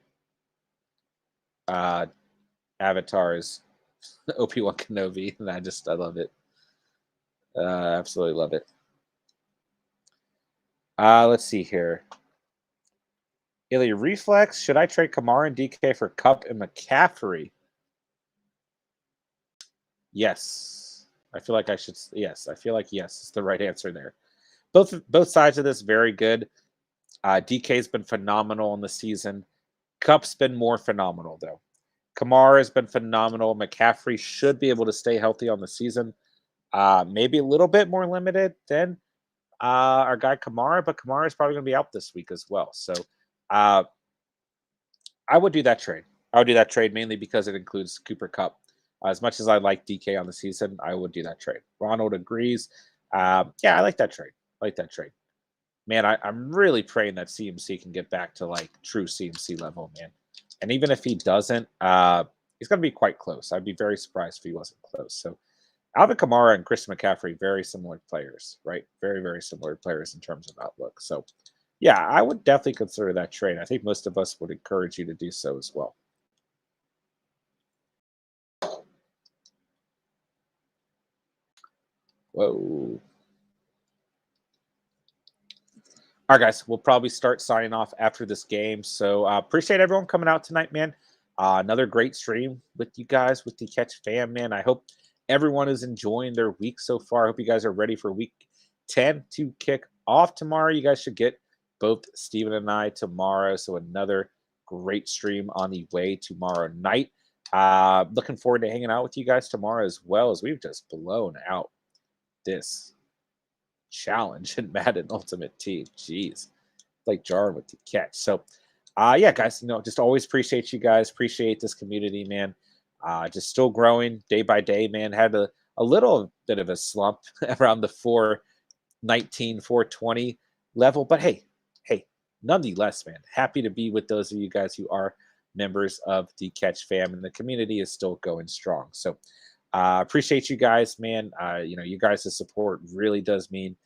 avatar is OP1 Kenobi, and I love it. Absolutely love it. Let's see here. Illy Reflex. Should I trade Kamara and DK for Kupp and McCaffrey? Yes. I feel like I should. Yes. I feel like yes is the right answer there. Both sides of this very good. DK's been phenomenal in the season. Kupp's been more phenomenal, though. Kamara has been phenomenal. McCaffrey should be able to stay healthy on the season. Maybe a little bit more limited than our guy Kamara, but Kamara is probably going to be out this week as well. So uh, I would do that trade. I would do that trade mainly because it includes Cooper Kupp. As much as I like DK on the season, I would do that trade. Ronald agrees. Yeah, I like that trade. I like that trade. Man, I'm really praying that CMC can get back to like true CMC level, man. And even if he doesn't, he's going to be quite close. I'd be very surprised if he wasn't close. So Alvin Kamara and Christian McCaffrey, very similar players, right? Very, very similar players in terms of outlook. So, yeah, I would definitely consider that trade. I think most of us would encourage you to do so as well. Whoa. All right, guys, we'll probably start signing off after this game. So appreciate everyone coming out tonight, man. Another great stream with you guys, with the Catch fam, man. I hope everyone is enjoying their week so far. I hope you guys are ready for week 10 to kick off tomorrow. You guys should get both Steven and I tomorrow. So another great stream on the way tomorrow night. Looking forward to hanging out with you guys tomorrow as well, as we've just blown out this challenge in Madden Ultimate Team. Jeez, like jarring with the catch. So yeah, guys, just always appreciate you guys. Appreciate this community, man. Just still growing day by day, man. Had a little bit of a slump around the 419, 420 level. But hey, nonetheless, man, happy to be with those of you guys who are members of the Catch fam, and the community is still going strong. So appreciate you guys, man. You guys' support really does mean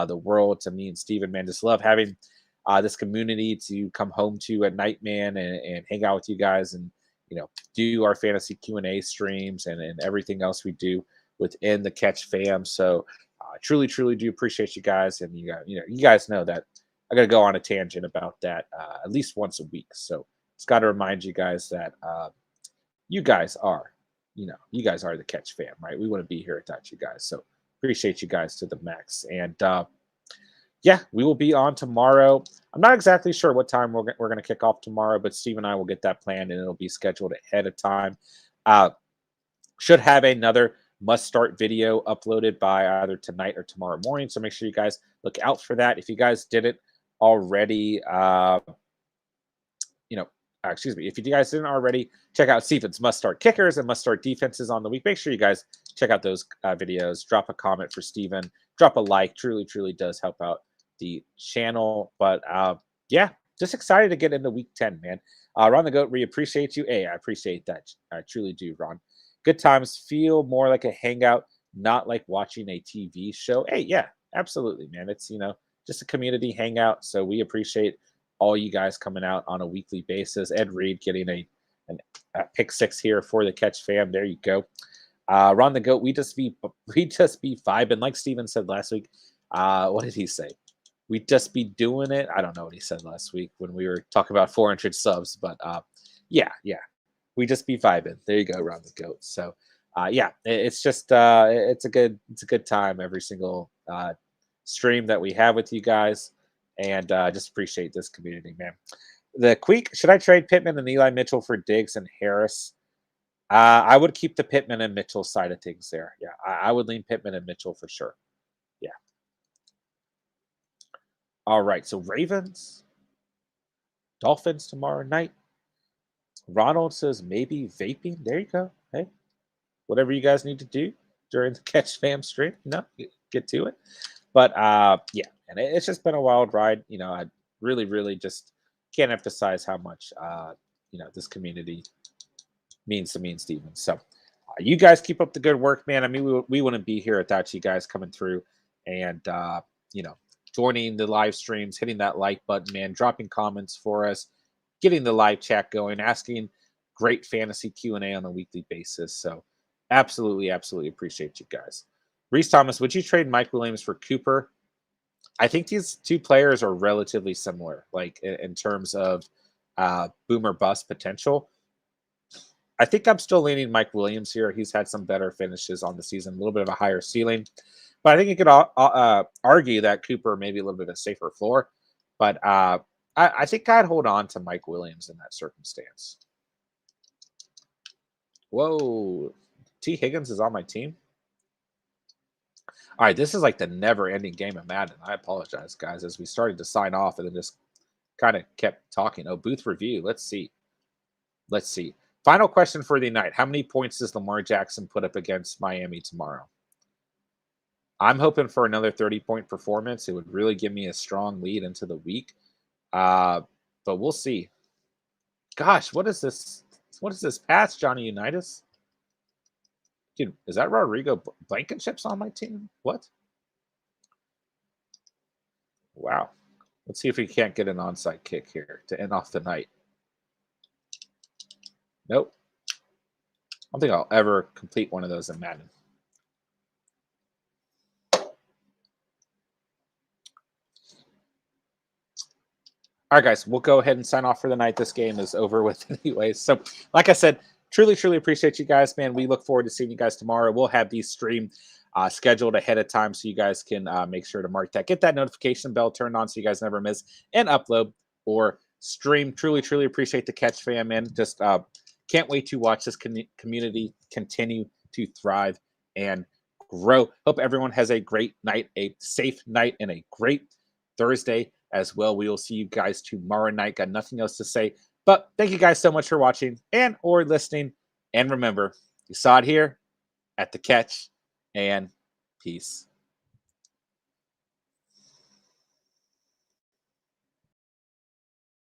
the world to me and Steven, man. Just love having this community to come home to at night, man, and hang out with you guys, and do our fantasy Q&A streams and everything else we do within the Catch fam. So truly do appreciate you guys, and you guys know that I got to go on a tangent about that at least once a week. So it's got to remind you guys that you guys are the Catch fam, right? We want to be here without you guys. So appreciate you guys to the max. And yeah, we will be on tomorrow. I'm not exactly sure what time we're going to kick off tomorrow, but Steve and I will get that planned, and it'll be scheduled ahead of time. Should have another must-start video uploaded by either tonight or tomorrow morning, so make sure you guys look out for that. If you guys didn't already, if you guys didn't already, check out Steven's must-start kickers and must-start defenses on the week. Make sure you guys check out those videos. Drop a comment for Steven. Drop a like. Truly does help out the channel. But yeah, just excited to get into week 10, man. Ron the Goat, we appreciate you. Hey, I appreciate that. I truly do, Ron. Good times feel more like a hangout, not like watching a TV show. Hey, yeah, absolutely, man. It's, just a community hangout. So we appreciate all you guys coming out on a weekly basis. Ed Reed getting a pick 6 here for the Catch fam. There you go. Ron the Goat, we just be vibing. Like Steven said last week. What did he say? We just be doing it. I don't know what he said last week when we were talking about 400 subs, but yeah. We just be vibing. There you go, Ron the Goat. So yeah, it's just it's a good time every single stream that we have with you guys. And just appreciate this community, man. The Queek, should I trade Pittman and Eli Mitchell for Diggs and Harris? I would keep the Pittman and Mitchell side of things there. Yeah, I would lean Pittman and Mitchell for sure. Yeah. All right, so Ravens, Dolphins tomorrow night. Ronald says maybe vaping. There you go. Hey, whatever you guys need to do during the Catch fam stream, get to it. But yeah, and it's just been a wild ride. I really just can't emphasize how much this community means to me and Steven. So you guys keep up the good work, man. I mean, we wouldn't be here without you guys coming through and joining the live streams, hitting that like button, man, dropping comments for us, getting the live chat going, asking great fantasy Q&A on a weekly basis. So absolutely appreciate you guys. Reese Thomas, would you trade Mike Williams for Cooper? I think these two players are relatively similar, like in terms of boom or bust potential. I think I'm still leaning Mike Williams here. He's had some better finishes on the season, a little bit of a higher ceiling. But I think you could argue that Cooper maybe a little bit of a safer floor. But I think I'd hold on to Mike Williams in that circumstance. Whoa. T. Higgins is on my team? All right, this is like the never-ending game of Madden. I apologize, guys, as we started to sign off and then just kind of kept talking. Oh, booth review. Let's see. Let's see. Final question for the night. How many points does Lamar Jackson put up against Miami tomorrow? I'm hoping for another 30-point performance. It would really give me a strong lead into the week. But we'll see. Gosh, what is this? What is this pass, Johnny Unitas? Dude, is that Rodrigo Blankenship's on my team? What? Wow. Let's see if we can't get an onside kick here to end off the night. Nope. I don't think I'll ever complete one of those in Madden. All right, guys, we'll go ahead and sign off for the night. This game is over with anyways. So, like I said, truly, truly appreciate you guys, man. We look forward to seeing you guys tomorrow. We'll have these streamed scheduled ahead of time so you guys can make sure to mark that. Get that notification bell turned on so you guys never miss an upload or stream. Truly, truly appreciate the catch, fam, man. Just can't wait to watch this community continue to thrive and grow. Hope everyone has a great night, a safe night, and a great Thursday as well. We will see you guys tomorrow night. Got nothing else to say, but thank you guys so much for watching and or listening. And remember, you saw it here at the catch, and peace.